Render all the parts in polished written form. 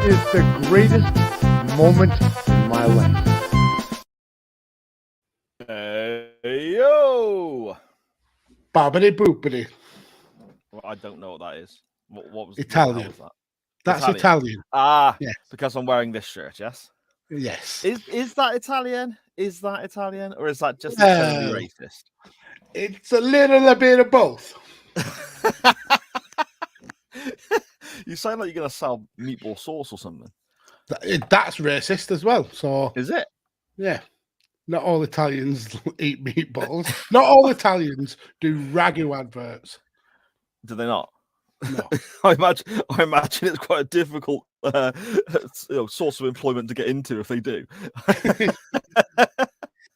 is the greatest moment in my life. Hey, yo! Bobbity boopity. Well, I don't know what that is. What was Italian. What was that? That's Italian. Yes. Yes. Because I'm wearing this shirt, yes? Yes. Is that Italian? Is that Italian? Or is that just incredibly racist? It's a little bit of both. You sound like you're going to sell meatball sauce or something. That's racist as well. So Is it? Yeah. Not all Italians eat meatballs. Not all Italians do ragu adverts. Do they not? No. I imagine it's quite a difficult source of employment to get into if they do.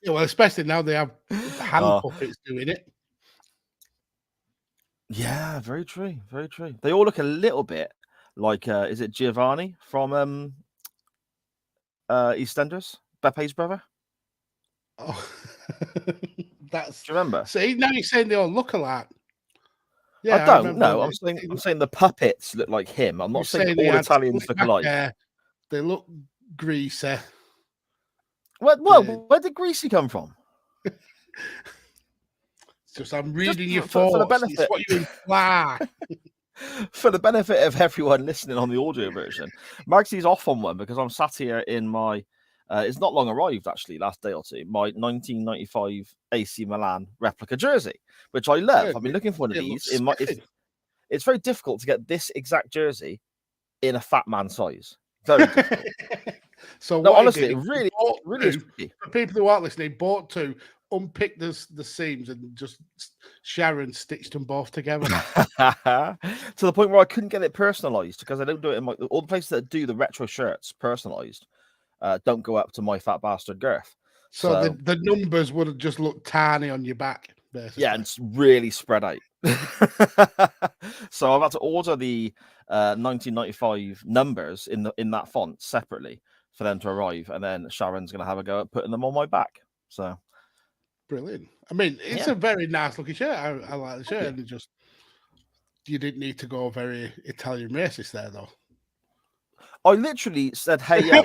Yeah, well, especially now they have hand puppets doing it. Yeah, very true. Very true. They all look a little bit like, is it Giovanni from EastEnders? Bepe's brother? Oh, Do you remember? See, now you're saying they all look alike. Yeah, I don't. No, I'm saying the puppets look like him. I'm not saying all Italians look alike. They look greasy. Well, where did greasy come from? Just I'm reading your thoughts. For the benefit, it's what you imply. For the benefit of everyone listening on the audio version, Magsy's off on one because I'm sat here in my. It's not long arrived actually, last day or two. My 1995 AC Milan replica jersey, which I love. Yeah, I've been looking for one of these. It's very difficult to get this exact jersey in a fat man size. Very difficult. So no, honestly, it really is tricky. For people who aren't listening, bought two, unpicked the seams and just Sharon stitched them both together. To the point where I couldn't get it personalized because I don't do it in all the places that do the retro shirts personalized. Don't go up to my fat bastard girth. So the numbers would have just looked tiny on your back, basically. Yeah, and it's really spread out. So I've had to order the 1995 numbers in that font separately for them to arrive, and then Sharon's going to have a go at putting them on my back. So brilliant. I mean, it's a very nice looking shirt. I like the shirt, and you didn't need to go very Italian racist there, though. I literally said, "Hey yo!"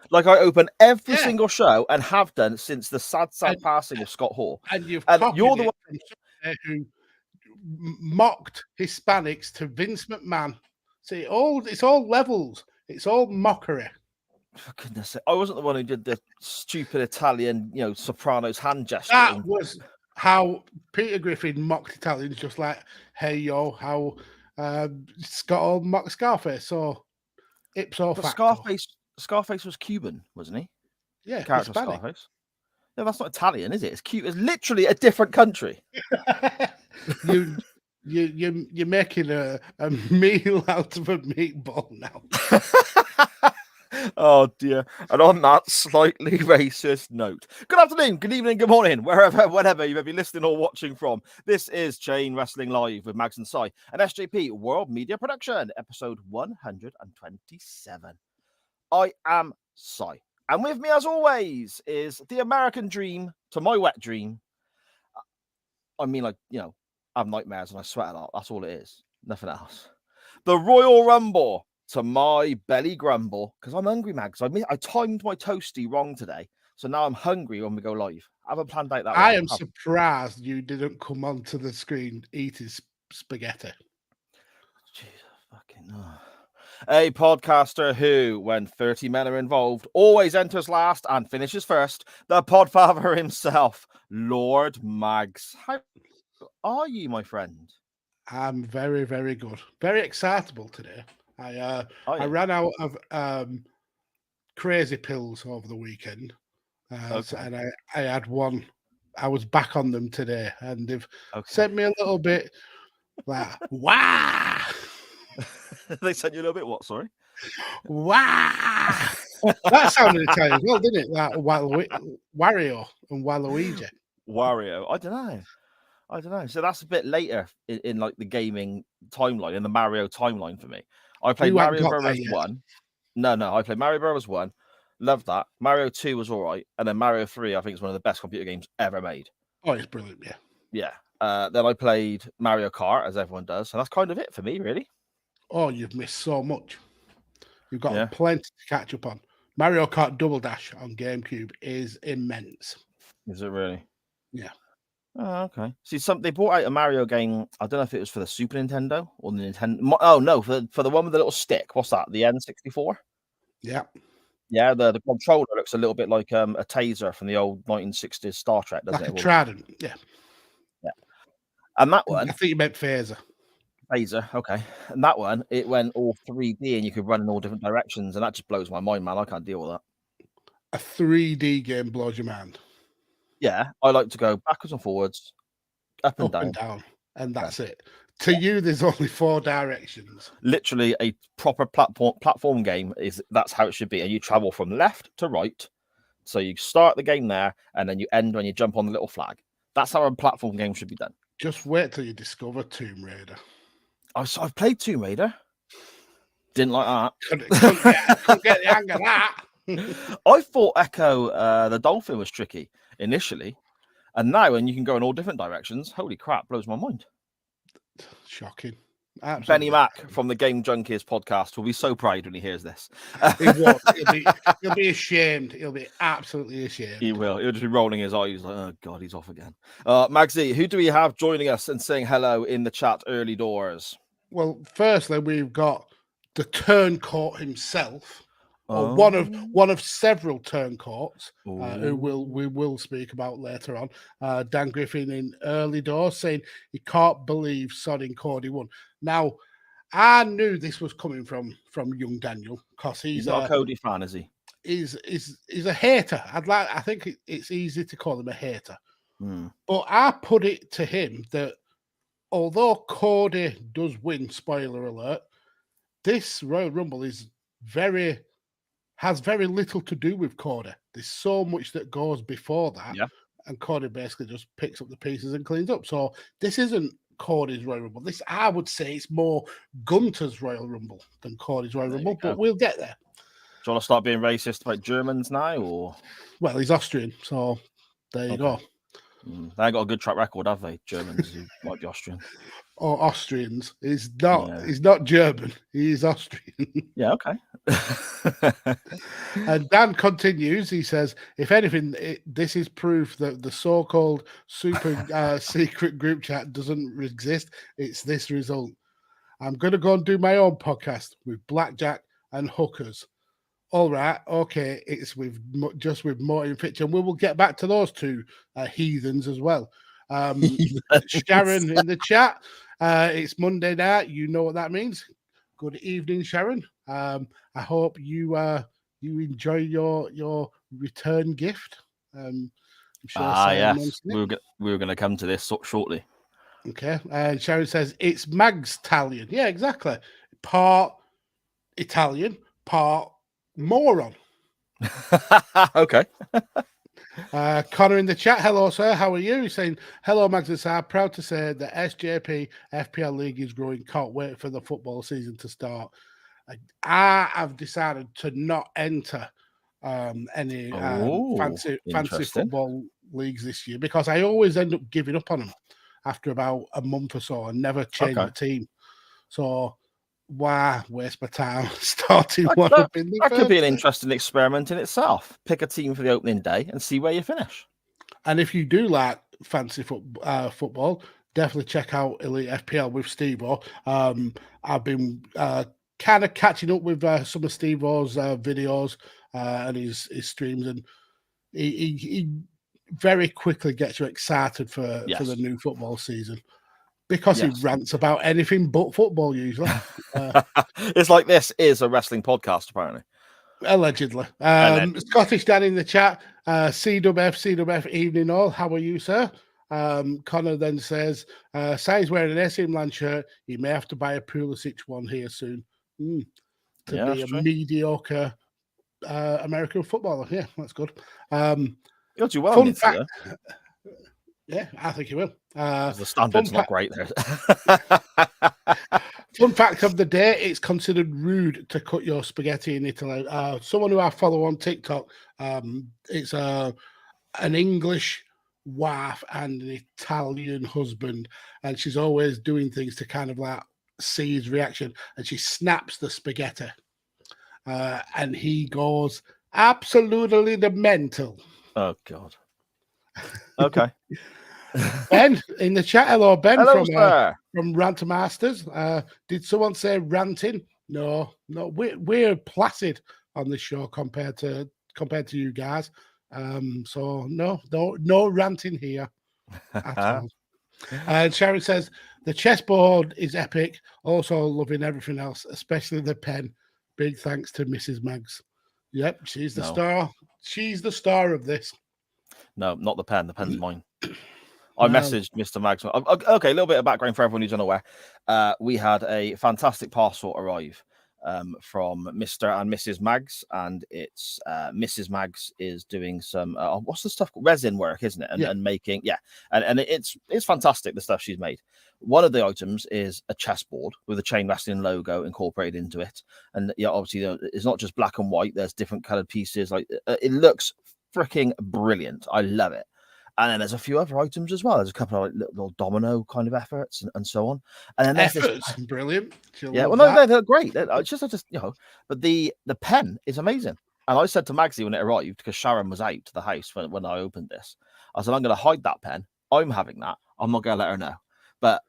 like I open every single show and have done since the sad passing of Scott Hall. And you're the one from who mocked Hispanics to Vince McMahon. See, it's all levels. It's all mockery. For goodness sake, I wasn't the one who did the stupid Italian, Sopranos hand gesture. That was how Peter Griffin mocked Italians, just like, "Hey yo," how Scott Hall mocked Scarface. So. Ipso facto. Scarface was Cuban, wasn't he? Yeah, character Hispanic. Scarface. No, that's not Italian, is it? It's cute. It's literally a different country. You're making a meal out of a meatball now. Oh dear. And on that slightly racist note, good afternoon, good evening, good morning, whenever you may be listening or watching from. This is Chain Wrestling Live with Mags and Sai, an SJP World Media Production, episode 127. I am Sai, and with me as always is the American dream to my wet dream. I mean, I have nightmares and I sweat a lot. That's all it is. Nothing else. The Royal Rumble to my belly grumble, because I'm hungry, Mags. I timed my toasty wrong today, so now I'm hungry when we go live. I haven't planned out that. I am surprised you didn't come onto the screen eating spaghetti. Jesus fucking no. A podcaster who, when 30 men are involved, always enters last and finishes first. The podfather himself, Lord Mags. How are you, my friend? I'm very, very good. Very excitable today. I ran out of crazy pills over the weekend, and I had one. I was back on them today, and they've sent me a little bit like, wow. They sent you a little bit what? Sorry? Wow. That sounded Italian as well, didn't it? That Wario and Waluigi. Wario. I don't know. So that's a bit later in like the gaming timeline, in the Mario timeline for me. I played Mario Bros. 1. No, I played Mario Bros. 1. Loved that. Mario 2 was all right. And then Mario 3, I think, is one of the best computer games ever made. Oh, it's brilliant, yeah. Yeah. Then I played Mario Kart, as everyone does. And that's kind of it for me, really. Oh, you've missed so much. We've got plenty to catch up on. Mario Kart Double Dash on GameCube is immense. Is it really? Yeah. Oh, okay. See, they brought out a Mario game. I don't know if it was for the Super Nintendo or the Nintendo. Oh no, for the one with the little stick. What's that? The N64. Yeah. Yeah. The controller looks a little bit like a taser from the old 1960s Star Trek, doesn't like it? A trident. Yeah. Yeah. And that one. I think you meant phaser. Phaser. Okay. And that one, it went all 3D, and you could run in all different directions, and that just blows my mind, man. I can't deal with that. A 3D game blows your mind. Yeah, I like to go backwards and forwards, up and down, and that's it. To you, there's only 4 directions. Literally, a proper platform game that's how it should be, and you travel from left to right. So you start the game there, and then you end when you jump on the little flag. That's how a platform game should be done. Just wait till you discover Tomb Raider. I've played Tomb Raider. Didn't like that. Couldn't get the hang of that. I thought Echo the Dolphin was tricky initially, and now when you can go in all different directions, holy crap, blows my mind. Shocking. Absolutely. Benny Mac from the Game Junkies podcast will be so proud when he hears this. He won't. He'll be ashamed. He'll be absolutely ashamed. He will. He'll just be rolling his eyes like, oh God, he's off again. Magsy, who do we have joining us and saying hello in the chat early doors? Well, firstly, we've got the turncoat himself, or one of several turncoats who we will speak about later on. Dan Griffin in early doors saying he can't believe Sonic and Cody won. Now, I knew this was coming from young Daniel because he's not a Cody fan, is he? He's a hater. I think it's easy to call him a hater. But I put it to him that although Cody does win, spoiler alert, this Royal Rumble has very little to do with Cody. There's so much that goes before that, and Cody basically just picks up the pieces and cleans up. So this isn't Cody's Royal Rumble. This, I would say, it's more Gunter's Royal Rumble than Cody's Royal Rumble, but we'll get there. Do you want to start being racist about Germans now, or? Well, he's Austrian, so there you go. They ain't got a good track record, have they? Germans who might be Austrian. Or Austrians. He's not German. He is Austrian. Yeah, okay. And Dan continues. He says, if anything, this is proof that the so-called super secret group chat doesn't exist. It's this result. I'm going to go and do my own podcast with blackjack and hookers. All right, okay, it's with Morty and Fitch, and we will get back to those two heathens as well. Sharon in the chat, it's Monday night. You know what that means. Good evening, Sharon. I hope you enjoy your return gift. I'm sure yes, we were going to come to this shortly. Okay, and Sharon says it's Mag's Italian. Yeah, exactly. Part Italian, part moron. Okay. Connor in the chat, hello sir, how are you? He's saying hello Mags and Sar, proud to say the SJP FPL league is growing, can't wait for the football season to start. I have decided to not enter any fancy football leagues this year because I always end up giving up on them after about a month or so and never change the team. So why waste my time starting one up in the That could be an interesting experiment in itself. Pick a team for the opening day and see where you finish. And if you do like fancy football, definitely check out Elite FPL with Steve-O. I've been kind of catching up with some of Steve-O's videos and his streams, and he very quickly gets you excited for the new football season. Because he rants about anything but football, usually. It's like this is a wrestling podcast, apparently. Allegedly. Scottish Dan in the chat. CWF, evening all. How are you, sir? Connor then says, Sai's wearing an AC Milan shirt. He may have to buy a Pulisic one here soon. To be a mediocre American footballer. Yeah, that's good. You'll do well. Fun fact. Yeah, I think he will. The standard's not great there. Fun fact of the day, it's considered rude to cut your spaghetti in Italy. Someone who I follow on TikTok, it's an English wife and an Italian husband, and she's always doing things to kind of like see his reaction, and she snaps the spaghetti. and he goes absolutely mental. Oh God. Okay. Ben in the chat. Hello, Ben. Hello, from Rant Masters. Did someone say ranting? No. We're placid on this show compared to you guys. So no ranting here at all. And Sharon says the chessboard is epic. Also loving everything else, especially the pen. Big thanks to Mrs. Maggs. Yep, she's the star. She's the star of this. No, not the pen. The pen's mine. I messaged Mr. Maggs. Okay, a little bit of background for everyone who's unaware. We had a fantastic parcel arrive from Mr. and Mrs. Maggs, and it's Mrs. Maggs is doing some what's the stuff called? Resin work, isn't it? And making and it's fantastic the stuff she's made. One of the items is a chessboard with a chain wrestling logo incorporated into it, and obviously it's not just black and white. There's different colored pieces. Like it looks freaking brilliant. I love it. And then there's a few other items as well. There's a couple of little domino kind of efforts and so on. And then there's this brilliant. Yeah, well, they're great. I just but the pen is amazing. And I said to Magsy when it arrived, because Sharon was out to the house when I opened this, I said, I'm going to hide that pen. I'm having that. I'm not going to let her know. But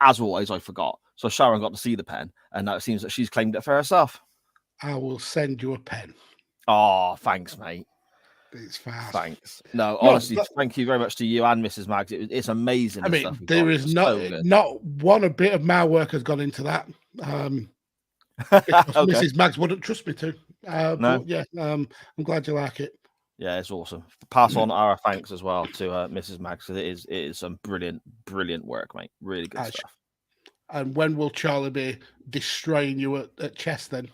as always, I forgot. So Sharon got to see the pen, and now it seems that she's claimed it for herself. I will send you a pen. Oh, thanks, mate. It's fast. Thanks. No, honestly, thank you very much to you and Mrs. Maggs. It's amazing. I mean, there is not one a bit of my work has gone into that. Mrs. Maggs wouldn't trust me to. No. But yeah, I'm glad you like it. Yeah, it's awesome. Pass on our thanks as well to Mrs. Maggs. It is some brilliant work, mate. Really good stuff. And when will Charlie be destroying you at chess then?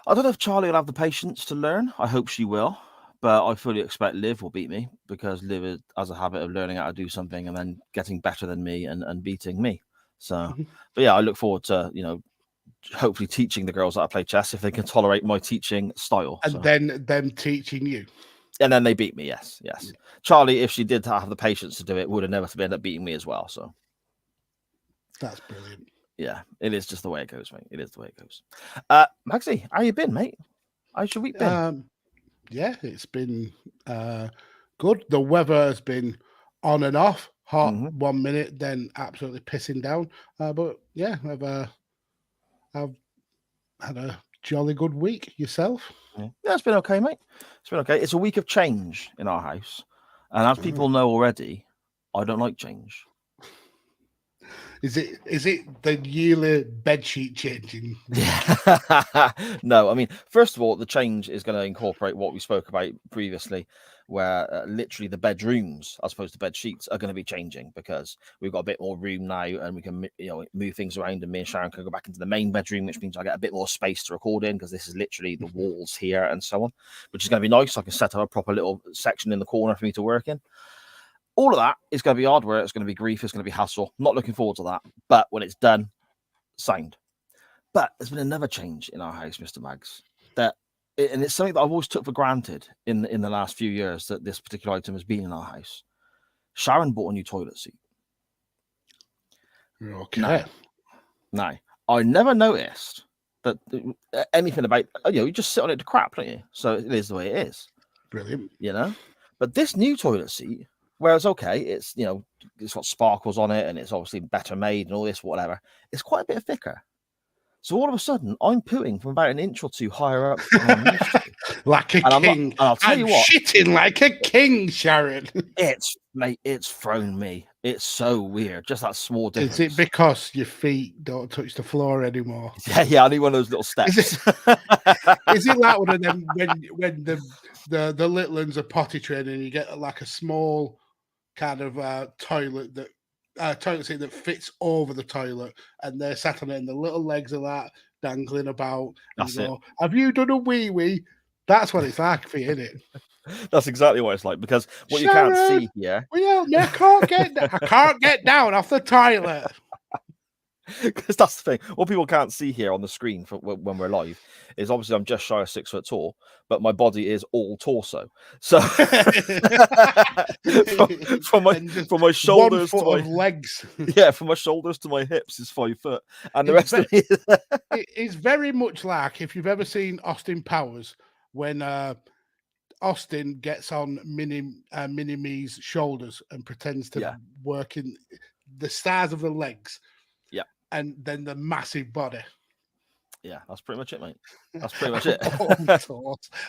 I don't know if Charlie will have the patience to learn. I hope she will. But I fully expect Liv will beat me, because Liv has a habit of learning how to do something and then getting better than me and beating me. So, but yeah, I look forward to, hopefully teaching the girls how to play chess if they can tolerate my teaching style. And then them teaching you. And then they beat me, yes. Yeah. Charlie, if she did have the patience to do it, would have never ended up beating me as well. So that's brilliant. Yeah, it is just the way it goes, mate. It is the way it goes. Maxie, how you been, mate? How's your week been? Yeah, it's been good. The weather has been on and off, hot 1 minute, then absolutely pissing down. But yeah, I've had a jolly good week. Yourself? Yeah, it's been okay, mate. It's been okay. It's a week of change in our house, and as people know already, I don't like change. Is it the yearly bedsheet changing? No, I mean, first of all, the change is going to incorporate what we spoke about previously, where literally the bedrooms, as opposed to bed sheets, are going to be changing, because we've got a bit more room now, and we can move things around, and me and Sharon can go back into the main bedroom, which means I get a bit more space to record in, because this is literally the walls here and so on, which is going to be nice. I can set up a proper little section in the corner for me to work in. All of that is going to be hard work. It's going to be grief. It's going to be hassle. Not looking forward to that. But when it's done, sound. But there's been another change in our house, Mr. Maggs, and it's something that I've always took for granted in the last few years, that this particular item has been in our house. Sharon bought a new toilet seat. Okay. Now, I never noticed that anything about, you just sit on it to crap, don't you? So it is the way it is. Brilliant. But this new toilet seat, whereas, okay, it's it's got sparkles on it, and it's obviously better made and all this, whatever, it's quite a bit thicker. So all of a sudden, I'm pooing from about an inch or two higher up. Like a king. I'll tell you what, shitting like a king, Sharon. It's thrown me. It's so weird. Just that small difference. Is it because your feet don't touch the floor anymore? Yeah. I need one of those little steps. Is it like one of them when the little ones are potty training, and you get like a small kind of toilet seat that fits over the toilet, and they're sat on it, and the little legs are like dangling about. That's it. Have you done a wee? That's what it's like for you, isn't it? That's exactly what it's like, because what Sharon, you can't see here. Well, I can't get down off the toilet. Because that's the thing. What people can't see here on the screen when we're live is obviously I'm just shy of 6 foot tall, but my body is all torso. So from my shoulders 1 foot to my of legs. Yeah, from my shoulders to my hips is 5 foot, and the rest of me. It's very much like if you've ever seen Austin Powers when Austin gets on Mini Me's shoulders and pretends to work in the stars of the legs. Yeah. And then the massive body. Yeah, that's pretty much it, mate. That's pretty much it.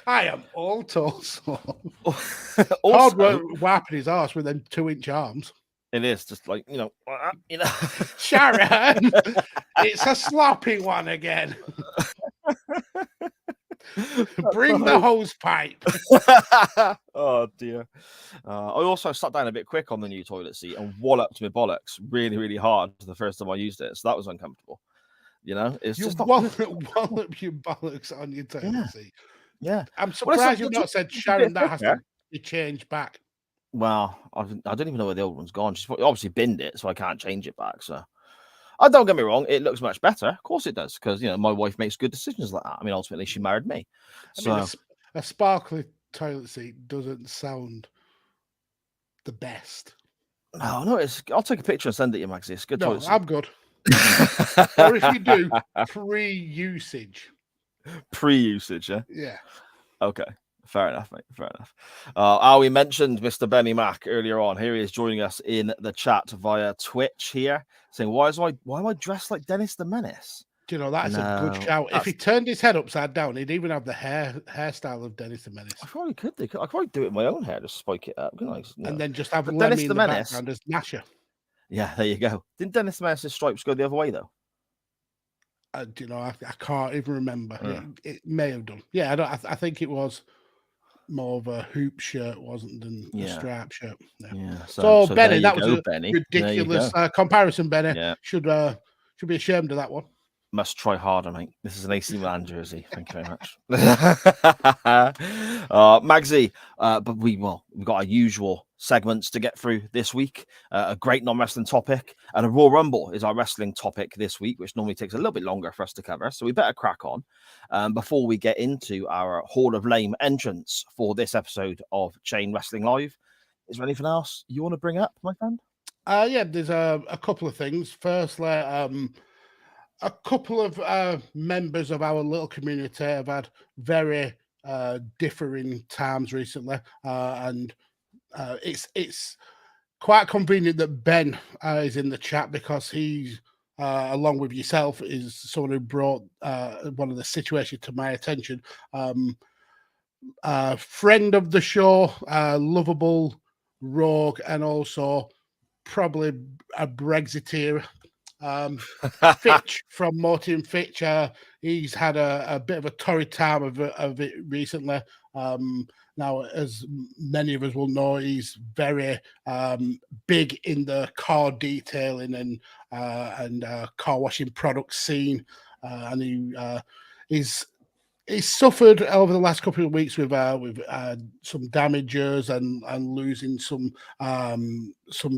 I am all torso. Also, hard work wiping his arse with them 2-inch arms. It is just like, Sharon, it's a sloppy one again. Bring the hose pipe. Oh dear. I also sat down a bit quick on the new toilet seat and walloped my bollocks really, really hard the first time I used it. So that was uncomfortable. It's just not wallop your bollocks on your toilet seat. Yeah. I'm surprised you've not said, Sharon, that has to be changed back. Well, I don't even know where the old one's gone. She's obviously binned it, so I can't change it back. So, don't get me wrong, it looks much better. Of course it does, because my wife makes good decisions like that. I mean, ultimately, she married me. A sparkly toilet seat doesn't sound the best. No, I'll take a picture and send it to you, Maxie. It's good toilet seat. I'm good. Or if you do, pre-usage. Pre-usage, yeah? Yeah. Okay. Fair enough, mate. Fair enough. We mentioned Mr. Benny Mac earlier on. Here he is joining us in the chat via Twitch here, saying, why am I dressed like Dennis the Menace? Do you know, that's a good shout. If he turned his head upside down, he'd even have the hairstyle of Dennis the Menace. I probably could do. I could probably do it with my own hair, just spike it up. And then just have Lemmy in the background as Nasher. Yeah, there you go. Didn't Dennis the Menace's stripes go the other way, though? I can't even remember. Yeah. It may have done. Yeah, I think it was more of a hoop shirt, wasn't than a strap shirt. Yeah. So Benny, that was a ridiculous comparison. Benny should be ashamed of that one. Must try harder, mate. This is an AC Milan jersey. Thank you very much. Magsy, but we've got our usual segments to get through this week. A great non-wrestling topic, and a Royal Rumble is our wrestling topic this week, which normally takes a little bit longer for us to cover. So we better crack on before we get into our Hall of Lame entrance for this episode of Chain Wrestling Live. Is there anything else you want to bring up, my friend? There's a couple of things. Firstly, a couple of members of our little community have had very differing times recently, and it's quite convenient that Ben is in the chat, because he's along with yourself is someone who brought one of the situations to my attention. Friend of the show, lovable rogue, and also probably a Brexiteer. Fitch from Morty and Fitch, he's had a bit of a torrid time of it recently. Now, as many of us will know, he's very big in the car detailing and car washing product scene, and he's suffered over the last couple of weeks with some damages and losing some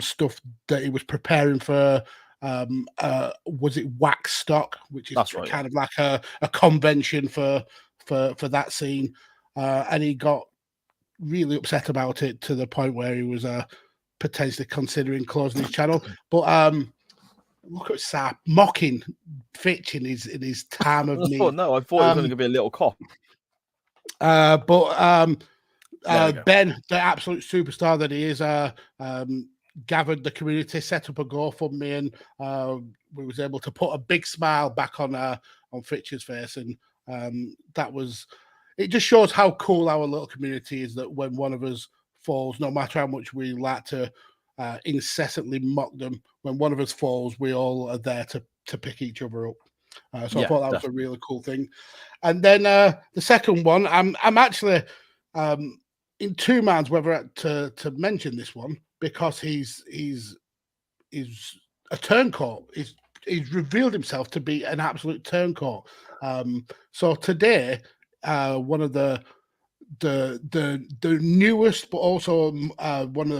stuff that he was preparing for. Was it Wax Stock, which is kind of like a convention for that scene, and he got really upset about it to the point where he was potentially considering closing his channel. But look at Sap mocking Fitch in his time of need. Oh no, I thought it was going to be a little cop. Ben, the absolute superstar that he is, gathered the community, set up a GoFundMe, and we was able to put a big smile back on Fitch's face, and it just shows how cool our little community is, that when one of us falls, no matter how much we like to incessantly mock them, when one of us falls, we all are there to pick each other up. So I thought that was a really cool thing. And then the second one, I'm actually in two minds whether to mention this one, because he's a turncoat. He's revealed himself to be an absolute turncoat. So today, one of the newest, but also one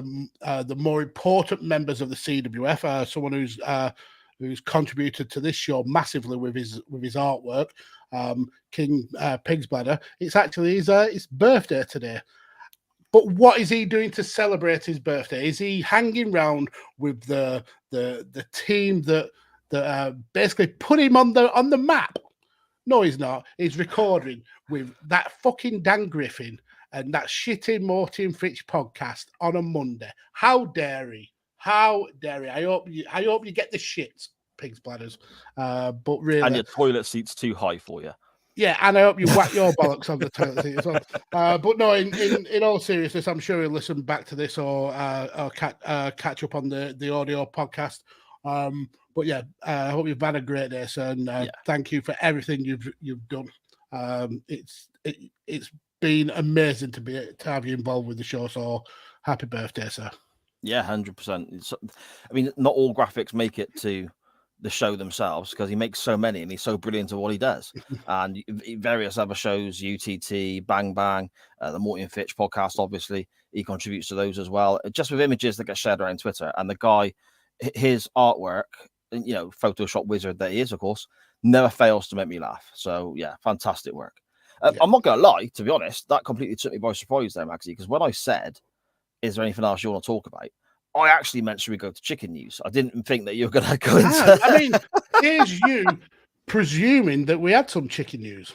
of the more important members of the CWF, someone who's who's contributed to this show massively with his artwork, King Pig's Bladder. It's actually his birthday today. But what is he doing to celebrate his birthday? Is he hanging around with the team that basically put him on the map? No, he's not. He's recording with that fucking Dan Griffin and that shitty Morty and Fitch podcast on a Monday. How dare he? How dare he? I hope you get the shits, Pig's Bladders. But really, and your toilet seat's too high for you. Yeah, and I hope you whack your bollocks on the toilet seat as well. But no, in all seriousness, I'm sure he'll listen back to this or catch up on the audio podcast. But yeah, I hope you've had a great day, sir, and thank you for everything you've done. It's been amazing to have you involved with the show. So happy birthday, sir. Yeah, 100%. I mean, not all graphics make it to the show themselves because he makes so many and he's so brilliant at what he does. And various other shows, UTT, Bang Bang, the Morty and Fitch podcast, obviously, he contributes to those as well. Just with images that get shared around Twitter. And the guy, his artwork, Photoshop wizard that he is, of course, never fails to make me laugh. So yeah, fantastic work. I'm not going to lie, to be honest, that completely took me by surprise there, Maxie, because when I said, is there anything else you want to talk about? I actually meant, should we go to chicken news? I didn't think that you were going to go into... I mean, here's you presuming that we had some chicken news.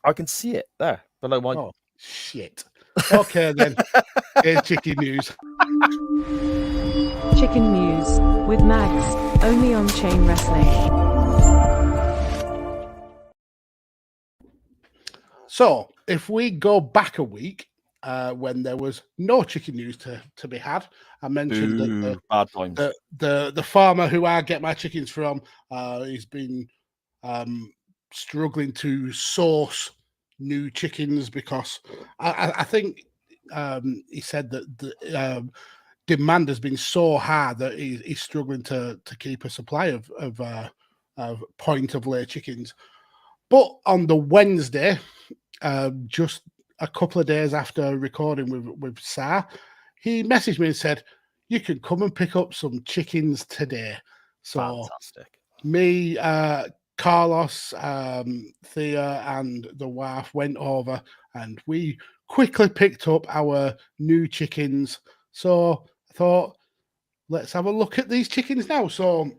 I can see it there below my... Oh, shit. Okay, then. Here's chicken news. Chicken news with Mags, only on Chain Wrestling. So, if we go back a week, when there was no chicken news to be had, I mentioned that the farmer who I get my chickens from, he's been struggling to source new chickens because I think he said that the demand has been so high that he's struggling to keep a supply of point of lay chickens. But on the Wednesday, just a couple of days after recording with Sa, he messaged me and said, you can come and pick up some chickens today. So fantastic. Me, Carlos, Thea, and the wife went over and we quickly picked up our new chickens. So I thought, let's have a look at these chickens now. So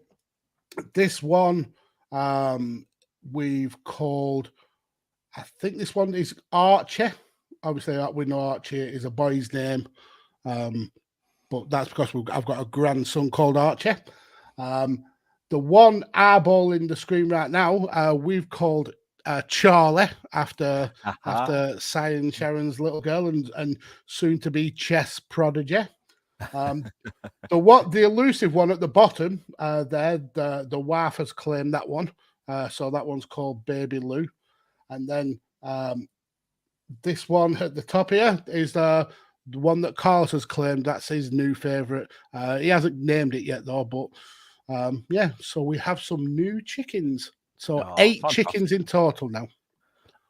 this one we've called, I think this one is Archie. Obviously, we know Archie is a boy's name, but that's because I've got a grandson called Archie. The one eyeball in the screen right now, we've called Charlie after Si and Sharon's little girl and soon to be chess prodigy. The elusive one at the bottom there, the wife has claimed that one, so that one's called Baby Lou, and then this one at the top here is the one that Carlos has claimed. That's his new favorite. He hasn't named it yet though, but yeah, so we have some new chickens. So 8 fantastic. Chickens in total now.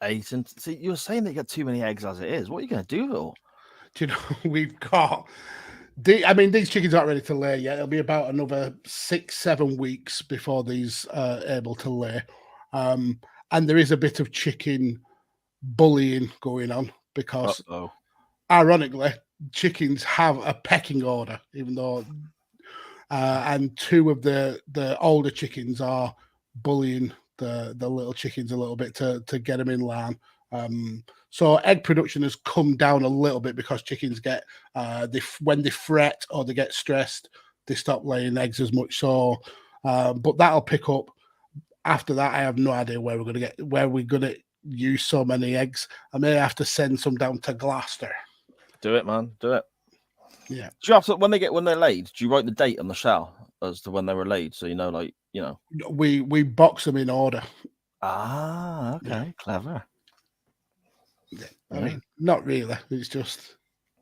8, and see, you were saying that you got too many eggs as it is. What are you going to do though? Do you know, we've got these chickens aren't ready to lay yet. It'll be about another 6-7 weeks before these are able to lay. And there is a bit of chicken bullying going on because ironically, chickens have a pecking order, even though and 2 of the older chickens are bullying the little chickens a little bit to get them in line. So egg production has come down a little bit because chickens get when they fret or they get stressed, they stop laying eggs as much. So, but that'll pick up. After that, I have no idea where we're gonna use so many eggs. I may have to send some down to Gloucester. Do it, man. Do it. Yeah. Do you have to, when they're laid, do you write the date on the shell as to when they were laid? So we box them in order. Ah, okay, yeah. Clever. Yeah. I mean, not really. It's just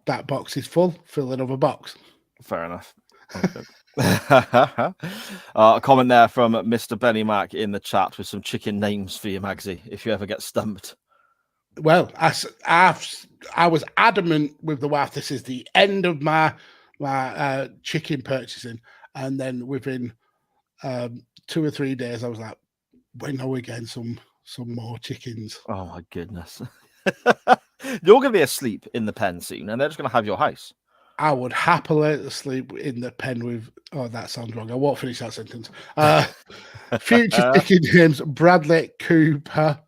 that box is full. Fill another box. Fair enough. Okay. A comment there from Mr. Benny Mac in the chat with some chicken names for you, Magsy, if you ever get stumped. Well, I was adamant with the wife. This is the end of my chicken purchasing, and then within 2 or 3 days, I was like, when are we getting some more chickens? Oh my goodness. You're going to be asleep in the pen soon, and they're just going to have your house. I would happily sleep in the pen with. Oh, that sounds wrong. I won't finish that sentence. Future chicken names: Bradley, Cooper,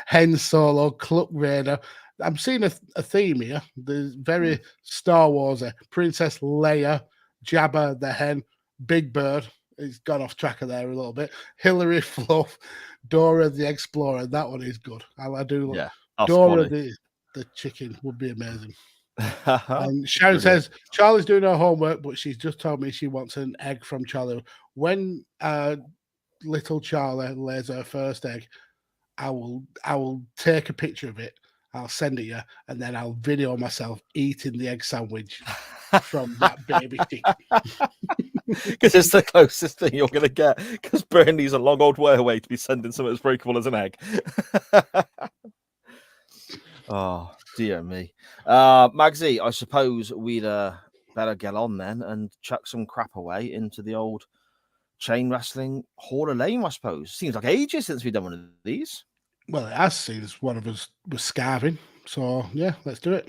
Hen Solo, Cluck Raider. I'm seeing a theme here. There's very Star Wars. Princess Leia, Jabba the Hen, Big Bird. He's gone off track of there a little bit. Hillary Fluff, Dora the Explorer. That one is good. I do. Yeah, Dora the chicken would be amazing. And Sharon says Charlie's doing her homework, but she's just told me she wants an egg from Charlie. When little Charlie lays her first egg, I will take a picture of it. I'll send it you, and then I'll video myself eating the egg sandwich from that baby chicken. Because it's the closest thing you're going to get. Because Bernie's a long old way away to be sending something as breakable as an egg. Oh, dear me. Magsy, I suppose we'd better get on then and chuck some crap away into the old chain wrestling Hall of Fame, I suppose. Seems like ages since we've done one of these. Well, it has since one of us was scarving. So, yeah, let's do it.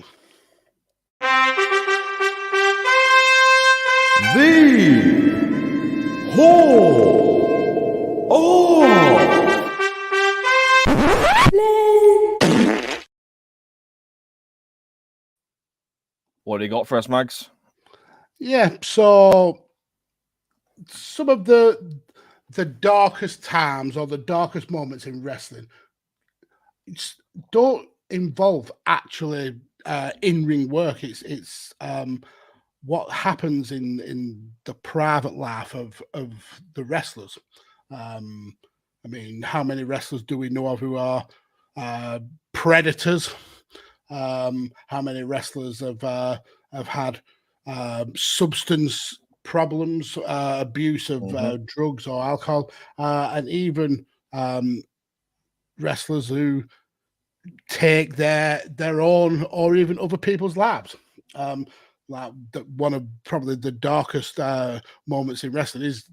The Hall of What do you got for us, Mags? Yeah, so some of the darkest times or the darkest moments in wrestling don't involve actually in-ring work. It's what happens in the private life of the wrestlers. I mean, how many wrestlers do we know of who are predators? How many wrestlers have had substance problems, abuse of drugs or alcohol, and even wrestlers who take their own or even other people's lives. Like one of probably the darkest moments in wrestling is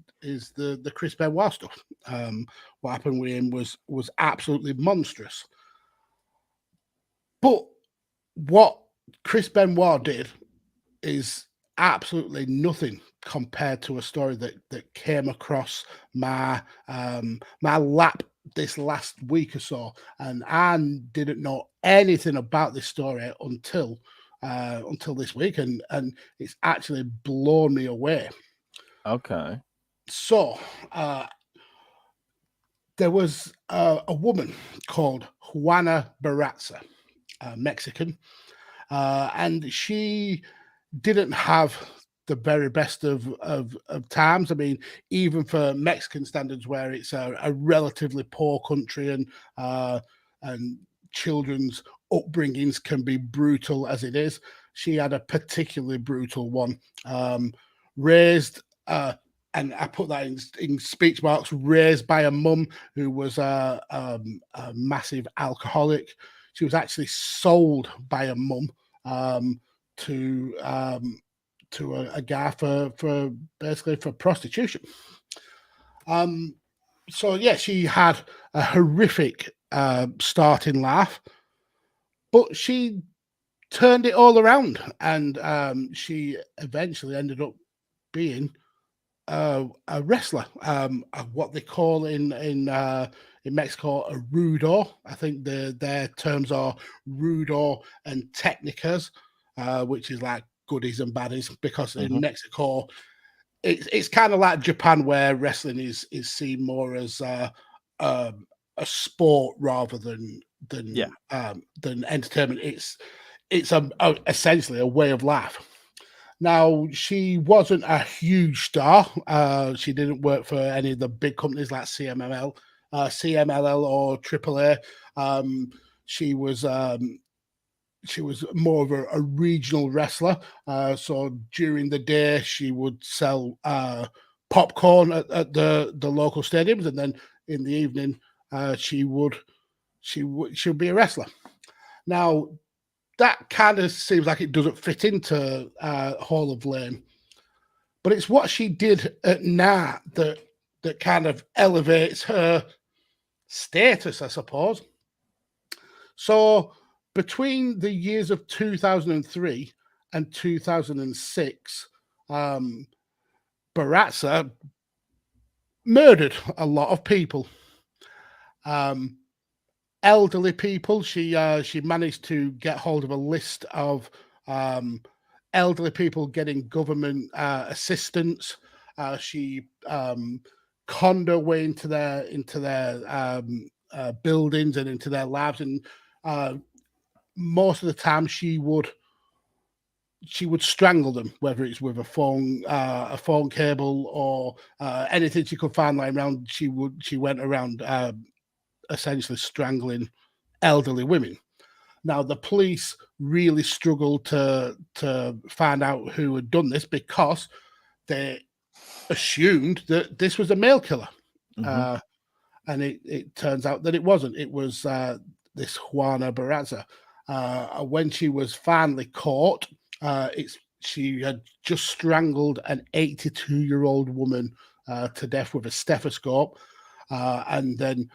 the Chris Benoit stuff. What happened with him was absolutely monstrous. But what Chris Benoit did is absolutely nothing compared to a story that came across my lap this last week or so, and I didn't know anything about this story until this week, and it's actually blown me away. Okay. So there was a woman called Juana Barraza, Mexican, and she didn't have the very best of times. I mean, even for Mexican standards, where it's a relatively poor country and children's upbringings can be brutal as it is, she had a particularly brutal one. Raised, and I put that in speech marks, raised by a mum who was a massive alcoholic. She was actually sold by a mum to a guy for basically for prostitution. So yeah, she had a horrific start in life, but she turned it all around, and she eventually ended up being a wrestler, what they call in Mexico a rudo. I think their terms are rudo and technicas, which is like goodies and baddies, because in Mexico it's kind of like Japan, where wrestling is seen more as a sport rather than entertainment. It's essentially a way of life. Now, she wasn't a huge star. She didn't work for any of the big companies like CMLL or AAA. She was more of a regional wrestler. So during the day, she would sell popcorn at the local stadiums, and then in the evening, she would be a wrestler. Now, that kind of seems like it doesn't fit into Hall of Fame, but it's what she did at night that that kind of elevates her status, I suppose. So between the years of 2003 and 2006, Baratza murdered a lot of people. Elderly people. She managed to get hold of a list of elderly people getting government assistance. She conned her way into their buildings and into their labs, and most of the time she would strangle them, whether it's with a phone cable or anything she could find lying around. She went around essentially strangling elderly women. Now, the police really struggled to find out who had done this because they assumed that this was a male killer. And it turns out that it wasn't. It was this Juana Baratza. When she was finally caught, she had just strangled an 82-year-old woman to death with a stethoscope. And then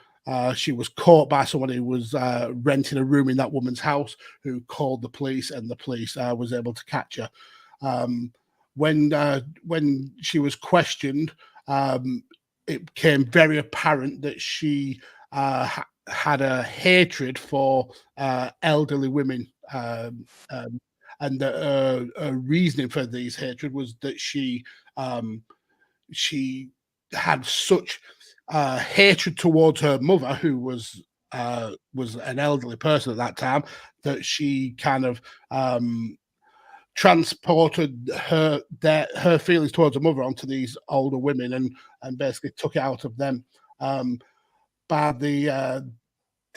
she was caught by someone who was renting a room in that woman's house, who called the police, and the police was able to catch her. When she was questioned, it became very apparent that she had a hatred for elderly women, and the reasoning for these hatred was that she had such hatred towards her mother, who was an elderly person at that time, that she kind of transported her feelings towards her mother onto these older women, and basically took it out of them. By the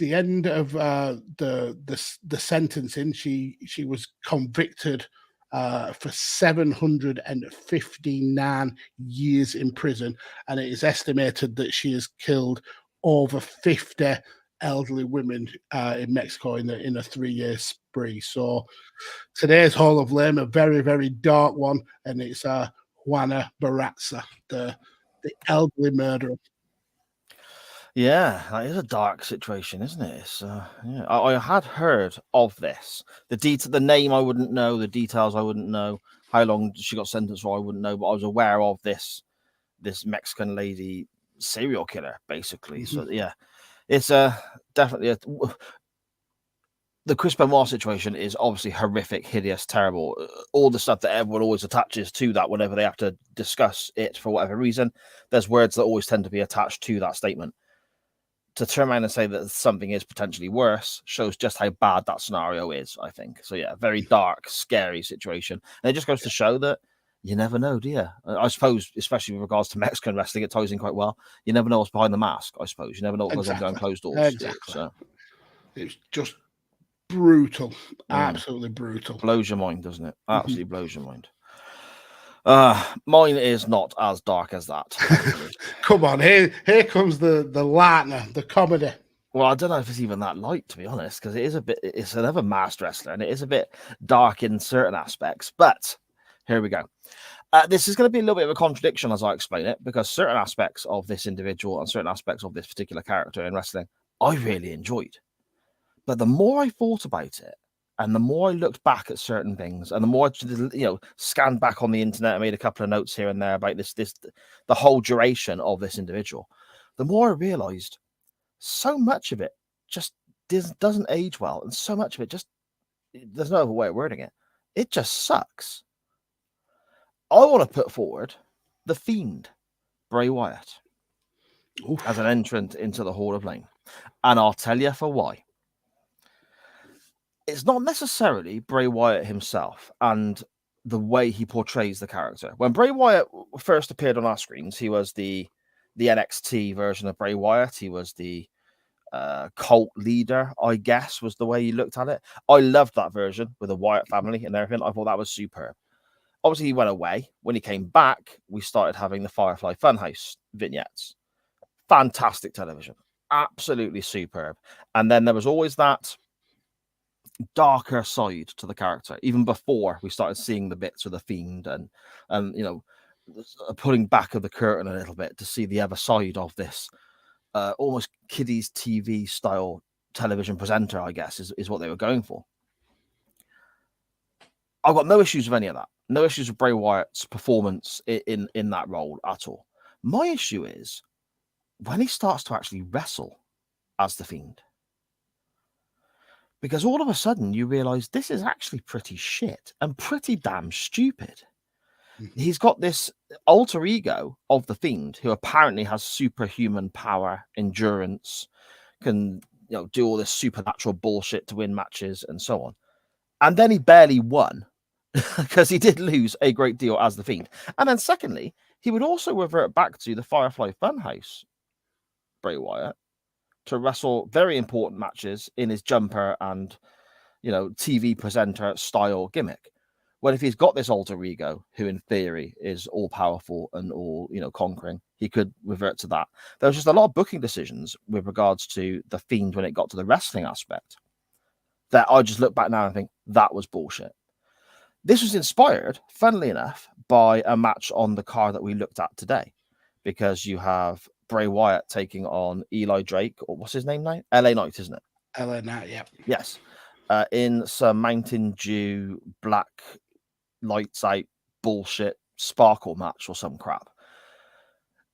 end of the sentencing, she was convicted for 759 years in prison, and it is estimated that she has killed over 50 elderly women in Mexico in a 3-year spree. So today's Hall of Fame, a very, very dark one, and it's Juana Baratza, the elderly murderer. Yeah, that is a dark situation, isn't it? It's, yeah. I had heard of this. The name I wouldn't know, the details I wouldn't know, how long she got sentenced for I wouldn't know, but I was aware of this Mexican lady serial killer, basically. So yeah, it's definitely the Chris Benoit situation is obviously horrific, hideous, terrible. All the stuff that everyone always attaches to that whenever they have to discuss it for whatever reason, there's words that always tend to be attached to that statement. To turn around and say that something is potentially worse shows just how bad that scenario is, I think. So yeah, very dark, scary situation. And it just goes to show that you never know, do you? I suppose, especially with regards to Mexican wrestling, it ties in quite well. You never know what's behind the mask, I suppose. You never know what goes on behind closed doors. Exactly. So it's just brutal. Absolutely brutal. Blows your mind, doesn't it? Absolutely blows your mind. Mine is not as dark as that. Come on, here comes the lightener, the comedy. Well, I don't know if it's even that light, to be honest, because it's another masked wrestler, and it is a bit dark in certain aspects. But here we go. This is going to be a little bit of a contradiction as I explain it, because certain aspects of this individual and certain aspects of this particular character in wrestling, I really enjoyed. But the more I thought about it, and the more I looked back at certain things, and the more I scanned back on the internet and made a couple of notes here and there about the whole duration of this individual, the more I realized so much of it just doesn't age well, and so much of it there's no other way of wording it. It just sucks. I want to put forward the Fiend, Bray Wyatt, as an entrant into the Hall of Fame, and I'll tell you for why. It's not necessarily Bray Wyatt himself and the way he portrays the character. When Bray Wyatt first appeared on our screens, he was the NXT version of Bray Wyatt. He was the cult leader, I guess, was the way you looked at it. I loved that version with the Wyatt family and everything. I thought that was superb. Obviously, he went away. When he came back, we started having the Firefly Funhouse vignettes. Fantastic television. Absolutely superb. And then there was always that darker side to the character, even before we started seeing the bits of the Fiend and pulling back of the curtain a little bit to see the other side of this almost kiddies TV style television presenter, I guess, is what they were going for. I've got no issues with any of that. No issues with Bray Wyatt's performance in that role at all. My issue is when he starts to actually wrestle as the Fiend. Because all of a sudden you realize this is actually pretty shit and pretty damn stupid. Mm-hmm. He's got this alter ego of the Fiend who apparently has superhuman power, endurance, can do all this supernatural bullshit to win matches and so on. And then he barely won because he did lose a great deal as the Fiend. And then secondly, he would also revert back to the Firefly Funhouse, Bray Wyatt, to wrestle very important matches in his jumper and, TV presenter style gimmick. Well, if he's got this alter ego, who in theory is all powerful and all, conquering, he could revert to that. There was just a lot of booking decisions with regards to the Fiend when it got to the wrestling aspect that I just look back now and think that was bullshit. This was inspired, funnily enough, by a match on the card that we looked at today, because you have Bray Wyatt taking on Eli Drake, or what's his name now? LA Knight, isn't it? LA Knight, yeah. Yes. In some Mountain Dew black lights out bullshit sparkle match or some crap.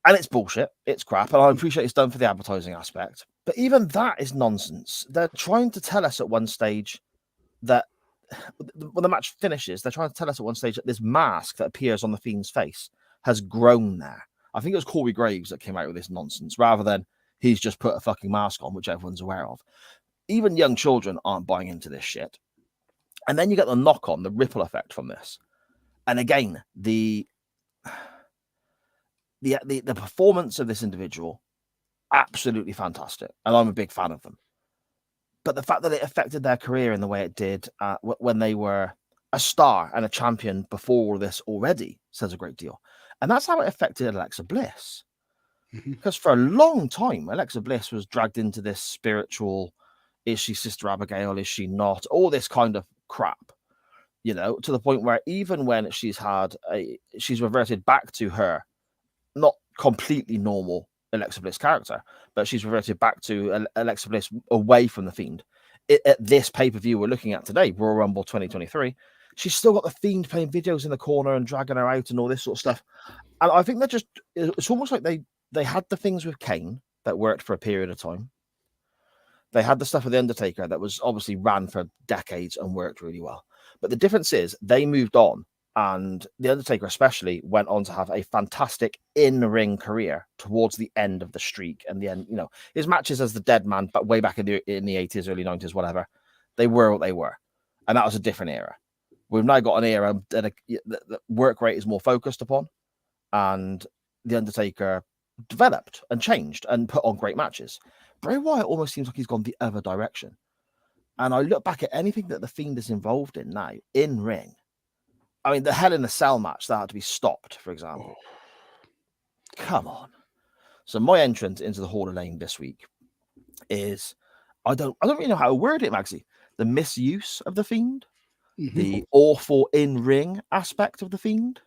And it's bullshit. It's crap. And I appreciate it's done for the advertising aspect. But even that is nonsense. They're trying to tell us at one stage that when the match finishes, they're trying to tell us at one stage that this mask that appears on the Fiend's face has grown there. I think it was Corey Graves that came out with this nonsense, rather than he's just put a fucking mask on, which everyone's aware of. Even young children aren't buying into this shit. And then you get the knock-on, the ripple effect from this. And again, the performance of this individual, absolutely fantastic. And I'm a big fan of them. But the fact that it affected their career in the way it did when they were a star and a champion before all this already says a great deal. And that's how it affected Alexa Bliss. Because for a long time, Alexa Bliss was dragged into this spiritual, is she Sister Abigail, is she not? All this kind of crap, to the point where even when she's reverted back to her, not completely normal Alexa Bliss character, but she's reverted back to Alexa Bliss away from the Fiend. At this pay-per-view we're looking at today, Royal Rumble 2023, she's still got the Fiend playing videos in the corner and dragging her out and all this sort of stuff. And I think it's almost like they had the things with Kane that worked for a period of time. They had the stuff with The Undertaker that was obviously ran for decades and worked really well. But the difference is they moved on, and The Undertaker especially went on to have a fantastic in-ring career towards the end of the streak and the end, his matches as the dead man, but way back in the 80s, early 90s, whatever, they were what they were. And that was a different era. We've now got an era that the work rate is more focused upon, and The Undertaker developed and changed and put on great matches. Bray Wyatt almost seems like he's gone the other direction. And I look back at anything that the Fiend is involved in now, in ring. I mean, the Hell in a Cell match that had to be stopped, for example. Come on. So my entrance into the Hall of Fame this week is, I don't really know how to word it, Magsy. The misuse of the Fiend, the awful in-ring aspect of the Fiend.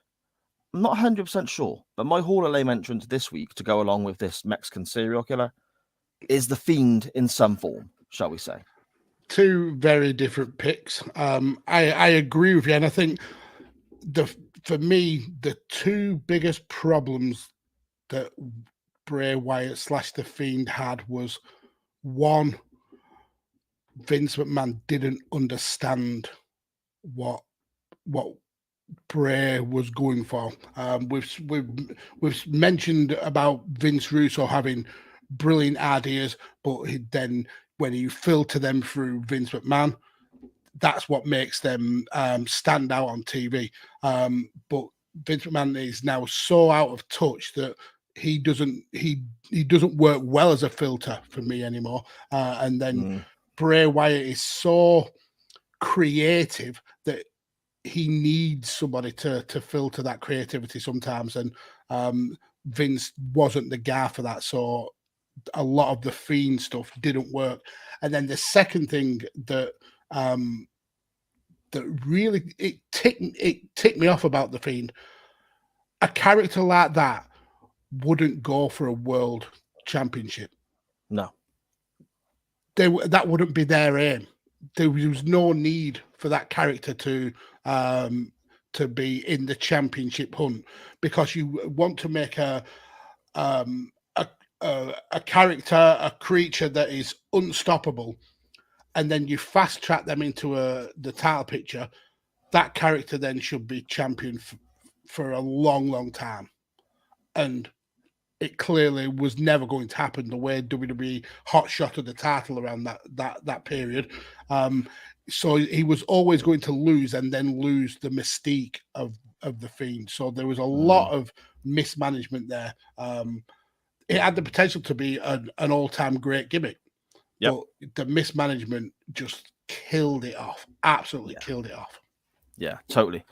I'm not 100% sure, but my Hall of Fame entrance this week to go along with this Mexican serial killer is the Fiend in some form, shall we say. Two very different picks. I agree with you, and I think for me, the two biggest problems that Bray Wyatt / the Fiend had was, one, Vince McMahon didn't understand what Bray was going for. We've mentioned about Vince Russo having brilliant ideas, but then when you filter them through Vince McMahon, that's what makes them stand out on TV. But Vince McMahon is now so out of touch that he doesn't work well as a filter for me anymore. And then Bray Wyatt is so creative that he needs somebody to filter that creativity sometimes. And Vince wasn't the guy for that. So a lot of the Fiend stuff didn't work. And then the second thing that that really it ticked me off about the Fiend a character like that wouldn't go for a world championship. No. That wouldn't be their aim. There was no need for that character to be in the championship hunt, because you want to make a character, a creature that is unstoppable, and then you fast track them into the title picture. That character then should be champion for a long, long time. And it clearly was never going to happen the way WWE hot shot of the title around that period. So he was always going to lose, and then lose the mystique of the Fiend. So there was a lot of mismanagement there. It had the potential to be an all-time great gimmick, but the mismanagement just killed it off. Absolutely killed it off. Yeah, totally.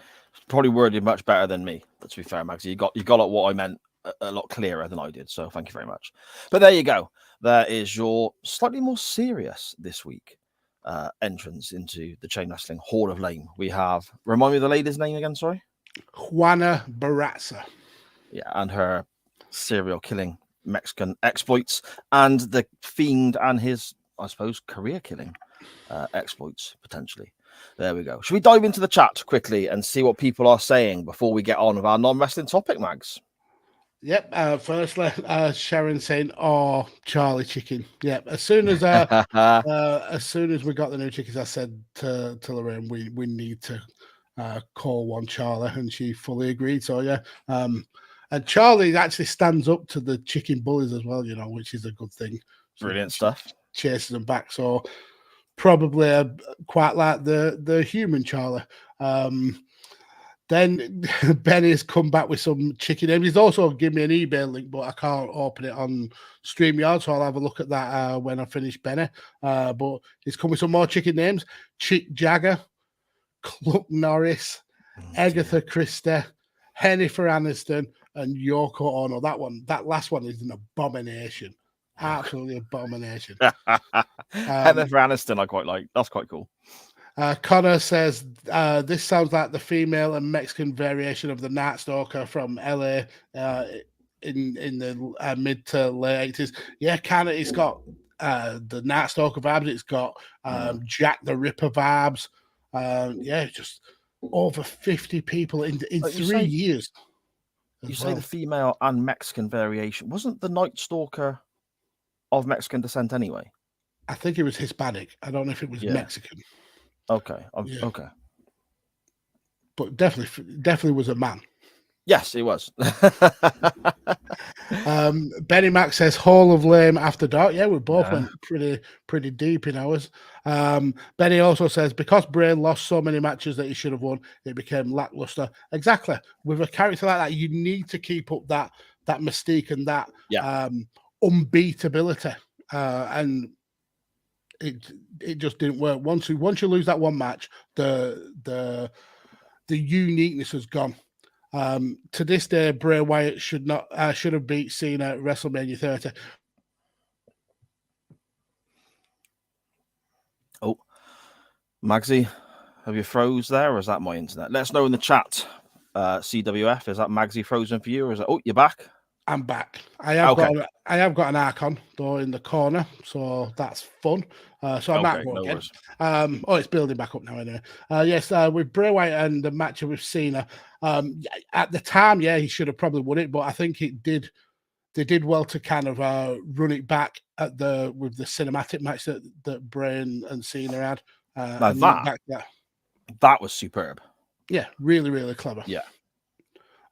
Probably worded much better than me. To be fair, Max, you got what I meant a lot clearer than I did. So thank you very much. But there you go. There is your slightly more serious this week entrance into the Chain Wrestling Hall of Fame. We have, remind me of the lady's name again, sorry? Juana Barraza. Yeah, and her serial killing Mexican exploits, and the Fiend and his, I suppose, career killing exploits, potentially. There we go. Should we dive into the chat quickly and see what people are saying before we get on with our non-wrestling topic, Mags? Yep. Firstly, Sharon saying, "Oh, Charlie chicken." Yep. As soon as we got the new chickens, I said to Lorraine, we need to call one Charlie, and she fully agreed. So yeah. And Charlie actually stands up to the chicken bullies as well, which is a good thing. Brilliant stuff. Chases them back. So probably quite like the human Charlie. Then Benny's come back with some chicken names. He's also given me an eBay link, but I can't open it on StreamYard, so I'll have a look at that when I finish Benny. But he's come with some more chicken names: Chick Jagger, Cluck Norris, Agatha Christie, Jennifer Aniston, and Yoko Ono. That last one is an abomination. Absolutely abomination. Jennifer Aniston, I quite like. That's quite cool. Connor says, this sounds like the female and Mexican variation of the Night Stalker from LA in the mid to late 80s. Yeah, kind of. It's got the Night Stalker vibes. It's got Jack the Ripper vibes. Just over 50 people in 3 years. You say the female and Mexican variation. Wasn't the Night Stalker of Mexican descent anyway? I think it was Hispanic. I don't know if it was Mexican. Okay. Okay. But definitely was a man. Yes, it was. Benny Mac says Hall of Lame after dark. Yeah, we both went pretty deep in ours. Benny also says because Bray lost so many matches that he should have won, it became lackluster. Exactly. With a character like that, you need to keep up that mystique and that unbeatability. And it just didn't work. Once you lose that one match, the uniqueness has gone. To this day, Bray Wyatt should have beat Cena at WrestleMania 30. Oh, Magsy, have you froze there, or is that my internet? Let us know in the chat. CWF, is that Magsy frozen for you, or is it? Oh, you're back. I'm back. I have got an icon though in the corner, so that's fun. So I might go again. It's building back up now anyway. Yes, with Bray Wyatt and the match with Cena. At the time, he should have probably won it, but I think they did well to kind of run it back with the cinematic match that Bray and Cena had. That was superb. Yeah, really, really clever. Yeah.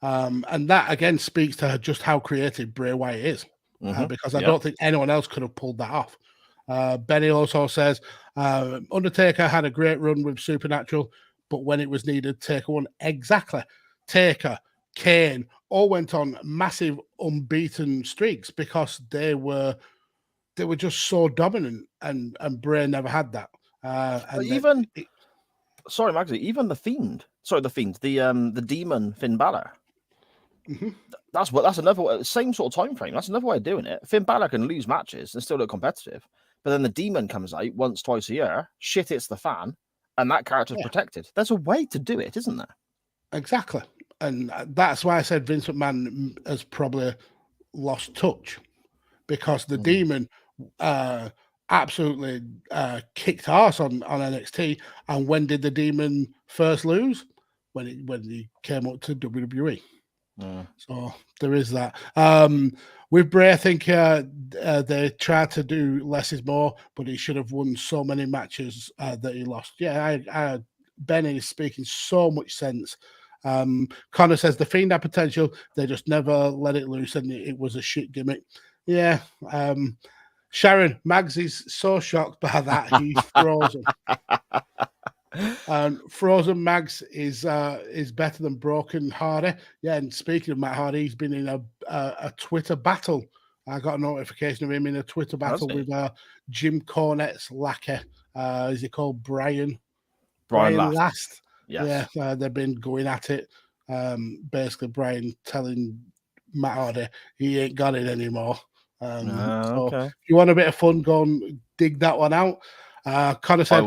And that again speaks to just how creative Bray Wyatt is, because I don't think anyone else could have pulled that off. Benny also says Undertaker had a great run with Supernatural, but when it was needed, Taker won. Exactly. Taker, Kane all went on massive unbeaten streaks because they were just so dominant, and Bray never had that. Sorry, Maxie, even the Fiend. Sorry, the Demon Finn Balor. Mm-hmm. That's another same sort of time frame. That's another way of doing it. Finn Balor can lose matches and still look competitive, but then the Demon comes out once, twice a year. Shit hits the fan, and that character's protected. There's a way to do it, isn't there? Exactly. and that's why I said Vince McMahon has probably lost touch, because the Demon absolutely kicked arse on NXT. And when did the Demon first lose? When he came up to WWE. So there is that. With Bray, I think they tried to do less is more, but he should have won so many matches that he lost. Yeah, Ben is speaking so much sense. Connor says the Fiend had potential, they just never let it loose, and it was a shit gimmick. Yeah. Sharon, Mags is so shocked by that he's frozen. And Frozen Mags is better than Broken Hardy. Yeah, and speaking of Matt Hardy, he's been in a Twitter battle. I got a notification of him in a Twitter battle with Jim Cornette's lackey. Is he called Brian? Brian Last. Yes. Yeah, they've been going at it. Basically, Brian telling Matt Hardy he ain't got it anymore. So if you want a bit of fun, go and dig that one out. Connor said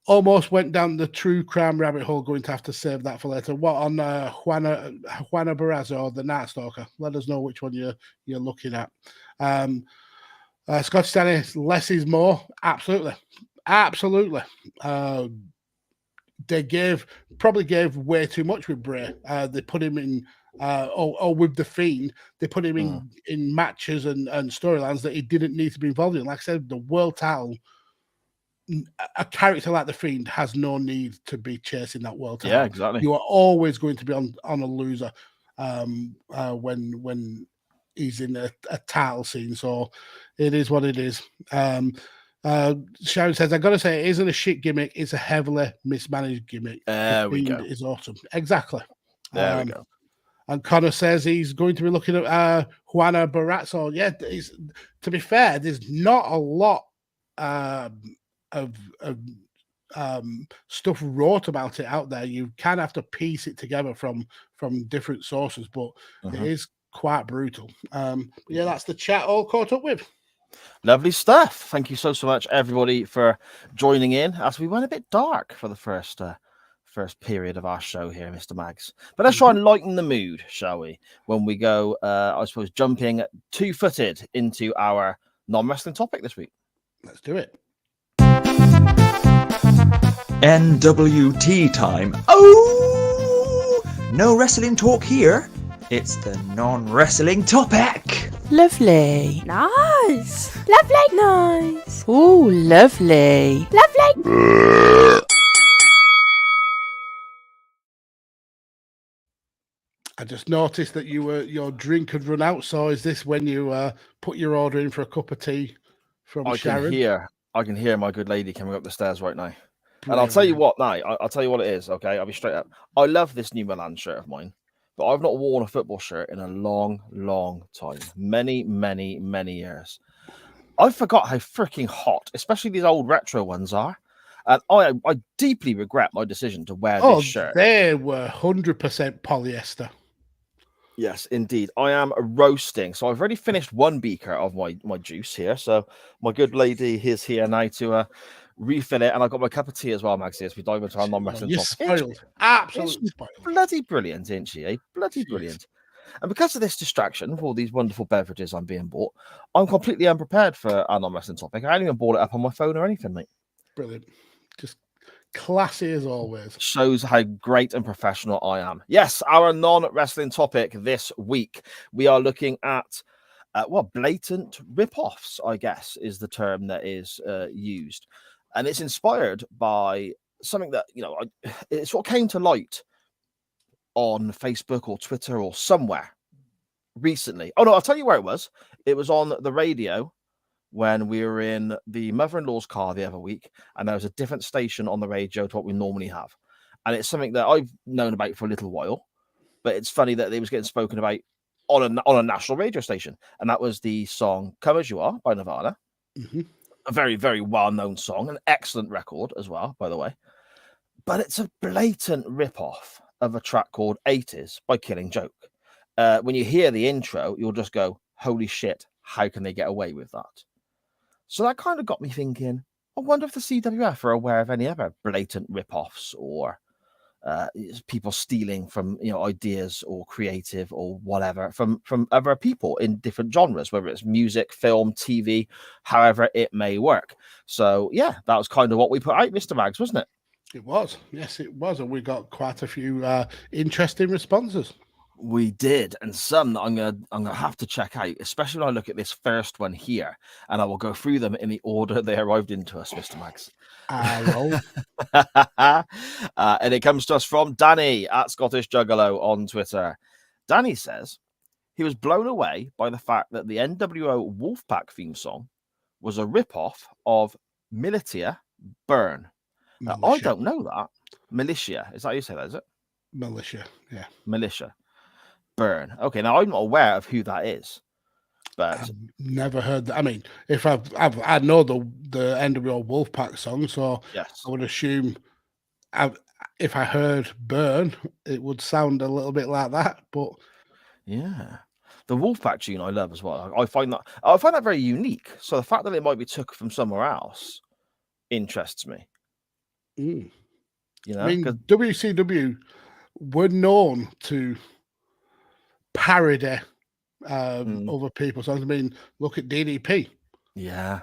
almost went down the true crime rabbit hole. Going to have to save that for later. What on Juana Barraza or the Night Stalker? Let us know which one you're looking at. Scott Stanley, less is more. Absolutely. They probably gave way too much with Bray. They put him in, or with the Fiend, they put him in matches and storylines that he didn't need to be involved in. Like I said, the world title, a character like the Fiend has no need to be chasing that world title. Yeah, exactly. You are always going to be on a loser when he's in a title scene. So it is what it is. Sharon says, I gotta say, it isn't a shit gimmick, it's a heavily mismanaged gimmick. There we go. Is awesome. Exactly. There we go. And Connor says he's going to be looking at Juana Barraza. Yeah, to be fair, there's not a lot of stuff wrote about it out there. You kind of have to piece it together from different sources, but it is quite brutal. Yeah, that's the chat all caught up with. Lovely stuff. Thank you so much, everybody, for joining in as we went a bit dark for the first period of our show here, Mr. Mags. But let's try and lighten the mood, shall we? When we go, I suppose, jumping two-footed into our non-wrestling topic this week. Let's do it. NWT time. Oh, no wrestling talk here. It's the non-wrestling topic. Lovely. Nice. Lovely. Nice. Ooh, lovely. Lovely. I just noticed that your drink had run out. So is this when you put your order in for a cup of tea from Sharon? I can hear my good lady coming up the stairs right now. Brilliant. And I'll tell you what now. I'll tell you what it is, okay? I'll be straight up. I love this New Milan shirt of mine, but I've not worn a football shirt in a long, long time. Many, many, many years. I forgot how freaking hot, especially these old retro ones are. And I deeply regret my decision to wear this shirt. They were 100% polyester. Yes, indeed. I am roasting. So I've already finished one beaker of my juice here. So my good lady is here now to refill it. And I've got my cup of tea as well, Maxie, as we dive into our non-wrestling topic. Spoiled. Absolutely spoiled. Bloody brilliant, isn't she? Eh? Bloody brilliant. And because of this distraction of all these wonderful beverages I'm being bought, I'm completely unprepared for our non-wrestling topic. I haven't even brought it up on my phone or anything, mate. Brilliant. Just classy as always. Shows how great and professional I am. Yes, our non-wrestling topic this week. We are looking at blatant rip-offs, I guess, is the term that is used. And it's inspired by something that, it's what came to light on Facebook or Twitter or somewhere recently. Oh, no, I'll tell you where it was. It was on the radio when we were in the mother-in-law's car the other week, and there was a different station on the radio to what we normally have. And it's something that I've known about for a little while, but it's funny that it was getting spoken about on a national radio station. And that was the song Come As You Are by Nirvana. Mm-hmm. A very, very well-known song, an excellent record as well, by the way. But it's a blatant rip-off of a track called 80s by Killing Joke. When you hear the intro, you'll just go, holy shit, how can they get away with that? So that kind of got me thinking, I wonder if the CWF are aware of any other blatant rip-offs or people stealing from ideas or creative or whatever from other people in different genres, whether it's music, film, TV, however it may work. So yeah, that was kind of what we put out, Mr. Mags, wasn't it? It was. Yes, it was. And we got quite a few interesting responses. We did, and some that I'm gonna have to check out, especially when I look at this first one here, and I will go through them in the order they arrived into us, Mr. Mags. And it comes to us from Danny at Scottish Juggalo on Twitter. Danny says he was blown away by the fact that the NWO Wolfpack theme song was a rip-off of Militia Burn. I don't know that. Militia, is that how you say that, is it? Militia, yeah. Militia Burn. Okay, now I'm not aware of who that is, but I've never heard that. I mean, if I know the NWO Wolfpack song, so yes, I would assume if I heard Burn, it would sound a little bit like that. But yeah, the Wolfpack tune I love as well. I find that very unique. So the fact that it might be took from somewhere else interests me. You know, I mean, WCW were known to parody other people's songs. I mean, look at DDP. Yeah.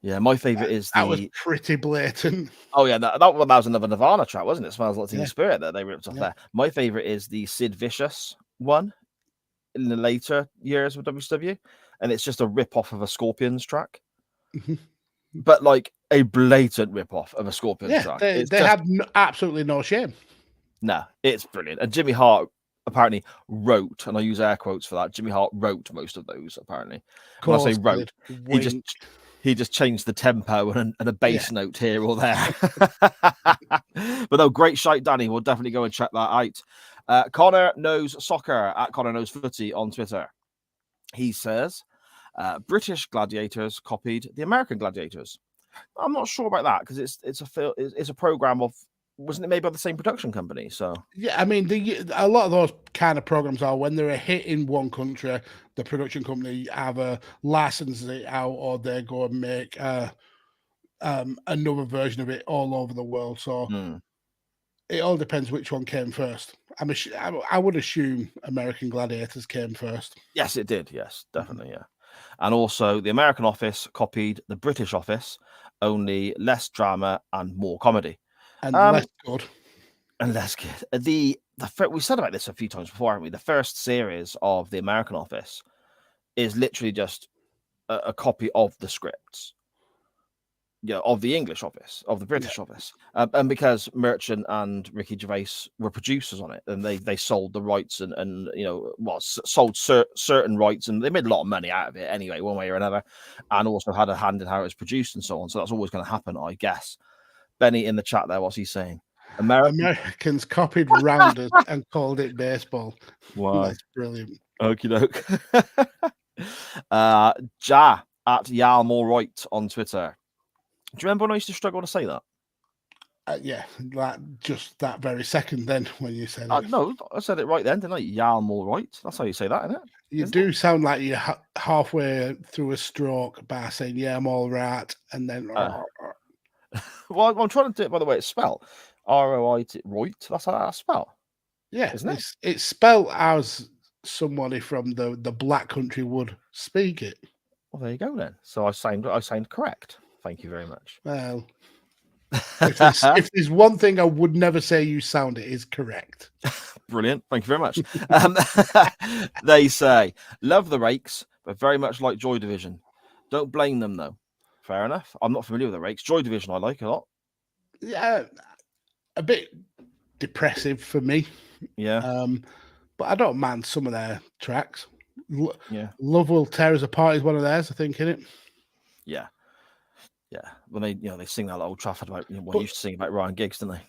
My favorite is that was pretty blatant. Oh yeah, that was another Nirvana track, wasn't it? Smells Like Teen Spirit that they ripped off there. My favorite is the Sid Vicious one in the later years of WCW, and it's just a rip off of a Scorpions track. But like a blatant rip off of a Scorpions track. They had absolutely no shame. No, it's brilliant. And Jimmy Hart apparently wrote, and I use air quotes for that. Jimmy Hart wrote most of those. Apparently, when I say wrote, he just changed the tempo and a bass note here or there. But no, great shout, Danny. We'll definitely go and check that out. Connor Knows Soccer at Connor Knows Footy on Twitter. He says British Gladiators copied the American Gladiators. I'm not sure about that because it's a program of, wasn't it made by the same production company? So yeah, I mean, a lot of those kind of programs are when they're a hit in one country, the production company either licenses it out or they go and make another version of it all over the world. So it all depends which one came first. I would assume American Gladiators came first. Yes, it did. Yes, definitely. Yeah, and also the American Office copied the British Office, only less drama and more comedy. And less good. And less good. We said about this a few times before, haven't we? The first series of the American Office is literally just a copy of the scripts, of the English Office, of the British Office, and because Merchant and Ricky Gervais were producers on it, and they sold the rights and sold certain rights, and they made a lot of money out of it anyway, one way or another, and also had a hand in how it was produced and so on. So that's always going to happen, I guess. Benny in the chat there, what's he saying? Americans copied Rounders and called it baseball. Wow, that's brilliant. Okie doke. Ja at Yalmore Right on Twitter. Do you remember when I used to struggle to say that? Yeah, just that very second then when you said it. No, I said it right then, didn't I? Yalmore Right. That's how you say that, isn't it? You do sound like you're halfway through a stroke by saying, yeah, I'm all right. And then... Well, I'm trying to do it by the way it's spelled. R-O-I-T, right? That's how that's spelled. Yeah, isn't it? It's spelled as somebody from the Black Country would speak it. Well, there you go then. So I sound correct. Thank you very much. Well, if there's one thing I would never say you sound, it is correct. Brilliant. Thank you very much. They say, love the Rakes, but very much like Joy Division. Don't blame them though. Fair enough. I'm not familiar with the Rakes. Joy Division I like a lot. Yeah, a bit depressive for me. Yeah. But I don't mind some of their tracks. Love Will Tear Us Apart is one of theirs, I think, isn't it? Yeah. Yeah. When they sing that at Old Trafford about they used to sing about Ryan Giggs, didn't they?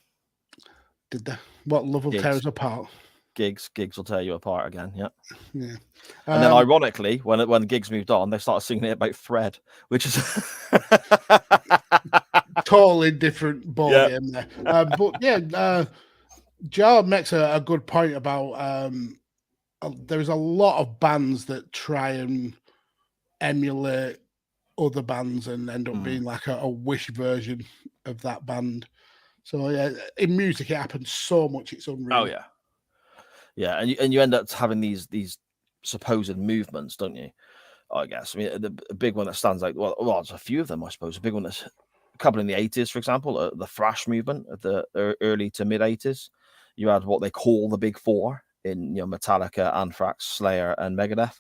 Did they? What, Love Will Tear Us Apart? Giggs will tear you apart again. Yeah. And then ironically, when Giggs moved on, they started singing it about Fred, which is totally different ballgame there. But yeah, Jar makes a good point about there's a lot of bands that try and emulate other bands and end up being like a Wish version of that band. So yeah, in music it happens so much, it's unreal. Oh yeah, and you end up having these supposed movements, don't you? I guess. I mean, the big one that stands out. Well, there's a few of them, I suppose. A big one that's a couple in the 80s, for example, the thrash movement of the early to mid 80s. You had what they call the Big Four in Metallica, Anthrax, Slayer, and Megadeth.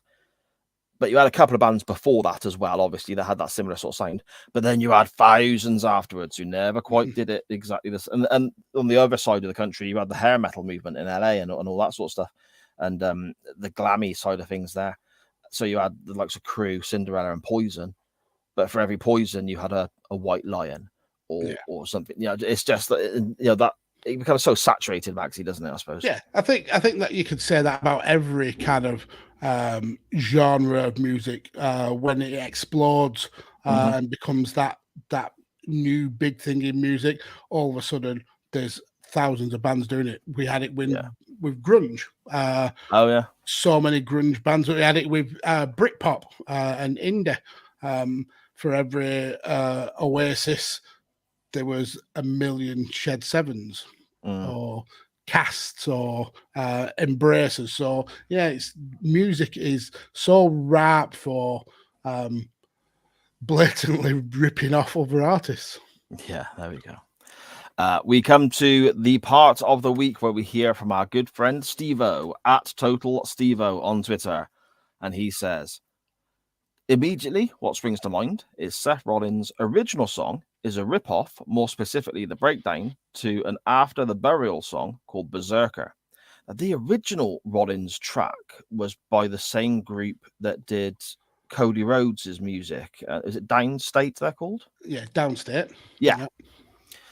But you had a couple of bands before that as well, obviously, that had that similar sort of sound. But then you had thousands afterwards who never quite did it exactly this. And on the other side of the country, you had the hair metal movement in LA and all that sort of stuff. And the glammy side of things there. So you had the likes of Crew, Cinderella, and Poison. But for every Poison, you had a white lion or something. It's just that it becomes so saturated, Maxie, doesn't it? I suppose. Yeah, I think that you could say that about every kind of genre of music when it explodes and becomes that new big thing in music. All of a sudden, there's thousands of bands doing it. We had it with grunge. So many grunge bands. We had it with Britpop and indie. For every Oasis, there was a million Shed Sevens or Casts or Embracers. So yeah, music is so ripe for blatantly ripping off other artists. Yeah, there we go. We come to the part of the week where we hear from our good friend Steve-O at Total Steve-O on Twitter. And he says, immediately, what springs to mind is Seth Rollins' original song is a rip-off, more specifically the breakdown, to an After the Burial song called Berserker. The original Rollins track was by the same group that did Cody Rhodes' music. Is it Downstate they're called? Yeah, Downstate. Yeah.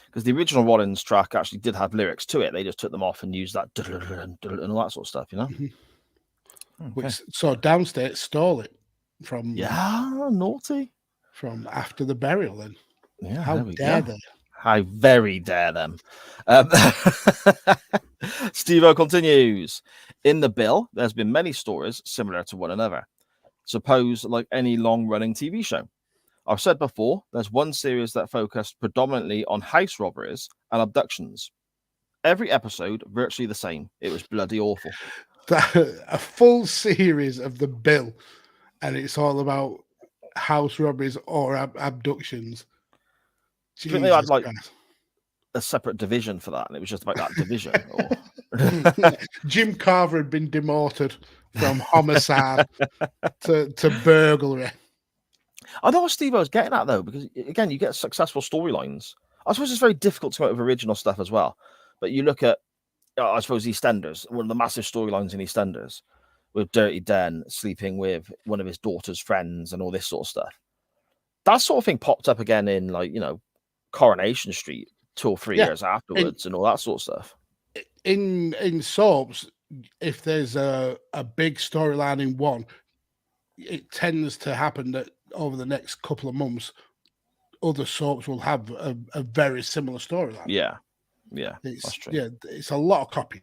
Because the original Rollins track actually did have lyrics to it. They just took them off and used that and all that sort of stuff, Okay. So Downstate stole it from naughty from After the Burial. Then how dare they? How very dare them. Steve-O continues. In the bill, there's been many stories similar to one another. Suppose like any long-running TV show. I've said before, there's one series that focused predominantly on house robberies and abductions. Every episode, virtually the same. It was bloody awful. A full series of the bill, and it's all about house robberies or abductions. Do you think they had like a separate division for that, and it was just about that division? Or... Jim Carver had been demoted from homicide to burglary. I know what Steve-O's getting at, though, because, again, you get successful storylines. I suppose it's very difficult to come up with original stuff as well. But you look at, I suppose, EastEnders, one of the massive storylines in EastEnders, with Dirty Den sleeping with one of his daughter's friends and all this sort of stuff. That sort of thing popped up again in, like, Coronation Street 2 or 3 years afterwards and all that sort of stuff. In soaps, if there's a big storyline in one, it tends to happen that over the next couple of months, other soaps will have a very similar storyline. Yeah, that's true. Yeah, it's a lot of copy.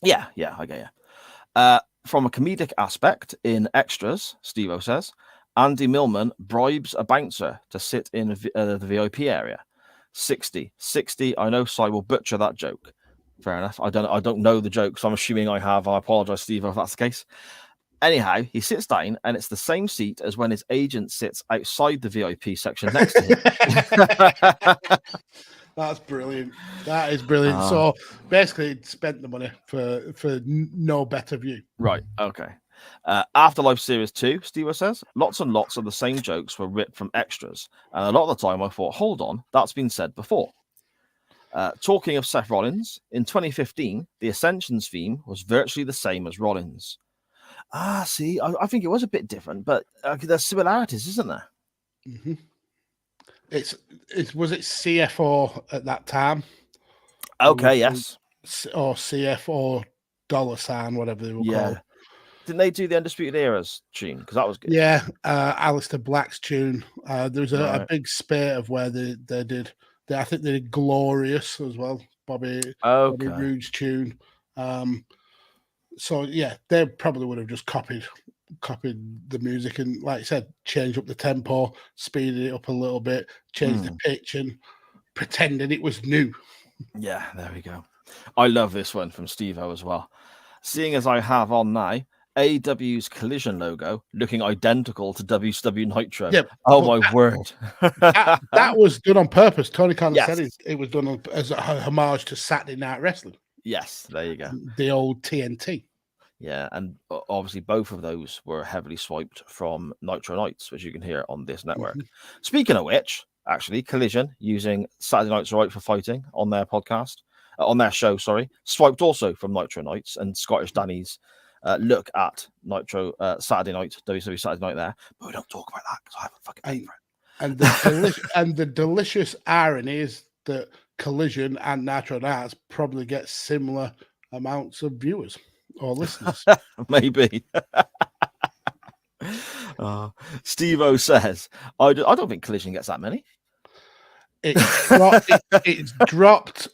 Yeah, I get you. From a comedic aspect, in Extras, Steve-O says, Andy Millman bribes a bouncer to sit in the VIP area. 60. I know Si will butcher that joke. Fair enough. I don't know the joke, so I'm assuming I have. I apologize, Steve-O, if that's the case. Anyhow, he sits down, and it's the same seat as when his agent sits outside the VIP section next to him. That's brilliant. That is brilliant. So basically, it spent the money for no better view. Right. Okay. Afterlife Series 2, Steve says, lots and lots of the same jokes were ripped from Extras, and a lot of the time I thought, hold on, that's been said before. Talking of Seth Rollins, in 2015, the Ascensions theme was virtually the same as Rollins. See, I think it was a bit different, but there's similarities, isn't there? Mm-hmm. Was it CFO at that time? Okay, yes. Or CFO $, whatever they were called. Didn't they do the Undisputed Era's tune? Because that was good. Yeah, Alistair Black's tune. There was a big spate of where they did. I think they did Glorious as well. Bobby Roode's tune. So yeah, they probably would have just copied the music and, like I said, changed up the tempo, speeded it up a little bit, changed the pitch, and pretending it was new. Yeah, there we go. I love this one from Steve-O as well. Seeing as I have on now AEW's Collision logo looking identical to WCW Nitro. Yeah, oh my word. that was done on purpose. Tony Khan Yes. said it was done as a homage to Saturday Night Wrestling. Yes, there you go. The old TNT. Yeah, and obviously both of those were heavily swiped from Nitro Nights, which you can hear on this network. Speaking of which, actually, Collision using Saturday Night's Right for Fighting on their podcast, on their show, swiped also from Nitro Nights and Scottish Danny's look at Nitro Saturday Night, WCW Saturday Night there. But we don't talk about that because I haven't fucking paid for it. And the delicious irony is that Collision and Nitro Nights probably get similar amounts of viewers or listeners. Maybe. Steve-O says, I don't think Collision gets that many. It's dropped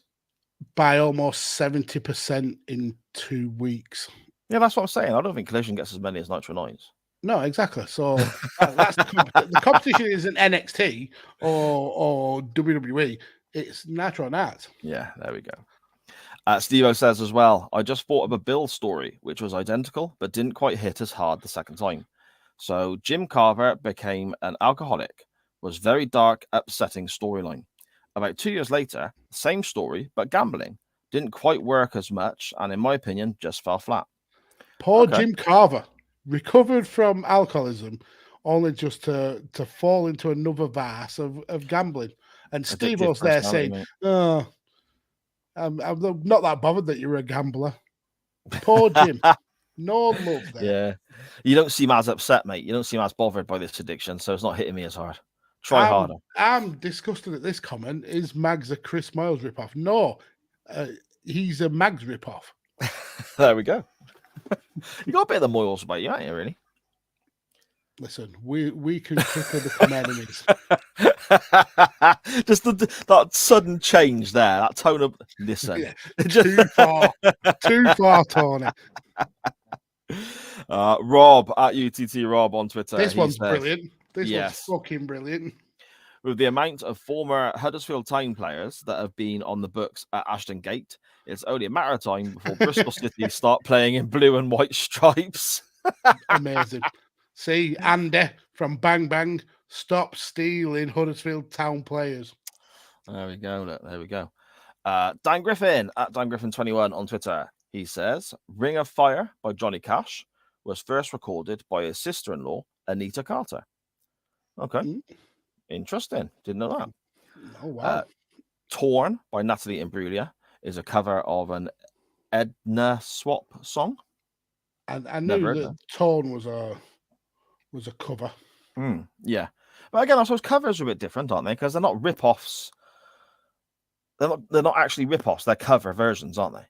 by almost 70% in 2 weeks. Yeah, that's what I'm saying. I don't think Collision gets as many as Nitro Nights. No, exactly. So that's the competition isn't NXT or WWE. It's Nitro Nights. Yeah, there we go. Steve-O says as well, I just thought of a Bill story, which was identical, but didn't quite hit as hard the second time. So Jim Carver became an alcoholic, was very dark, upsetting storyline. About 2 years later, same story, but gambling. Didn't quite work as much, and in my opinion, just fell flat. Poor Jim Carver recovered from alcoholism, only just to fall into another vase of gambling. And Steve-O's there saying, "Oh, I'm not that bothered that you're a gambler." Poor Jim. No love there. Yeah. You don't seem as upset, mate. You don't seem as bothered by this addiction, so it's not hitting me as hard. Try harder. I'm disgusted at this comment. Is Mags a Chris Miles ripoff? No, he's a Mags ripoff. There we go. You got a bit of the Moyles about you, ain't you, really? Listen, we can trickle become enemies. Just that sudden change there, that tone of listen. Yeah, too far, Tony. Rob at UTT Rob on Twitter. This one's brilliant. This one's fucking brilliant. With the amount of former Huddersfield Town players that have been on the books at Ashton Gate, it's only a matter of time before Bristol City start playing in blue and white stripes. Amazing. See, Andy from Bang Bang, stop stealing Huddersfield Town players. There we go. Look, there we go. Dan Griffin at Dan Griffin 21 on Twitter. He says, Ring of Fire by Johnny Cash was first recorded by his sister-in-law, Anita Carter. Okay. Interesting. Didn't know that. Oh, wow. Torn by Natalie Imbruglia is a cover of an Edna Swap song. And I knew that Torn was a cover. Yeah. But again, I suppose covers are a bit different, aren't they? Because they're not rip-offs. They're not actually rip-offs. They're cover versions, aren't they?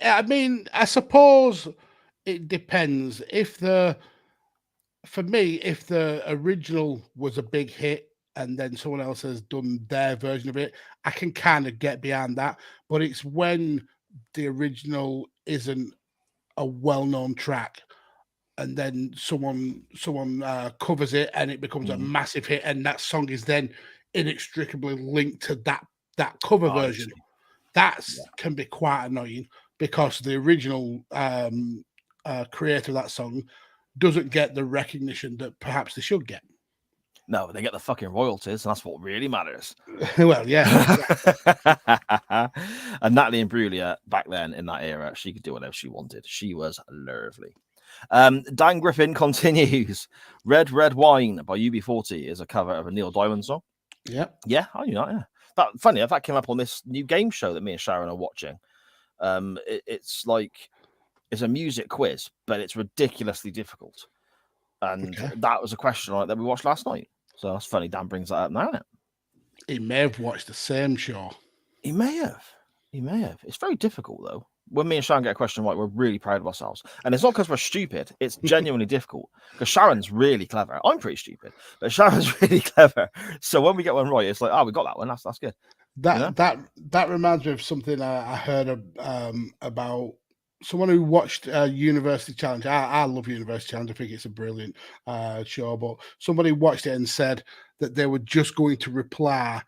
I mean, I suppose it depends. For me, if the original was a big hit and then someone else has done their version of it, I can kind of get behind that. But it's when the original isn't a well-known track and then someone covers it and it becomes a massive hit, and that song is then inextricably linked to that cover version. Can be quite annoying because the original creator of that song doesn't get the recognition that perhaps they should get. No, they get the fucking royalties, and that's what really matters. Well, yeah. And Natalie Imbruglia, back then in that era, she could do whatever she wanted. She was lovely. Dan Griffin continues. Red Red Wine by UB40 is a cover of a Neil Diamond song. Yeah. Yeah, I knew that, yeah. Funny, that came up on this new game show that me and Sharon are watching. It's a music quiz, but it's ridiculously difficult. And that was a question that we watched last night. So that's funny. Dan brings that up now, isn't it? He may have watched the same show. He may have. It's very difficult, though. When me and Sharon get a question right, we're really proud of ourselves. And it's not because we're stupid. It's genuinely difficult. Because Sharon's really clever. I'm pretty stupid, but Sharon's really clever. So when we get one right, it's like, we got that one. That's good. That reminds me of something I heard about someone who watched University Challenge. I love University Challenge. I think it's a brilliant show. But somebody watched it and said that they were just going to reply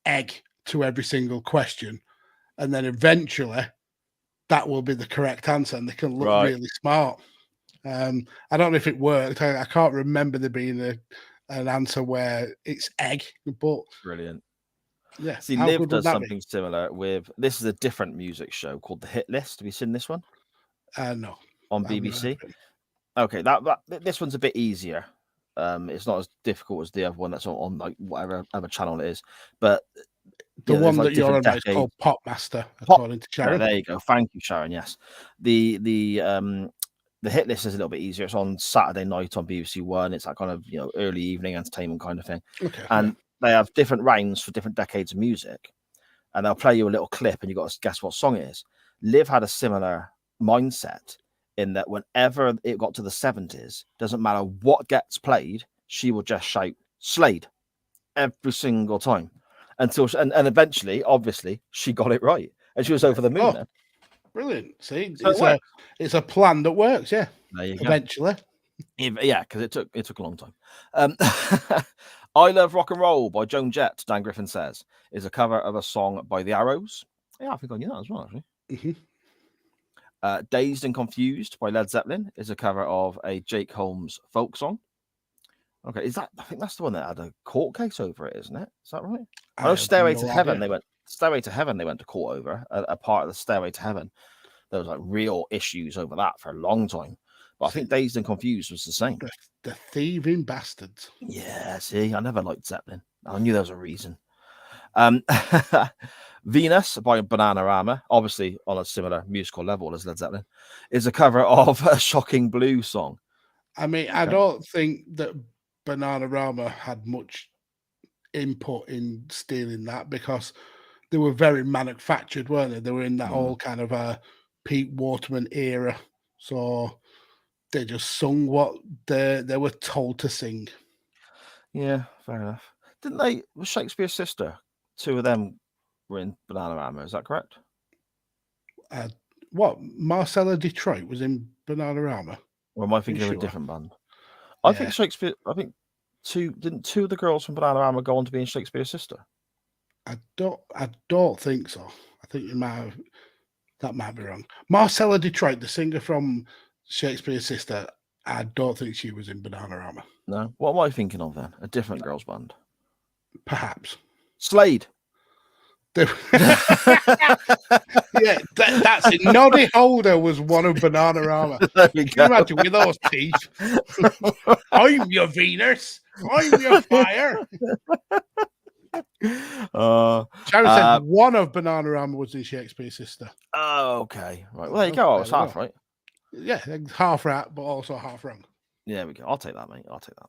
egg to every single question, and then eventually that will be the correct answer, and they can look really smart. I don't know if it worked. I can't remember there being an answer where it's egg, but brilliant. Yeah. See, Liv does something similar with, this is a different music show called The Hit List. Have you seen this one? No. On BBC? Okay, this one's a bit easier. It's not as difficult as the other one that's on like whatever other channel it is. But the one that you're on is called Popmaster, according to Sharon. There you go. Thank you, Sharon. Yes. The Hit List is a little bit easier. It's on Saturday night on BBC One. It's that kind of early evening entertainment kind of thing. Okay. And they have different rounds for different decades of music, and they'll play you a little clip, and you got to guess what song it is. Liv had a similar mindset in that whenever it got to the 70s, doesn't matter what gets played, she would just shout Slade every single time until and eventually, obviously, she got it right, and she was over the moon. Then. Brilliant! See, so it's a plan that works. Yeah, there you eventually. Go. Yeah, because it took a long time. I Love Rock and Roll by Joan Jett, Dan Griffin says, is a cover of a song by The Arrows. Yeah, I think I knew that as well, actually. Mm-hmm. Dazed and Confused by Led Zeppelin is a cover of a Jake Holmes folk song. Okay, I think that's the one that had a court case over it, isn't it? Is that right? I know Stairway to Heaven, they went to court over a part of the Stairway to Heaven. There was like real issues over that for a long time. But I think Dazed and Confused was the same. The thieving bastards. Yeah, see, I never liked Zeppelin. I knew there was a reason. Venus by Bananarama, obviously on a similar musical level as Led Zeppelin, is a cover of a Shocking Blue song. I mean, I don't think that Bananarama had much input in stealing that because they were very manufactured, weren't they? They were in that whole kind of Pete Waterman era. So they just sung what they were told to sing. Yeah, fair enough. Didn't they? Was Shakespeare's Sister? Two of them were in Bananarama. Is that correct? What? Marcella Detroit was in Bananarama? Or am I thinking of a different band? I think Shakespeare. I think didn't two of the girls from Bananarama go on to be in Shakespeare's Sister? I don't think so. I think that might be wrong. Marcella Detroit, the singer from Shakespeare's Sister, I don't think she was in Bananarama. No. What am I thinking of then? A different girls' band? Perhaps. Slade. Yeah, that's it. Noddy Holder was one of Bananarama. Can you imagine with those teeth? I'm your Venus. I'm your fire. Sharon said one of Bananarama was in Shakespeare's Sister. Oh, okay. Right. Well, there you go. I was half right. Yeah, half right, but also half wrong. Yeah, there we go. I'll take that, mate. I'll take that.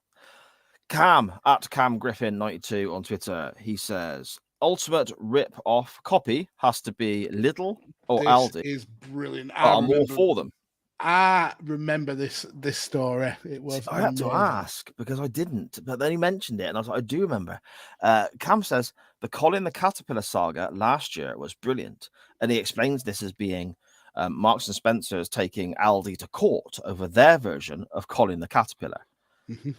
Cam at Cam Griffin 92 on Twitter. He says, ultimate rip-off copy has to be Lidl or Aldi. This is brilliant. I'm all for them. I remember this story. It was. I had to ask because I didn't, but then he mentioned it, and I was like, I do remember. Cam says the Colin the Caterpillar saga last year was brilliant, and he explains this as being Marks and Spencer's taking Aldi to court over their version of Colin the Caterpillar. Mm-hmm.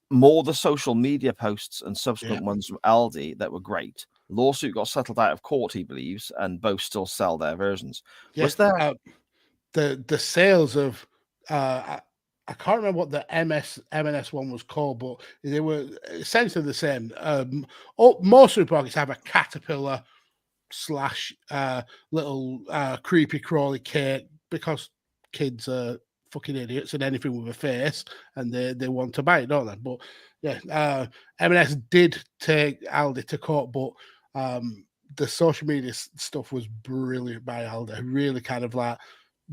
More the social media posts and subsequent ones from Aldi that were great. Lawsuit got settled out of court, he believes, and both still sell their versions. Yes, was there the sales of I can't remember what the M&S one was called, but they were essentially the same. Most supermarkets have a Caterpillar / little creepy crawly cake because kids are fucking idiots and anything with a face and they want to buy it, don't they? But yeah, M&S did take Aldi to court, but the social media stuff was brilliant by Aldi. Really kind of like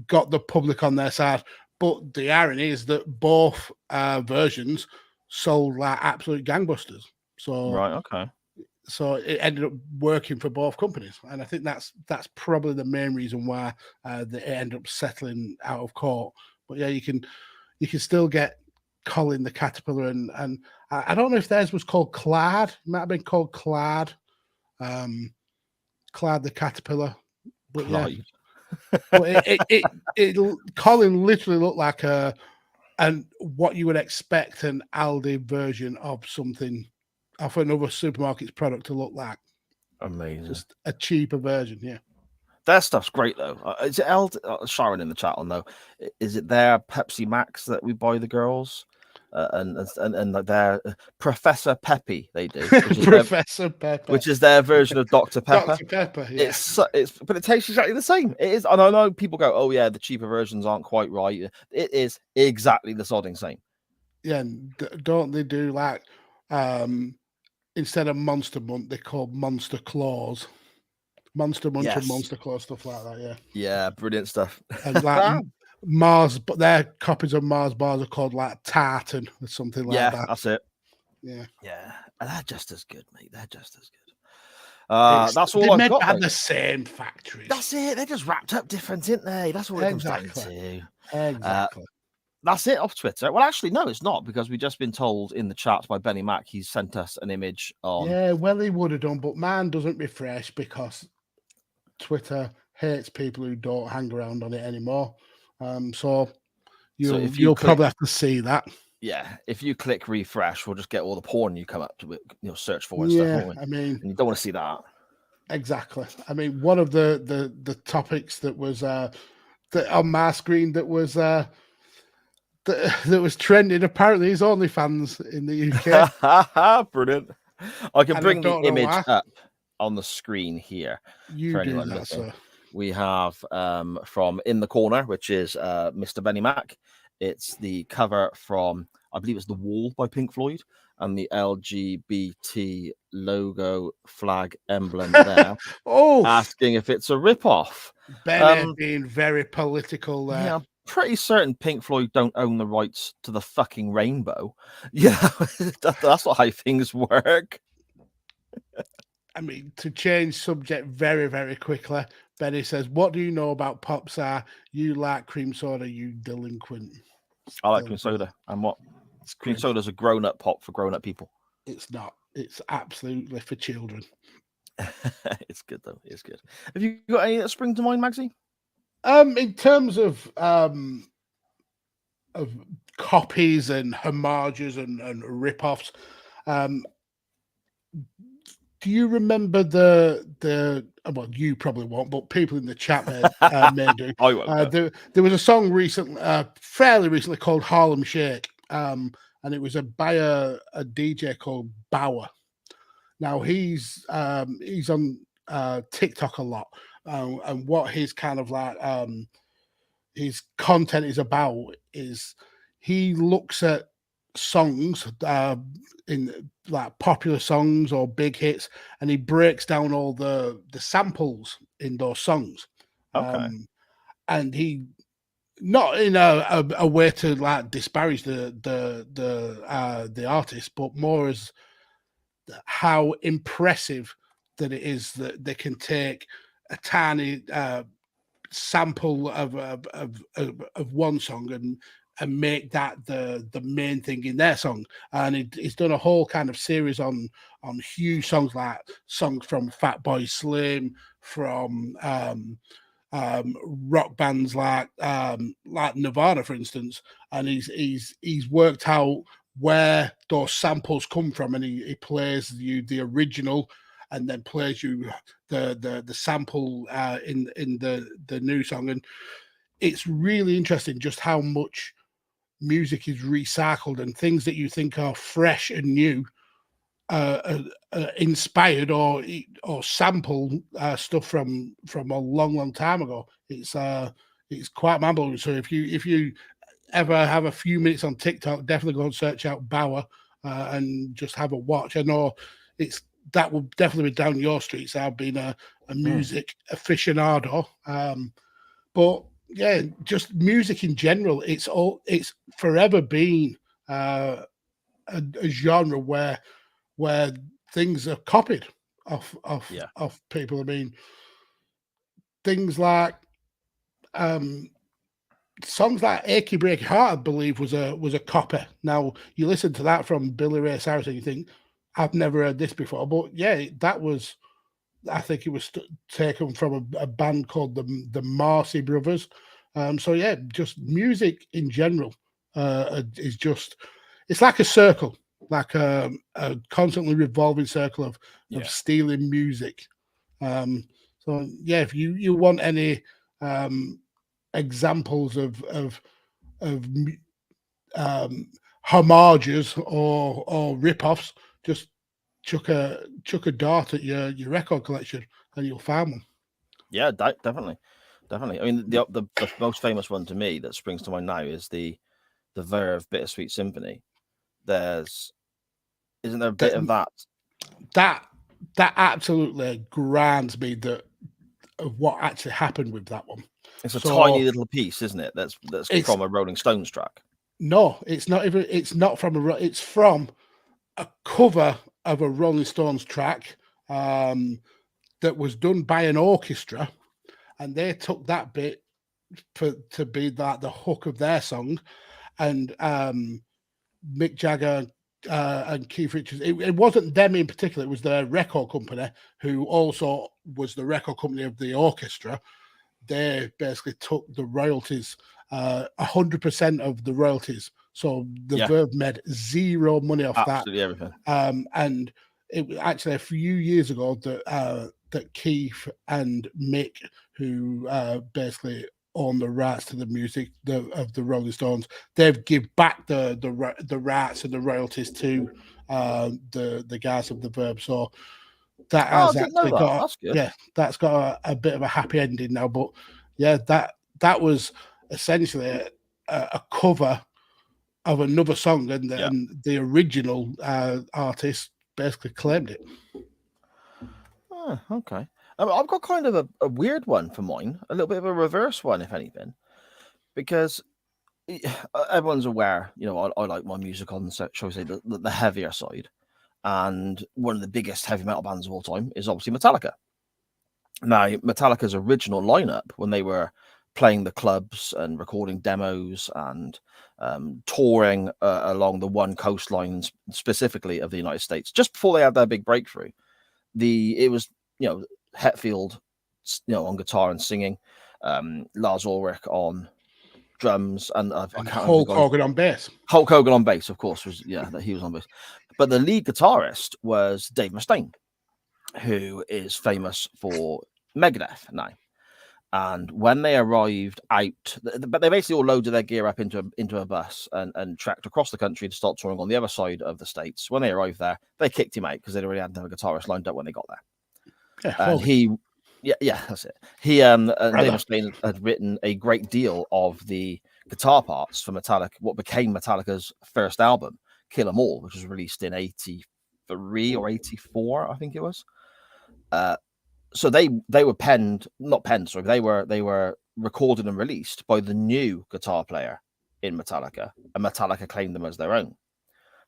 got the public on their side. But the irony is that both versions sold like absolute gangbusters. So right, okay. So it ended up working for both companies, and I think that's probably the main reason why they ended up settling out of court. But yeah, you can still get Colin the Caterpillar, and I don't know if theirs was called Clad. It might have been called Clad, Clad the Caterpillar. But yeah, but it Colin literally looked like and what you would expect an Aldi version of something, of another supermarket's product to look like. Amazing. Just a cheaper version, yeah. Their stuff's great though. Is it Sharon in the chat will know? Is it their Pepsi Max that we buy the girls? And like their Professor Peppy they do, which is Professor Pepper, which is their version of Dr. Pepper. Dr. Pepper, yeah. But it tastes exactly the same. It is, and I know people go, "Oh yeah, the cheaper versions aren't quite right." It is exactly the sodding same. Yeah, and don't they do like instead of Monster Munch, they call Monster Claws. Monster Munch and Monster Claw, stuff like that, yeah. Yeah, brilliant stuff. And like Mars, but their copies of Mars bars are called like Tartan or something like that. Yeah, that's it. Yeah. And they're just as good, mate. They're just as good. That's all I've got. They're the same factories. That's it. They're just wrapped up different, aren't they? That's what it comes down to. Exactly. That's it off Twitter. Well, actually, no, it's not, because we've just been told in the chat by Benny Mac he's sent us an image on. Yeah, well, he would have done, but mine doesn't refresh because Twitter hates people who don't hang around on it anymore. So you'll probably have to see that. Yeah, if you click refresh, we'll just get all the porn you come up to, search for and stuff. I mean, and you don't want to see that. Exactly. I mean, one of the topics that was that on my screen that was trending apparently is OnlyFans in the UK. Brilliant. I can bring the image up on the screen here. You do that, sir. We have from In the Corner, which is Mr. Benny Mac. It's the cover from, I believe it's The Wall by Pink Floyd, and the LGBT logo flag emblem there. Asking if it's a rip-off. Benny being very political there. Yeah, I'm pretty certain Pink Floyd don't own the rights to the fucking rainbow. Yeah, that's not how things work. I mean, to change subject very, very quickly, Benny says, "What do you know about pop star? You like cream soda, you delinquent." I like cream soda. And what? Cream soda's a grown-up pop for grown-up people. It's not. It's absolutely for children. It's good though. It's good. Have you got any that spring to mind, Magsy? In terms of copies and homages and rip-offs, do you remember the well, you probably won't, but people in the chat may do. I won't. There was a song fairly recently called Harlem Shake, and it was by a DJ called Bauer. Now he's on TikTok a lot, and what his kind of like his content is about is he looks at songs in like popular songs or big hits, and he breaks down all the samples in those songs. And he, not in a way to like disparage the artist, but more as how impressive that it is that they can take a tiny sample of one song and make that the main thing in their song. And he's done a whole kind of series on huge songs, like songs from Fatboy Slim, from rock bands like Nirvana, for instance. And he's worked out where those samples come from, and he plays you the original and then plays you the sample in the new song. And it's really interesting just how much music is recycled, and things that you think are fresh and new inspired or sample stuff from a long time ago. It's quite mind-blowing. So if you ever have a few minutes on TikTok, definitely go and search out Bauer and just have a watch. I know that will definitely be down your streets. I've been a music aficionado, but yeah, just music in general. It's forever been a genre where things are copied off people. I mean, things like songs like "Achy Breaky Heart," I believe, was a copy. Now you listen to that from Billy Ray Cyrus and you think, I've never heard this before, but yeah, that was. I think it was taken from a band called the Marcy Brothers. So yeah, just music in general is just, it's like a circle, like a constantly revolving circle of stealing music So yeah, if you want any examples of homages or rip-offs, just chuck a dart at your record collection and you'll find one. Yeah, definitely. I mean, the most famous one to me that springs to mind now is the Verve Bittersweet Symphony. Isn't there a bit of that? That absolutely grinds me of what actually happened with that one. It's a tiny little piece, isn't it? That's from a Rolling Stones track. No, it's not even. It's not from it's from a cover of a Rolling Stones track that was done by an orchestra, and they took that bit to be like the hook of their song, and Mick Jagger and Keith Richards. It wasn't them in particular. It was their record company, who also was the record company of the orchestra. They basically took the royalties, 100% of the royalties. So the Verve made zero money off absolutely everything. And it was actually a few years ago that Keith and Mick, who basically own the rights to the music of the Rolling Stones, they've give back the rights and the royalties to the guys of the Verve. So that has actually got that's got a bit of a happy ending now. But yeah, that was essentially a cover of another song, and the original artist basically claimed it. Oh, okay. I've got kind of a weird one for mine, a little bit of a reverse one, if anything, because everyone's aware, I like my music on, shall we say, the heavier side. And one of the biggest heavy metal bands of all time is obviously Metallica. Now, Metallica's original lineup, when they were playing the clubs and recording demos and touring along the one coastline specifically of the United States, just before they had their big breakthrough, it was Hetfield on guitar and singing, Lars Ulrich on drums, and Hulk Hogan on bass. Hulk Hogan on bass, of course, that he was on bass. But the lead guitarist was Dave Mustaine, who is famous for Megadeth now. And when they arrived out, but they basically all loaded their gear up into a bus and trekked across the country to start touring on the other side of the States. When they arrived there, they kicked him out because they'd already had another guitarist lined up when they got there. Yeah, and that's it. He Dave Mustaine had written a great deal of the guitar parts for Metallica, what became Metallica's first album, Kill 'Em All, which was released in 83 or 84, I think it was. So they were they were recorded and released by the new guitar player in Metallica, and Metallica claimed them as their own.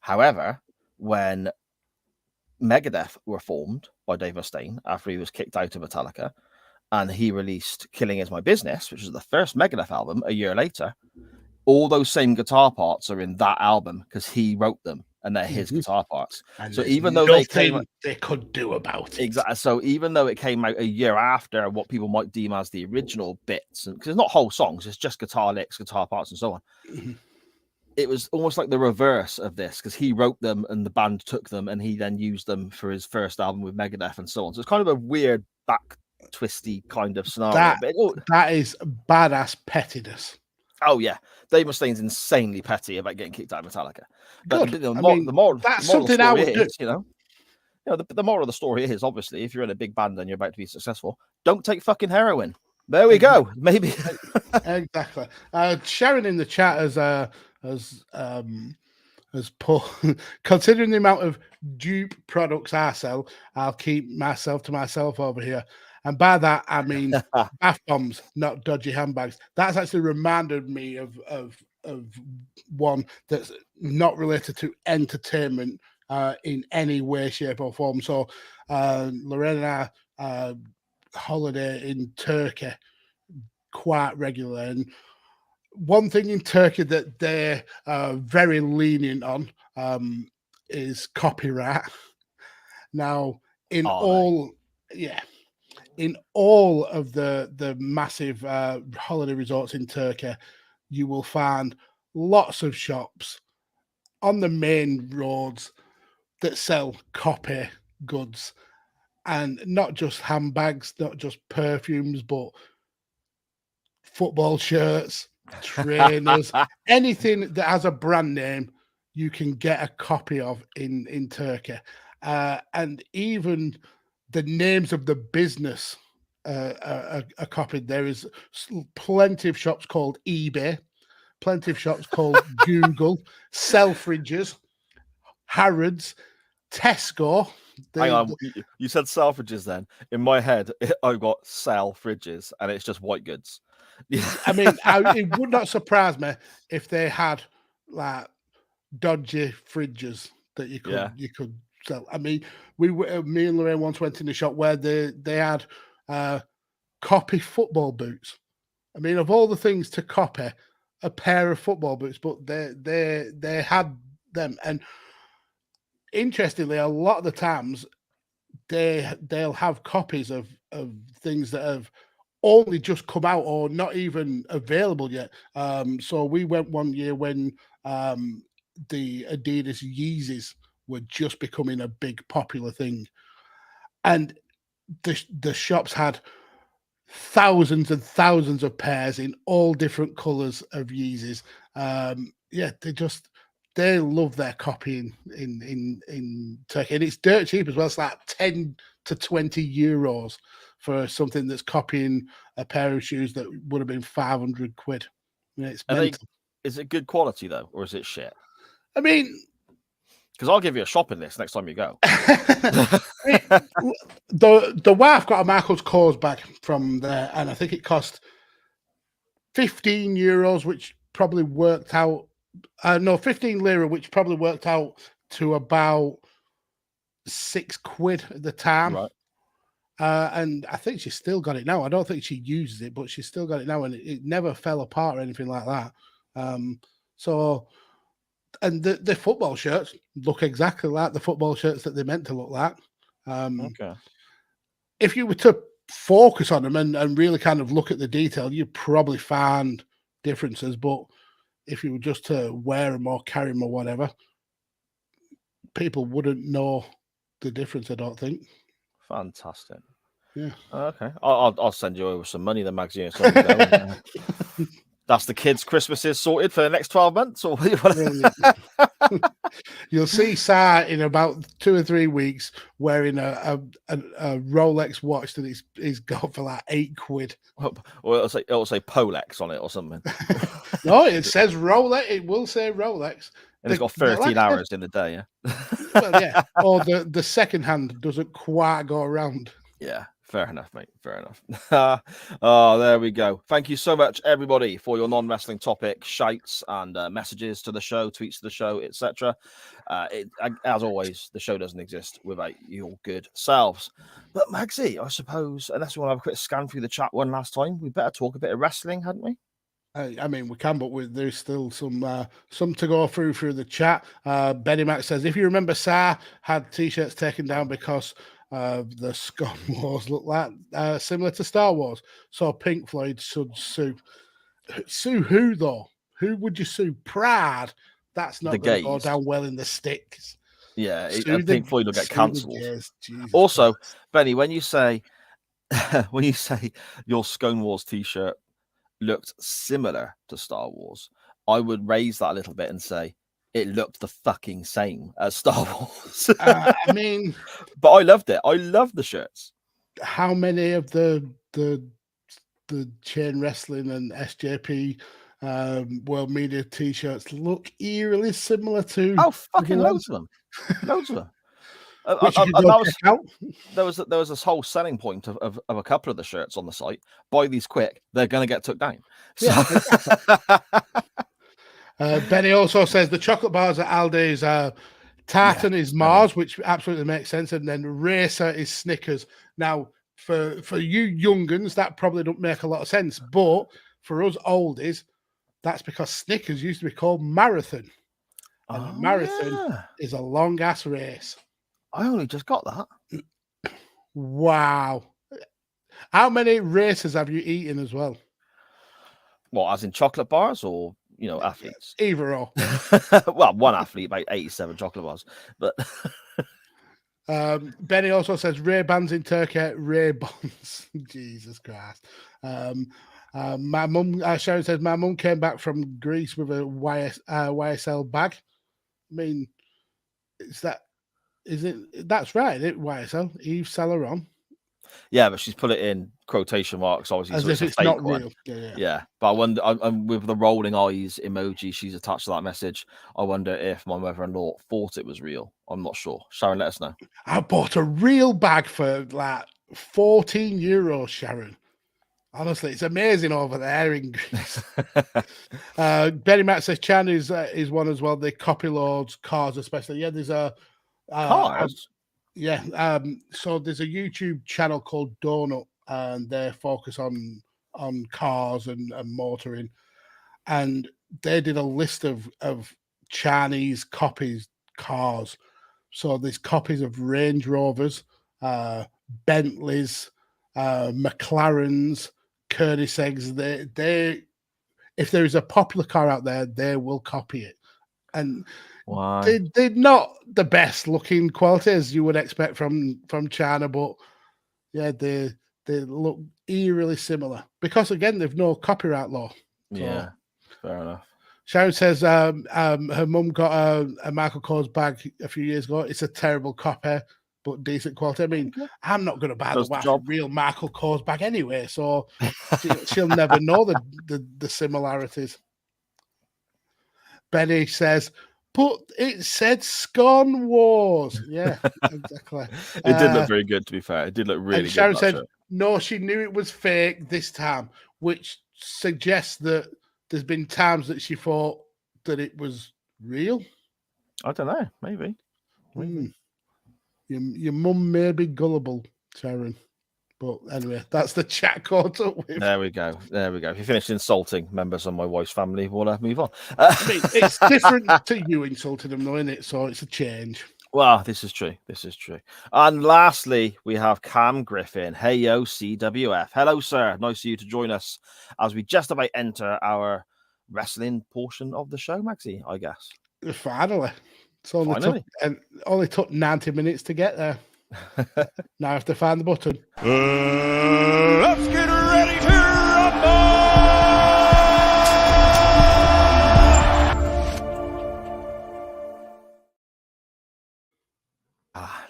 However, when Megadeth were formed by Dave Mustaine after he was kicked out of Metallica, and he released Killing Is My Business, which is the first Megadeth album, a year later, all those same guitar parts are in that album because he wrote them and they're his guitar parts. And so even though they could do about it. Exactly. So even though it came out a year after what people might deem as the original bits, because it's not whole songs, it's just guitar licks, guitar parts, and so on. It was almost like the reverse of this because he wrote them and the band took them and he then used them for his first album with Megadeth and so on. So it's kind of a weird back twisty kind of scenario. That is badass pettiness. Oh yeah, Dave Mustaine's insanely petty about getting kicked out of Metallica. But the moral of the story is obviously if you're in a big band and you're about to be successful, don't take fucking heroin. There we go. Maybe exactly. Sharon in the chat as Paul, considering the amount of dupe products I sell, I'll keep myself to myself over here. And by that, I mean bath bombs, not dodgy handbags. That's actually reminded me of one that's not related to entertainment in any way, shape, or form. So, Lorraine and I holiday in Turkey quite regularly. And one thing in Turkey that they're very lenient on is copyright. Now, in all of the massive holiday resorts in Turkey, you will find lots of shops on the main roads that sell copy goods. and not just handbags, not just perfumes, but football shirts, trainers, anything that has a brand name, you can get a copy of in Turkey. And even the names of the business are copied. There is plenty of shops called eBay, plenty of shops called Google, Selfridges, Harrods, Tesco. Hang on, you said Selfridges then. In my head, I got Selfridges, and it's just white goods. I mean, it would not surprise me if they had like dodgy fridges that you could sell. I mean, me and Lorraine once went in a shop where they had copy football boots. I mean, of all the things to copy, a pair of football boots, but they had them. And interestingly, a lot of the times they'll have copies of things that have only just come out or not even available yet. So we went one year when the Adidas Yeezys were just becoming a big popular thing, and the shops had thousands and thousands of pairs in all different colors of Yeezys. They love their copying in Turkey, and it's dirt cheap as well. It's like 10 to 20 euros for something that's copying a pair of shoes that would have been 500 quid. I mean, is it good quality though, or is it shit? I mean, because I'll give you a shopping list next time you go. The wife got a Michael's Kors bag from there, and I think it cost 15 euros, which probably worked out. 15 lira, which probably worked out to about 6 quid at the time. Right. And I think she's still got it now. I don't think she uses it, but she's still got it now, and it never fell apart or anything like that. And the football shirts look exactly like the football shirts that they're meant to look like. Okay. If you were to focus on them and really kind of look at the detail, you'd probably find differences. But if you were just to wear them or carry them or whatever, people wouldn't know the difference, I don't think. Fantastic. Yeah. Okay. I'll send you over some money then, Mags. That's the kids' Christmases sorted for the next 12 months, or you'll see Sa in about 2 or 3 weeks wearing a Rolex watch that he's got for like 8 quid. Or it'll say Polex on it or something. No, it says Rolex. It will say Rolex. And it's got 13 hours in the day, yeah. Well, yeah. Or the second hand doesn't quite go around. Yeah. Fair enough, mate. Fair enough. Oh, there we go. Thank you so much, everybody, for your non-wrestling topic shouts and messages to the show, tweets to the show, etc. As always, the show doesn't exist without your good selves. But Magsy, I suppose, unless we want to have a quick scan through the chat one last time, we better talk a bit of wrestling, hadn't we? I mean, we can, but there's still some to go through the chat. Benny Mac says, if you remember, Sa had T-shirts taken down because the Scone Wars look like similar to Star Wars. So Pink Floyd should sue. Sue who, though? Who would you sue? Pride? That's not going to go down well in the sticks. Yeah, Pink Floyd will get cancelled. Also, Benny, when you say your Scone Wars T-shirt looked similar to Star Wars, I would raise that a little bit and say it looked the fucking same as Star Wars. I mean, but I loved it. I loved the shirts. How many of the Chain Wrestling and SJP World Media T-shirts look eerily similar to? Oh, fucking loads of them. Loads of them. There was this whole selling point of a couple of the shirts on the site. Buy these quick; they're going to get took down. Yeah. Benny also says the chocolate bars at Aldi's Tartan is Mars, which absolutely makes sense, and then Racer is Snickers. Now, for you young'uns, that probably don't make a lot of sense, but for us oldies, that's because Snickers used to be called Marathon, and a marathon is a long ass race. I only just got that. Wow. How many races have you eaten as well? What, as in chocolate bars or, athletes? Either or. Well, one athlete about 87 chocolate bars. But Benny also says Ray Bans in Turkey, Ray Bonds. Jesus Christ. My mum, Sharon says, my mum came back from Greece with a YSL bag. I mean, that's right, isn't it? YSL, Yves Saint Laurent. Yeah, but she's put it in quotation marks, obviously, as so if it's it's a fake not one. real. Yeah, but I wonder, with the rolling eyes emoji she's attached to that message, I wonder if my mother-in-law thought it was real. I'm not sure. Sharon, let us know. I bought a real bag for like €14, Sharon. Honestly, it's amazing over there in Greece. Benny Matt says Chan is one as well. They copy loads, cars especially. Yeah, there's a cars. So there's a YouTube channel called Donut, and they focus on cars and motoring. And they did a list of Chinese copies cars. So there's copies of Range Rovers, Bentleys, McLarens, Koenigseggs. They if there is a popular car out there, they will copy it. And they're not the best looking quality as you would expect from China, but yeah, they look eerily similar because again they've no copyright law. Yeah, fair enough. Sharon says her mum got a Michael Kors bag a few years ago. It's a terrible copy, but decent quality. I mean, I'm not going to buy the real Michael Kors bag anyway, so she'll never know the similarities. Benny says, but it said Scone Wars. Yeah, exactly. It did look very good, to be fair. It did look really and good. Sharon said, no, she knew it was fake this time, which suggests that there's been times that she thought that it was real. I don't know. Maybe. Your mum may be gullible, Sharon. But anyway, that's the chat caught up with. There we go. If you finished insulting members of my wife's family, we'll move on. I mean, it's different to you insulting them, though, isn't it? So it's a change. Well, this is true. And lastly, we have Cam Griffin. Hey, yo, CWF. Hello, sir. Nice of you to join us as we just about enter our wrestling portion of the show, Maxie, I guess. Finally. It's only took 90 minutes to get there. Now I have to find the button. Let's get ready to rumble!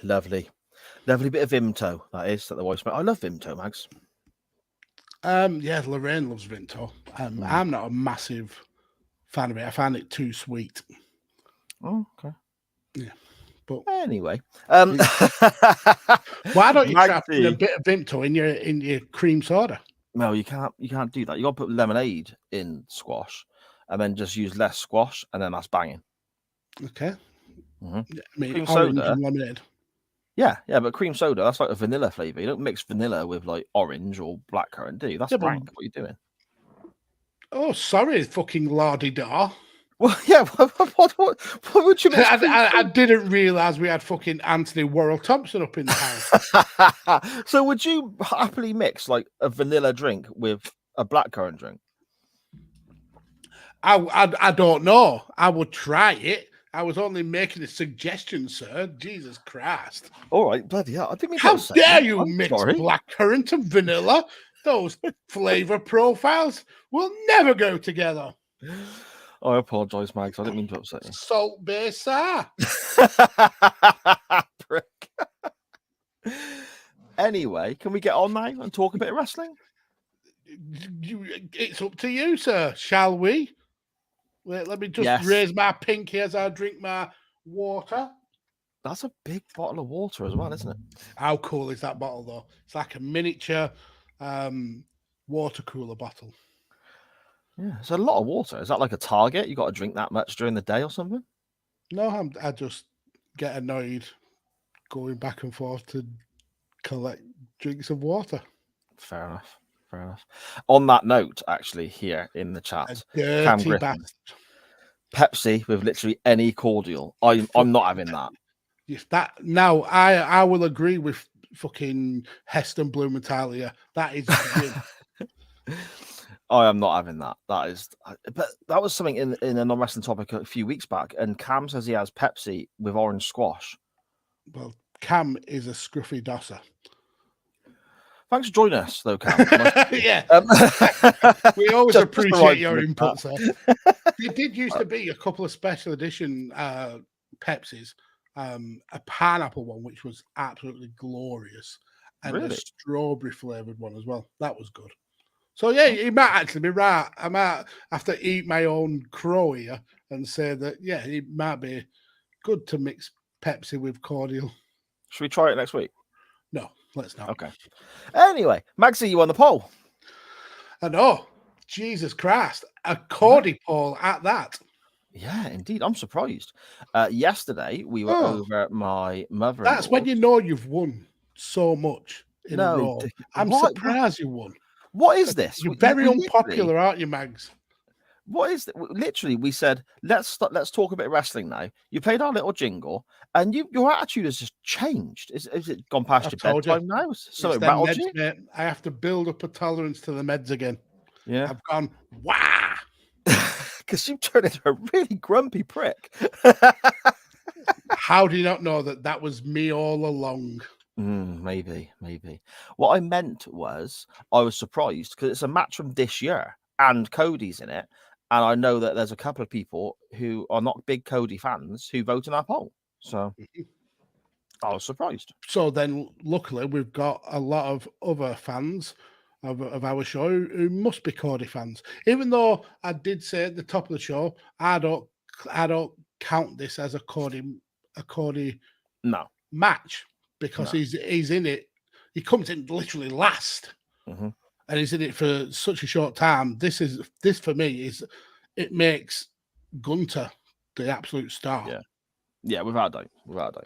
Lovely bit of Vimto. That the voice. I love Vimto, Mags. Yeah, Lorraine loves Vimto. I'm not a massive fan of it. I find it too sweet. Oh, okay. Yeah. But anyway, why don't you try putting a bit of Vimto in your cream soda? No, you can't do that. You got to put lemonade in squash, and then just use less squash, and then that's banging. Okay. Mm-hmm. I mean, cream orange soda, and lemonade. Yeah, but cream soda, that's like a vanilla flavor. You don't mix vanilla with like orange or blackcurrant, do you? That's rank. What are you doing? Oh, sorry, fucking lardy-da. Well, yeah, what would you mix? I didn't realise we had fucking Anthony Worrell Thompson up in the house. So would you happily mix like a vanilla drink with a blackcurrant drink? I don't know. I would try it. I was only making a suggestion, sir. Jesus Christ. All right, bloody hell. I didn't mean How dare you mix blackcurrant and vanilla? Those flavour profiles will never go together. I apologise, Mags. I didn't mean to upset you. Salt Bay Sar. Prick. Anyway, can we get on now and talk a bit of wrestling? It's up to you, sir. Shall we? Wait, let me just raise my pinky as I drink my water. That's a big bottle of water as well, isn't it? How cool is that bottle, though? It's like a miniature water cooler bottle. Yeah, it's a lot of water. Is that like a target? You got to drink that much during the day or something? No, I just get annoyed going back and forth to collect drinks of water. Fair enough. On that note, actually, here in the chat, Cam Griffin, Pepsi with literally any cordial. I'm not having that. Yes, that now I will agree with fucking Heston Blumenthaler. That is gin. I am not having that. But that was something in a non-wrestling topic a few weeks back, and Cam says he has Pepsi with orange squash. Well, Cam is a scruffy dosser. Thanks for joining us, though, Cam. Yeah. We always appreciate your input, sir. There did used to be a couple of special edition Pepsis, a pineapple one, which was absolutely glorious, and a strawberry flavoured one as well. That was good. So, yeah, you might actually be right. I might have to eat my own crow here and say that, yeah, it might be good to mix Pepsi with cordial. Should we try it next week? No, let's not. Okay. Anyway, Maxie, you won the poll. I know. Jesus Christ. A Cody poll at that. Yeah, indeed. I'm surprised. Yesterday, we were over at my mother. That's when you know you've won so much in a row. I'm surprised you won. What is this? You're very unpopular, aren't you, Mags? What is it? Literally, we said, let's talk a bit of wrestling now. You played our little jingle, and your attitude has just changed. Is it gone past your bedtime now? So it rattled you? Mate. I have to build up a tolerance to the meds again. Yeah. I've gone, wow. Because you turned into a really grumpy prick. How do you not know that was me all along? Maybe. What I meant was I was surprised because it's a match from this year and Cody's in it. And I know that there's a couple of people who are not big Cody fans who vote in our poll. So I was surprised. So then, luckily, we've got a lot of other fans of our show who must be Cody fans. Even though I did say at the top of the show, I don't count this as a Cody match because he's in it. He comes in literally last, and he's in it for such a short time. This for me it makes Gunter the absolute star. Yeah, without a doubt.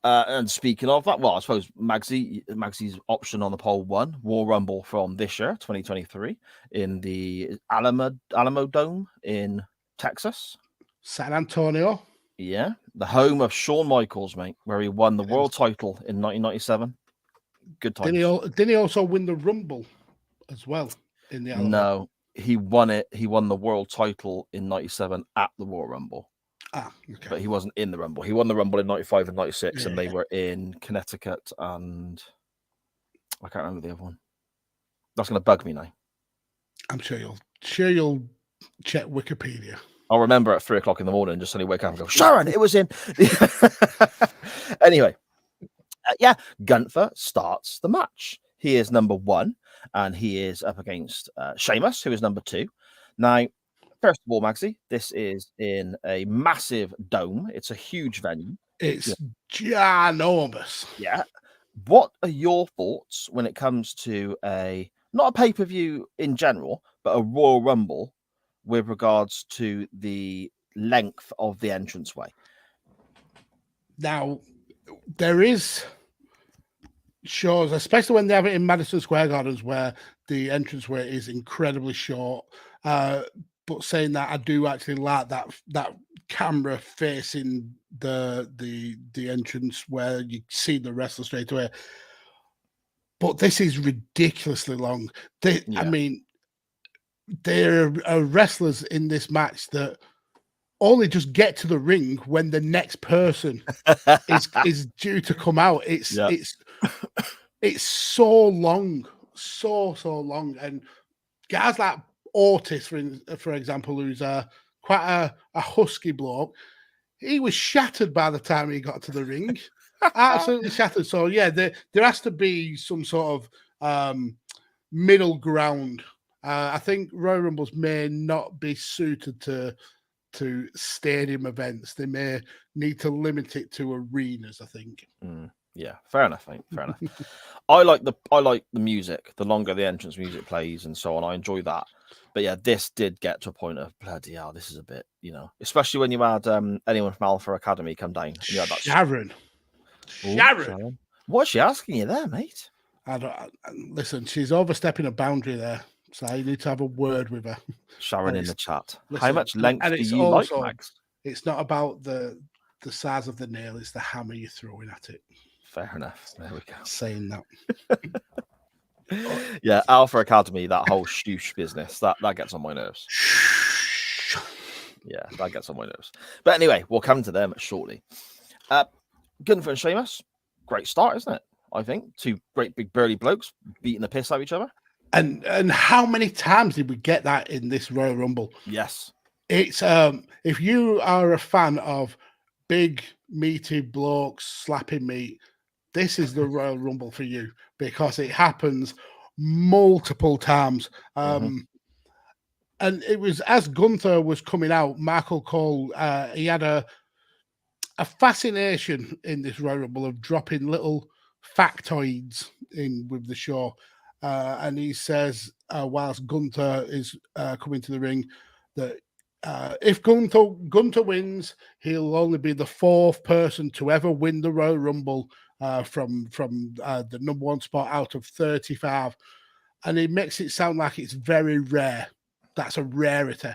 And speaking of that, well, I suppose Magsy's option on the poll won Royal Rumble from this year, 2023, in the Alamo Dome in Texas, San Antonio. Yeah, the home of Shawn Michaels, mate, where he won the world title in 1997. Good times. Didn't he also win the Rumble as well in the Alamo? No, he won it. He won the world title in 97 at the Royal Rumble. Okay. But he wasn't in the Rumble. He won the Rumble in 95 and 96, and they were in Connecticut, and I can't remember the other one. That's going to bug me now. I'm sure you'll check Wikipedia. I'll remember at 3 o'clock in the morning, just suddenly wake up and go, Sharon, it was in. Anyway, Gunther starts the match. He is number 1, and he is up against Sheamus, who is number 2. Now, first of all, Magsy, this is in a massive dome. It's a huge venue. It's ginormous. Yeah. What are your thoughts when it comes to not a pay-per-view in general, but a Royal Rumble with regards to the length of the entranceway? Now, there is shows, especially when they have it in Madison Square Gardens, where the entranceway is incredibly short. But saying that, I do actually like that camera facing the entrance where you see the wrestler straight away. But this is ridiculously long. I mean, there are wrestlers in this match that only just get to the ring when the next person is due to come out. It's so long, so long, and guys like Otis, for example, who's quite a husky bloke, he was shattered by the time he got to the ring. Absolutely shattered. So yeah, there has to be some sort of middle ground. I think Royal Rumbles may not be suited to stadium events. They may need to limit it to arenas, I think. Yeah, fair enough, mate. Fair enough. I like the music. The longer the entrance music plays and so on, I enjoy that. But yeah, this did get to a point of bloody hell. This is a bit, especially when you had anyone from Alpha Academy come down. And you had that Sharon. Sharon. What's she asking you there, mate? Listen, she's overstepping a boundary there. So you need to have a word with her. Sharon in the chat. Listen, how much length do you like, Max? It's not about the size of the nail, it's the hammer you're throwing at it. Fair enough. There we go. Saying that. Yeah, Alpha Academy, that whole shoosh business, that gets on my nerves. Yeah, that gets on my nerves. But anyway, we'll come to them shortly. Gunther and Sheamus, great start, isn't it? I think 2 great big burly blokes beating the piss out of each other. And how many times did we get that in this Royal Rumble? Yes. It's if you are a fan of big meaty blokes slapping meat, this is the Royal Rumble for you, because it happens multiple times. And it was, as Gunther was coming out, Michael Cole, he had a fascination in this Royal Rumble of dropping little factoids in with the show. And he says, whilst Gunther is coming to the ring, that if Gunther wins, he'll only be the 4th person to ever win the Royal Rumble from the number 1 spot out of 35. And he makes it sound like it's very rare. That's a rarity.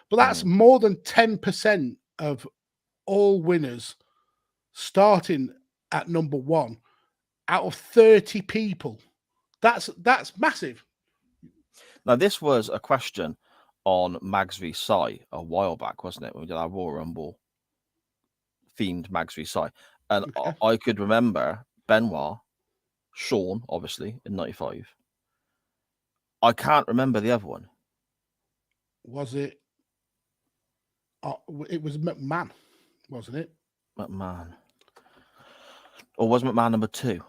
But that's more than 10% of all winners starting at number 1 out of 30 people. That's massive. Now, this was a question on Mags v Sai a while back, wasn't it? When we did our Royal Rumble themed Mags v Sai. And I could remember Benoit, Sean, obviously, in 95. I can't remember the other one. Was it? It was McMahon, wasn't it? McMahon. Or was McMahon number 2?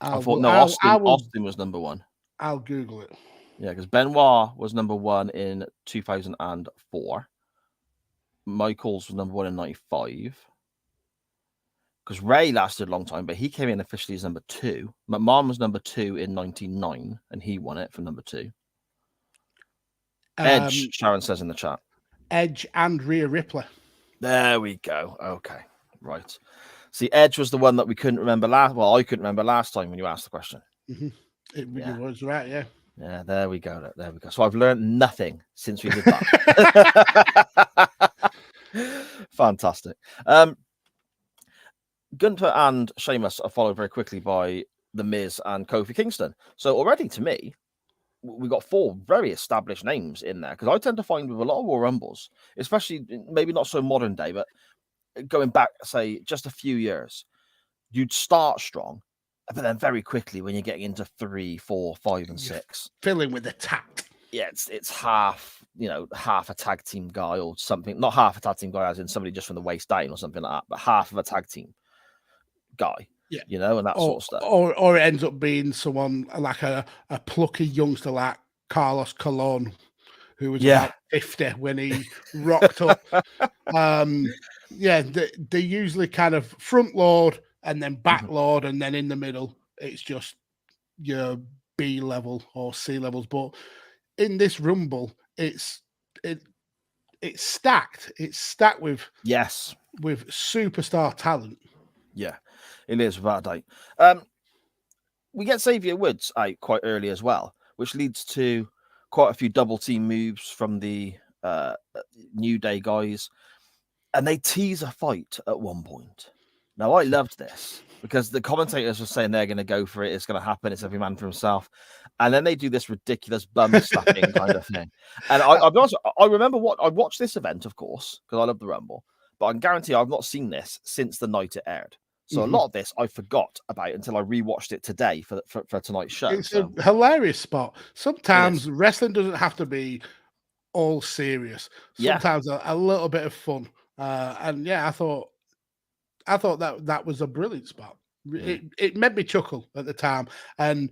I thought Austin was number 1. I'll Google it. Yeah, because Benoit was number 1 in 2004. Michaels was number 1 in 95. Because Ray lasted a long time, but he came in officially as number 2. McMahon was number 2 in 99, and he won it for number 2. Edge, Sharon says in the chat. Edge and Rhea Ripley. There we go. Okay, right. See, Edge was the one that we couldn't remember last. Well, I couldn't remember last time when you asked the question. It was right, yeah. Yeah, there we go. There we go. So I've learned nothing since we did that. Fantastic. Gunther and Sheamus are followed very quickly by The Miz and Kofi Kingston. So already, to me, we've got 4 very established names in there, because I tend to find with a lot of Royal Rumbles, especially maybe not so modern day, but going back, say, just a few years, you'd start strong, but then very quickly when you're getting into 3, 4, 5, and 6, filling with the tact. Yeah, it's half a tag team guy or something. Not half a tag team guy, as in somebody just from the waist down or something like that, but half of a tag team guy. Yeah, and that sort of stuff. Or it ends up being someone like a plucky youngster like Carlos Colon, who was about 50 when he rocked up. They usually kind of front load and then back load, and then in the middle it's just your B level or C levels. But in this Rumble, it's stacked. It's stacked with superstar talent. Yeah, it is, without a doubt. We get Xavier Woods out quite early as well, which leads to quite a few double team moves from the New Day guys. And they tease a fight at one point. Now, I loved this because the commentators were saying they're going to go for it. It's going to happen. It's every man for himself. And then they do this ridiculous bum slapping kind of thing. And I'll be honest, I remember I watched this event, of course, because I love the Rumble. But I can guarantee I've not seen this since the night it aired. So a lot of this I forgot about until I rewatched it today for tonight's show. It's a hilarious spot. Sometimes wrestling doesn't have to be all serious. Sometimes a little bit of fun. I thought that was a brilliant spot. It made me chuckle at the time. And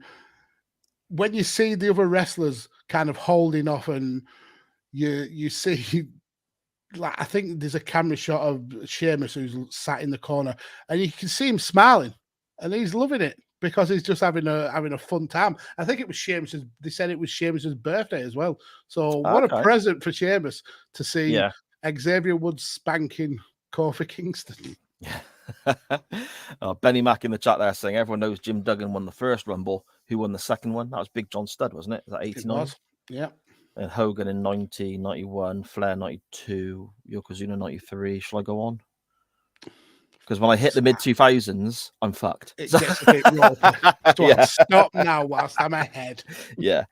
when you see the other wrestlers kind of holding off, and you see, like, I think there's a camera shot of Sheamus who's sat in the corner, and you can see him smiling, and he's loving it because he's just having a fun time. I think it was Sheamus's. They said it was Sheamus's birthday as well. So what a present for Sheamus to see Xavier Woods spanking Kofi Kingston. Yeah. Benny Mack in the chat there saying everyone knows Jim Duggan won the first Rumble. Who won the second one? That was Big John Studd, wasn't it? Was that 89? It was. Yeah. And Hogan in 90, 91, Flair 92, Yokozuna 93. Shall I go on? Because when I hit the mid-2000s, I'm fucked. It gets a bit ropey. Stop now whilst I'm ahead. Yeah.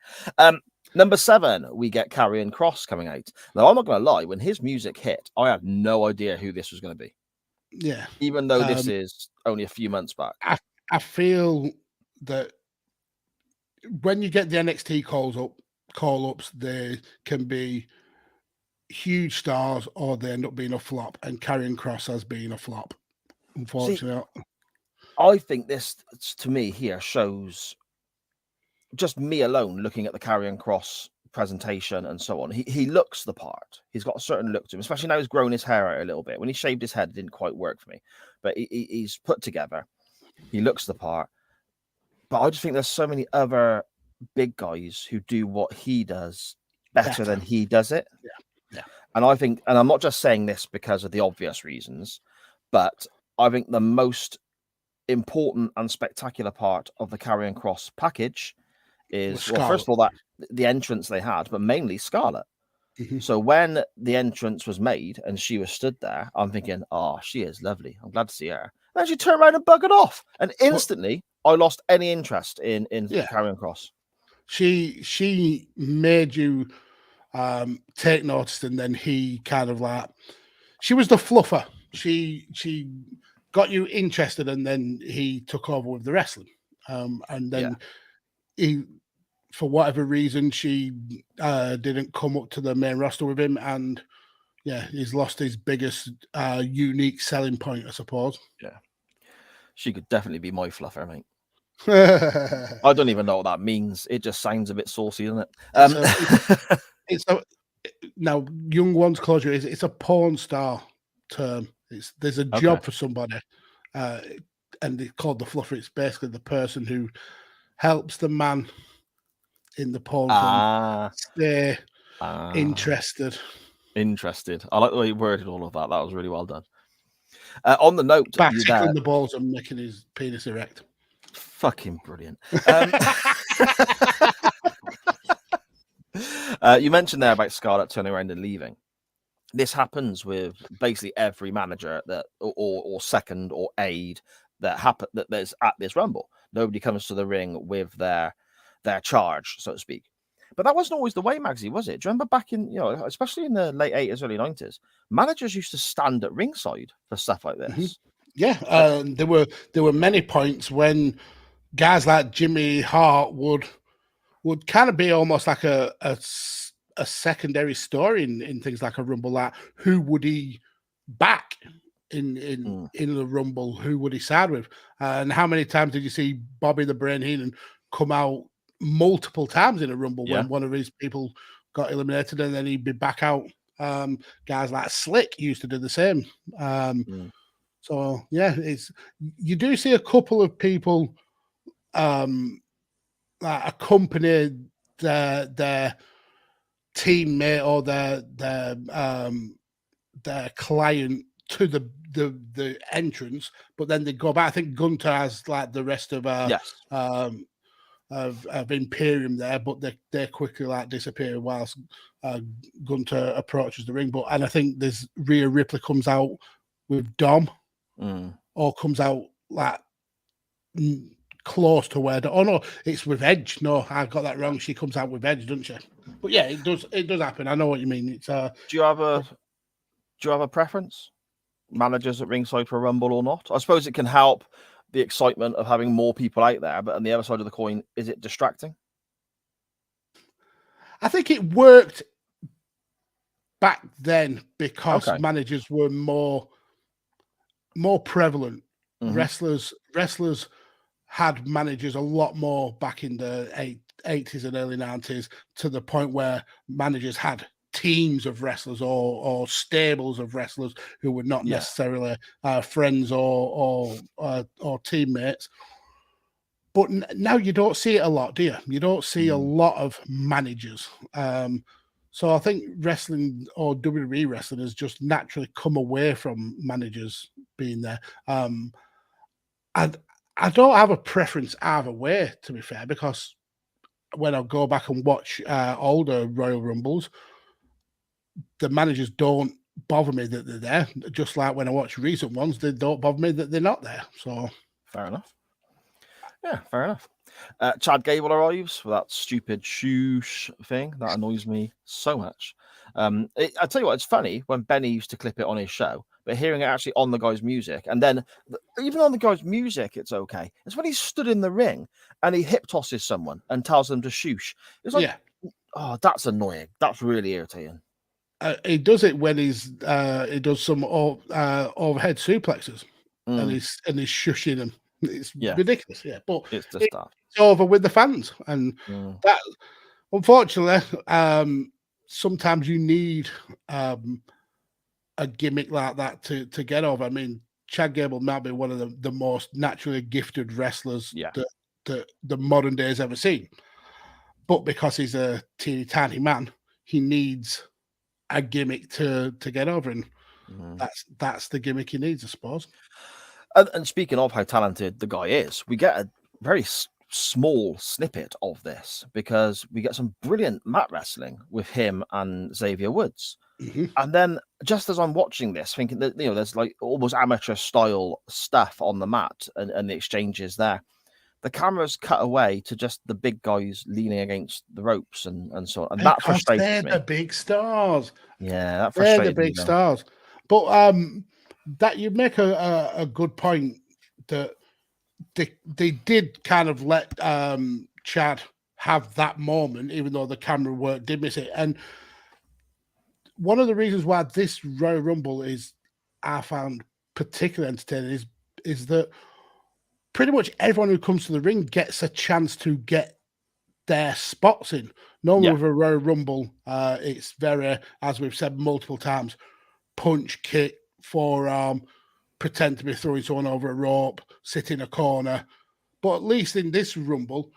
Number 7, we get Karrion Kross coming out. Now, I'm not going to lie. When his music hit, I had no idea who this was going to be. Yeah. Even though this is only a few months back. I feel that when you get the NXT call-ups, they can be huge stars or they end up being a flop, and Karrion Kross has been a flop, unfortunately. See, I think this, to me, here shows just me alone looking at the Karrion Kross presentation and so on. He looks the part. He's got a certain look to him, especially now he's grown his hair out a little bit. When he shaved his head, it didn't quite work for me, but he's put together. He looks the part. But I just think there's so many other big guys who do what he does better than he does it. Yeah. And I think, and I'm not just saying this because of the obvious reasons, but I think the most important and spectacular part of the Karrion Kross package is, well, first of all, that the entrance they had, but mainly Scarlett. Mm-hmm. So when the entrance was made and she was stood there, I'm thinking, oh, she is lovely. I'm glad to see her. And then she turned around and buggered off. And instantly, I lost any interest in Karrion Kross. She made you take notice, and then he kind of like, she was the fluffer. She got you interested, and then he took over with the wrestling. And then he, for whatever reason, she didn't come up to the main roster with him, and he's lost his biggest unique selling point, I suppose. Yeah, she could definitely be my fluffer, mate. I don't even know what that means. It just sounds a bit saucy, doesn't it? Now, young ones closure it's a porn star term. There's a job for somebody, and it's called the fluffer. It's basically the person who helps the man in the porn film stay interested. Interested. I like the way you worded all of that. That was really well done. On the note, tickling the balls and making his penis erect. Fucking brilliant. You mentioned there about Scarlett turning around and leaving. This happens with basically every manager that or second or aide that there's at this Rumble. Nobody comes to the ring with their charge, so to speak. But that wasn't always the way, Magsy, was it? Do you remember back in, especially in the late 80s, early 90s, managers used to stand at ringside for stuff like this. Mm-hmm. Yeah, there were many points when guys like Jimmy Hart would kind of be almost like a secondary story in things like a Rumble. Like, who would he back in the Rumble? Who would he side with? And how many times did you see Bobby the Brain Heenan come out multiple times in a Rumble when one of his people got eliminated, and then he'd be back out? Guys like Slick used to do the same. So you do see a couple of people accompany their teammate or their client to the entrance, but then they go back. I think Gunter has like the rest of Imperium there, but they quickly like disappear whilst Gunter approaches the ring. And I think there's Rhea Ripley comes out with Dom, or comes out like close to where. Oh no, it's with Edge. No, I got that wrong. She comes out with Edge, doesn't she? But yeah, it does happen. I know what you mean. It's do you have a preference? Managers at ringside for a Rumble or not? I suppose it can help the excitement of having more people out there, but on the other side of the coin, is it distracting? I think it worked back then because managers were more prevalent. Wrestlers had managers a lot more back in the 80s and early 90s, to the point where managers had teams of wrestlers or stables of wrestlers who were not necessarily friends or teammates. But now you don't see it a lot, do you? You don't see a lot of managers. So I think wrestling or WWE wrestling has just naturally come away from managers being there. And I don't have a preference either way, to be fair, because when I go back and watch older Royal Rumbles, the managers don't bother me that they're there. Just like when I watch recent ones, they don't bother me that they're not there. So fair enough. Yeah, fair enough. Chad Gable arrives for that stupid shoosh thing. That annoys me so much. I tell you what, it's funny when Benny used to clip it on his show. but hearing it actually on the guy's music, and then even on the guy's music, it's okay. It's when he's stood in the ring and he hip tosses someone and tells them to shoosh. It's like, oh, that's annoying. That's really irritating. He does it when he does some overhead suplexes, and he's shushing them. It's ridiculous, but it's just it's over with the fans, and that unfortunately, sometimes you need a gimmick like that to get over. I mean, Chad Gable might be one of the most naturally gifted wrestlers that the modern day has ever seen, but because he's a teeny tiny man, he needs a gimmick to get over, and that's the gimmick he needs, I suppose. And speaking of how talented the guy is, we get a very small snippet of this because we get some brilliant mat wrestling with him and Xavier Woods. And then just as I'm watching this, thinking that, you know, there's like almost amateur style stuff on the mat and the exchanges there, the camera's cut away to just the big guys leaning against the ropes and so on. And that frustrates me. They're the big stars. Yeah, that frustrates me. They're the big stars. But that you make a good point that they did kind of let Chad have that moment, even though the camera work did miss it. And one of the reasons why this Royal Rumble I found particularly entertaining is that pretty much everyone who comes to the ring gets a chance to get their spots in. Normally with a Royal Rumble, it's very, as we've said multiple times, punch, kick, forearm, pretend to be throwing someone over a rope, sit in a corner. But at least in this Rumble,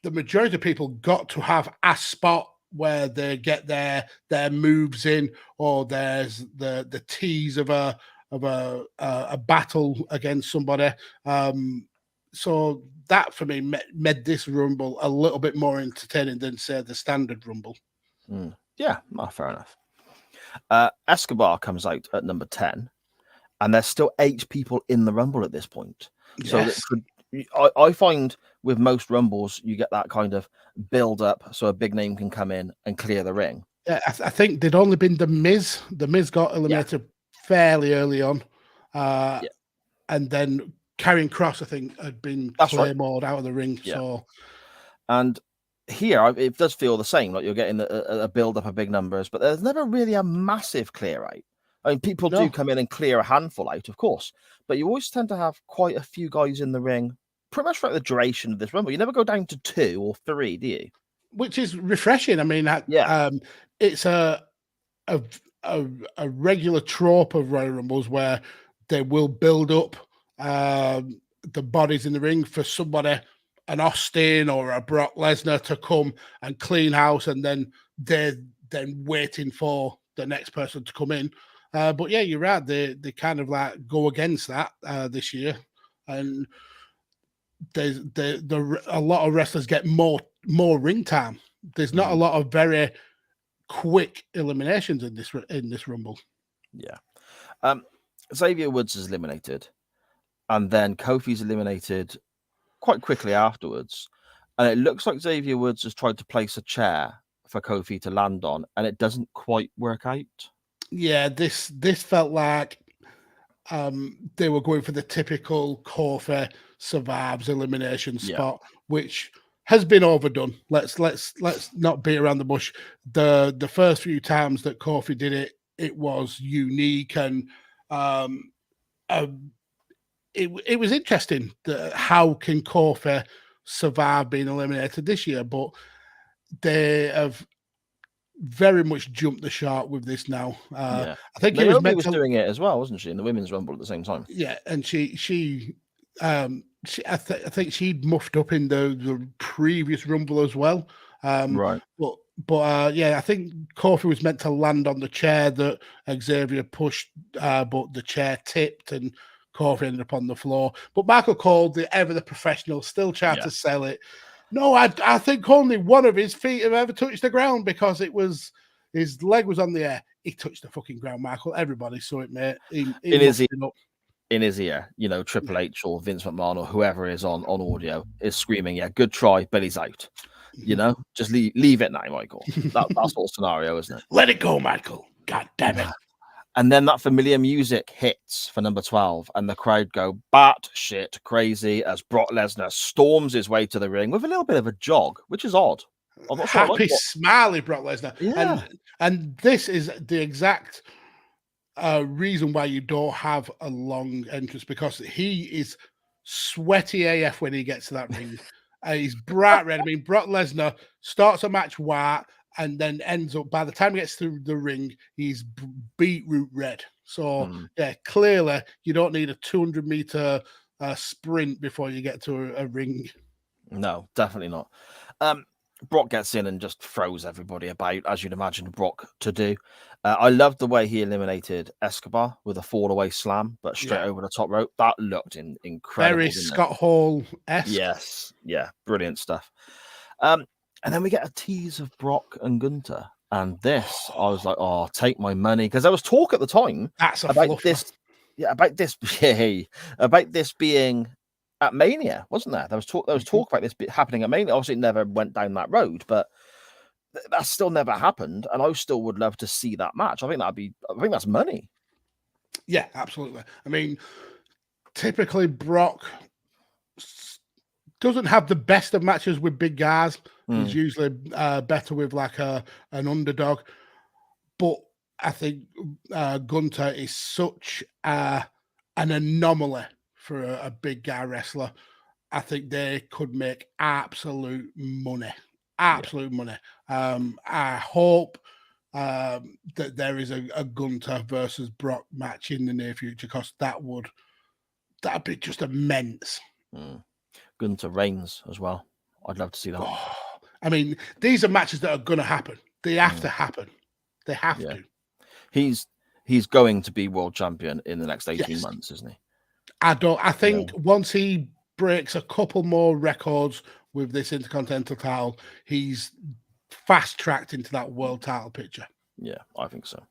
the majority of people got to have a spot where they get their moves in, or there's the tease of a battle against somebody. So that for me made this Rumble a little bit more entertaining than, say, the standard Rumble. Yeah, fair enough. Escobar comes out at number 10, and there's still 8 people in the Rumble at this point. Yes. So I find with most Rumbles, you get that kind of build up so a big name can come in and clear the ring. Yeah, I think there'd only been The Miz. The Miz got eliminated fairly early on. And then Karrion Kross, I think, had been Claymored out of the ring. Yeah. So, and here it does feel the same. Like you're getting a build up of big numbers, but there's never really a massive clear out. I mean, people do come in and clear a handful out, of course, but you always tend to have quite a few guys in the ring pretty much throughout the duration of this Rumble. You never go down to 2 or 3, do you? Which is refreshing. I mean, it's a regular trope of Royal Rumbles where they will build up the bodies in the ring for somebody, an Austin or a Brock Lesnar, to come and clean house, and then they're waiting for the next person to come in. But yeah, you're right. They kind of like go against that this year, and there's a lot of wrestlers get more ring time. There's not a lot of very quick eliminations in this Rumble. Yeah. Xavier Woods is eliminated, and then Kofi's eliminated quite quickly afterwards. And it looks like Xavier Woods has tried to place a chair for Kofi to land on, and it doesn't quite work out. Yeah, this felt like they were going for the typical Kofi survives elimination spot, which has been overdone. Let's not beat around the bush. The first few times that Kofi did it, it was unique, and it was interesting how can Kofi survive being eliminated this year, but they have very much jumped the shark with this now. I think Naomi was doing it as well, wasn't she, in the women's Rumble at the same time? Yeah, and I think she'd muffed up in the previous Rumble as well. Right. But I think Kofi was meant to land on the chair that Xavier pushed, but the chair tipped and Kofi ended up on the floor. But Michael Cole, the professional, still tried to sell it. No, I think only one of his feet have ever touched the ground, because it was his leg was on the air. He touched the fucking ground, Michael. Everybody saw it, mate. In his ear, Triple H or Vince McMahon or whoever is on audio is screaming, "Yeah, good try, but he's out." Just leave it now, Michael. That sort of scenario, isn't it? Let it go, Michael. God damn it. And then that familiar music hits for number 12, and the crowd go batshit crazy as Brock Lesnar storms his way to the ring with a little bit of a jog, which is odd. I'm not sure Happy, smiley Brock Lesnar. Yeah. And this is the exact reason why you don't have a long entrance, because he is sweaty AF when he gets to that ring. He's bright red. I mean, Brock Lesnar starts a match white and then ends up, by the time he gets to the ring, he's beetroot red. So, yeah, clearly you don't need a 200-meter sprint before you get to a ring. No, definitely not. Brock gets in and just throws everybody about, as you'd imagine Brock to do. I loved the way he eliminated Escobar with a fall-away slam, but straight over the top rope. That looked incredible. Very Scott Hall-esque. Yes. Yeah, brilliant stuff. And then we get a tease of Brock and Gunther. And this, I was like, oh, take my money. Because there was talk at the time about this being at Mania, wasn't there? There was talk about this happening at Mania. Obviously, it never went down that road, but that still never happened. And I still would love to see that match. I think that's money. Yeah, absolutely. I mean, typically Brock doesn't have the best of matches with big guys. He's usually better with like an underdog. But I think Gunther is such an anomaly for a big guy wrestler. I think they could make absolute money. Money. I hope that there is a Gunther versus Brock match in the near future, because that'd be just immense. Gunther Reigns as well. I'd love to see that. Oh, I mean, these are matches that are going to happen. They have to happen. They have to. He's going to be world champion in the next 18 months, isn't he? I think once he breaks a couple more records with this Intercontinental title, he's fast tracked into that world title picture. Yeah, I think so.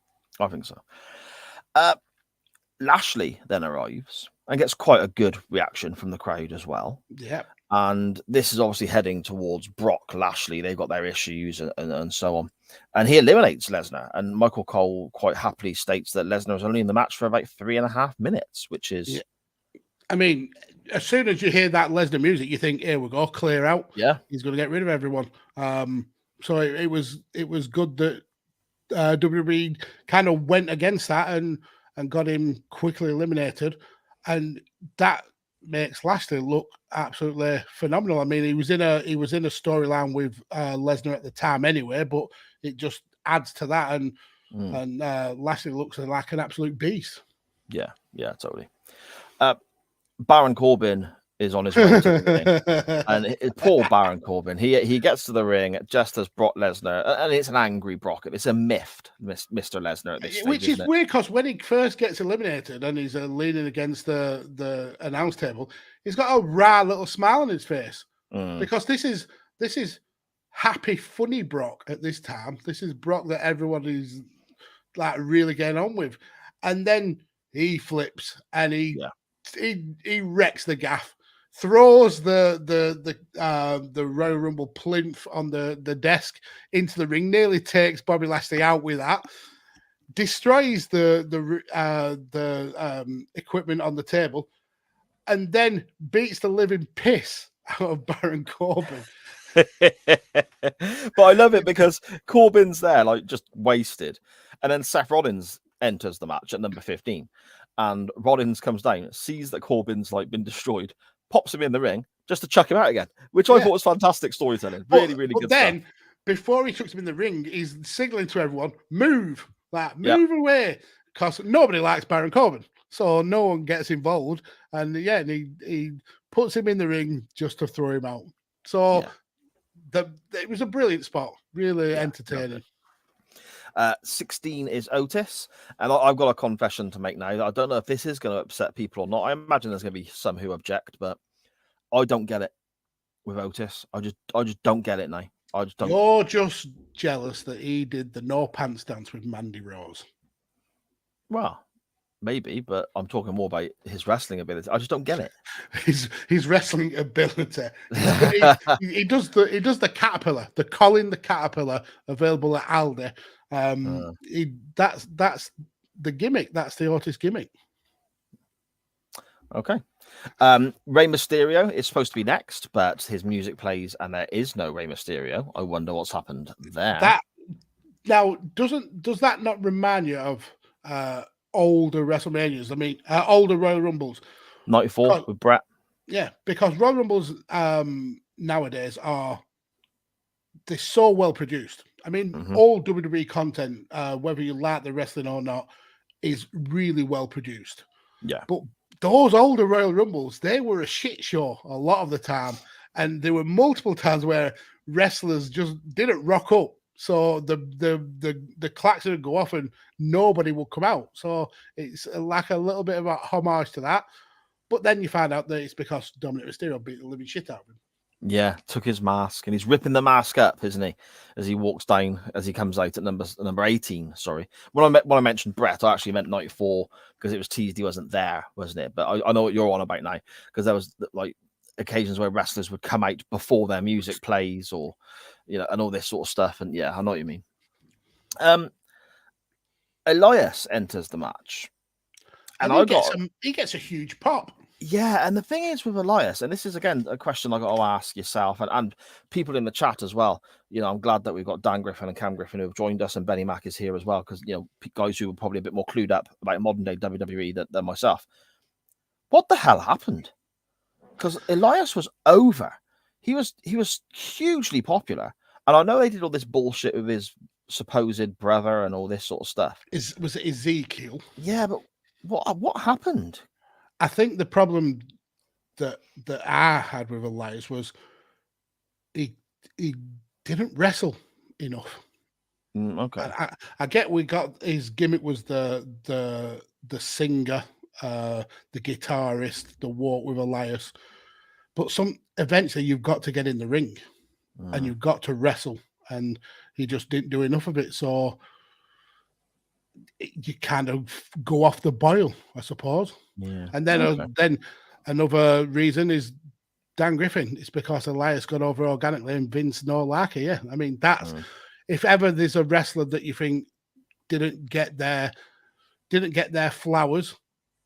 Lashley then arrives and gets quite a good reaction from the crowd as well. Yeah. And this is obviously heading towards Brock Lashley. They've got their issues and so on. And he eliminates Lesnar. And Michael Cole quite happily states that Lesnar was only in the match for about 3.5 minutes, which is... Yeah. I mean, as soon as you hear that Lesnar music, you think, here we go, clear out. Yeah. He's going to get rid of everyone. So it was good that WWE kind of went against that and got him quickly eliminated. And that makes Lashley look absolutely phenomenal. I mean, he was in a storyline with Lesnar at the time anyway, but it just adds to that, and Lashley looks like an absolute beast. Yeah, totally. Baron Corbin is on his way to the ring, and poor Baron Corbin. He gets to the ring just as Brock Lesnar, and it's an angry Brock. It's a miffed Mr. Lesnar at this stage, which is weird, because when he first gets eliminated and he's leaning against the announce table, he's got a wry little smile on his face, because this is happy, funny Brock at this time. This is Brock that everyone is like really getting on with, and then he flips and he wrecks the gaff, throws the Royal Rumble plinth on the desk into the ring, nearly takes Bobby Lashley out with that, destroys the equipment on the table, and then beats the living piss out of Baron Corbin. But I love it because Corbin's there, like, just wasted, and then Seth Rollins enters the match at number 15. And Rollins comes down, sees that Corbin's like been destroyed, pops him in the ring just to chuck him out again, which I thought was fantastic storytelling. Really good then, stuff. Before he chucks him in the ring, he's signaling to everyone, move away, because nobody likes Baron Corbin. So no one gets involved. And he puts him in the ring just to throw him out. So it was a brilliant spot, really entertaining. 16 is Otis, and I've got a confession to make now. I don't know if this is going to upset people or not. I imagine there's going to be some who object, but I don't get it with Otis. I just don't get it now. I just don't. You're just jealous that he did the no pants dance with Mandy Rose. Well, maybe, but I'm talking more about his wrestling ability. I just don't get it. His wrestling ability. He does the caterpillar, the Colin the Caterpillar, available at Aldi. That's the gimmick. That's the Otis gimmick. Okay. Rey Mysterio is supposed to be next, but his music plays and there is no Rey Mysterio. I wonder what's happened there. Now, does that not remind you of older WrestleManias? I mean, older Royal Rumbles. 94 with Brett. Yeah, because Royal Rumbles nowadays they're so well produced. I mean, all WWE content, whether you like the wrestling or not, is really well produced. Yeah. But those older Royal Rumbles, they were a shit show a lot of the time. And there were multiple times where wrestlers just didn't rock up. So the clacks would go off and nobody would come out. So it's like a little bit of a homage to that. But then you find out that it's because Dominic Mysterio beat the living shit out of him. Yeah, took his mask and he's ripping the mask up, isn't he? As he walks down, as he comes out at number 18. Sorry, when I mentioned Brett, I actually meant 94 because it was teased he wasn't there, wasn't it? But I know what you're on about now because there was like occasions where wrestlers would come out before their music plays, or and all this sort of stuff. And yeah, I know what you mean. Elias enters the match, and he gets a huge pop. Yeah, and the thing is with Elias, and this is again a question I got to ask yourself and people in the chat as well. I'm glad that we've got Dan Griffin and Cam Griffin who have joined us, and Benny Mack is here as well because guys who are probably a bit more clued up about modern day WWE than myself. What the hell happened? Because Elias was over. He was hugely popular, and I know they did all this bullshit with his supposed brother and all this sort of stuff. Was it Ezekiel? Yeah, but what happened? I think the problem that I had with Elias was he didn't wrestle enough. Okay, I get we got his gimmick was the singer, the guitarist, the walk with Elias, but eventually you've got to get in the ring and you've got to wrestle, and he just didn't do enough of it. So you kind of go off the boil, I suppose. Yeah. And then then another reason is Dan Griffin. It's because Elias got over organically and Vince no like it. Yeah, I mean that's if ever there's a wrestler that you think didn't get their flowers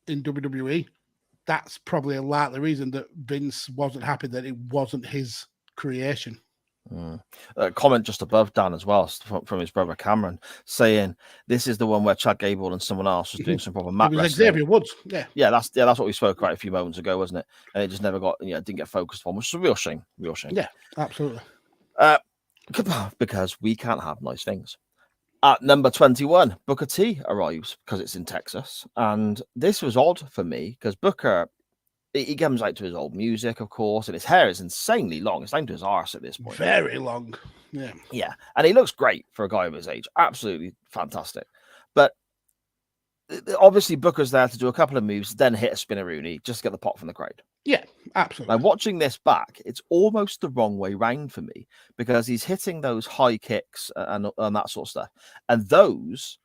in WWE, that's probably a likely reason that Vince wasn't happy that it wasn't his creation. Comment just above Dan as well from his brother Cameron saying this is the one where Chad Gable and someone else was doing some proper mat wrestling. Xavier Woods, that's what we spoke about a few moments ago, wasn't it? And it just never got didn't get focused on, which is a real shame. Yeah, absolutely. Because we can't have nice things. At number 21, Booker T arrives because it's in Texas, and this was odd for me because Booker. He comes out to his old music, of course, and his hair is insanely long. It's down to his arse at this point. Very long. Yeah. Yeah. And he looks great for a guy of his age. Absolutely fantastic. But obviously, Booker's there to do a couple of moves, then hit a spinneroonie, just to get the pop from the crowd. Yeah, absolutely. Now, watching this back, it's almost the wrong way round for me because he's hitting those high kicks and that sort of stuff. And those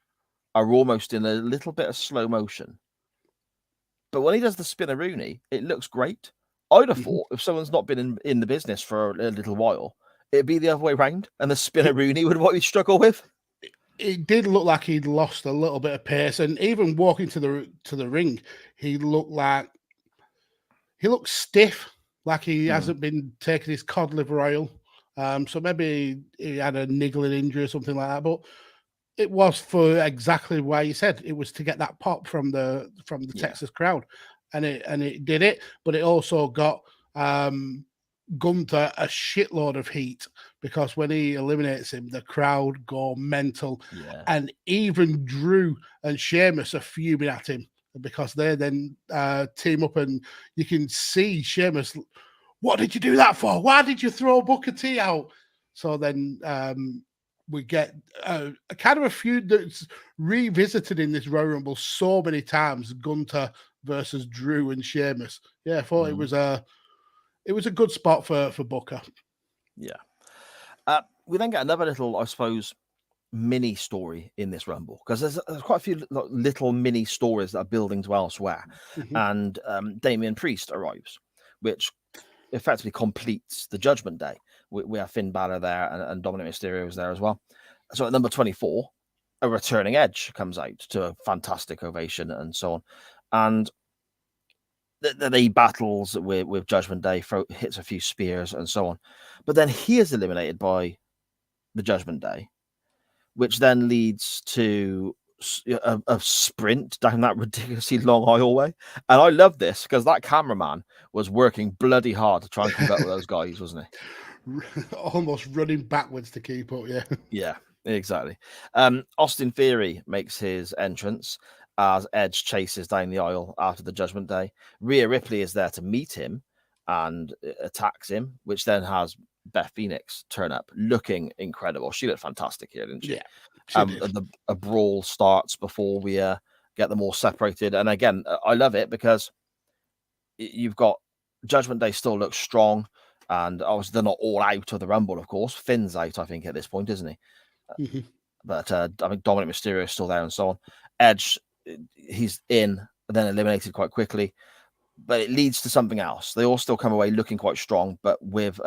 are almost in a little bit of slow motion. But when he does the spinneroonie, it looks great. I'd have thought if someone's not been in the business for a little while, it'd be the other way around, and the spinneroonie would what he'd struggle with. It did look like he'd lost a little bit of pace, and even walking to the ring, he looked stiff, like he hasn't been taking his cod liver oil. So maybe he had a niggling injury or something like that, but. It was for exactly why you said it was to get that pop from the Texas crowd, and it did it. But it also got Gunther a shitload of heat because when he eliminates him, the crowd go mental, and even Drew and Sheamus are fuming at him because they then team up, and you can see Sheamus. What did you do that for? Why did you throw Booker T out? So then. We get a kind of a feud that's revisited in this Royal Rumble so many times. Gunther versus Drew and Sheamus. Yeah, I thought it was a good spot for Booker. Yeah. We then get another little, I suppose, mini story in this Rumble because there's quite a few little mini stories that are building to elsewhere. And Damian Priest arrives, which effectively completes the Judgment Day. We have Finn Balor there and Dominic Mysterio is there as well. So at number 24, a returning Edge comes out to a fantastic ovation and so on. And then he battles with Judgment Day, hits a few spears and so on. But then he is eliminated by the Judgment Day, which then leads to a sprint down that ridiculously long aisleway. And I love this because that cameraman was working bloody hard to try and keep up with those guys, wasn't he? Almost running backwards to keep up, yeah. Yeah, exactly. Austin Theory makes his entrance as Edge chases down the aisle after the Judgment Day. Rhea Ripley is there to meet him and attacks him, which then has Beth Phoenix turn up looking incredible. She looked fantastic here, didn't she? Yeah. A brawl starts before we get them all separated. And again, I love it because you've got Judgment Day still looks strong. And obviously they're not all out of the Rumble, of course. Finn's out, I think, at this point, isn't he? Mm-hmm. But I think Dominic Mysterio is still there and so on. Edge, he's in, then eliminated quite quickly. But it leads to something else. They all still come away looking quite strong, but with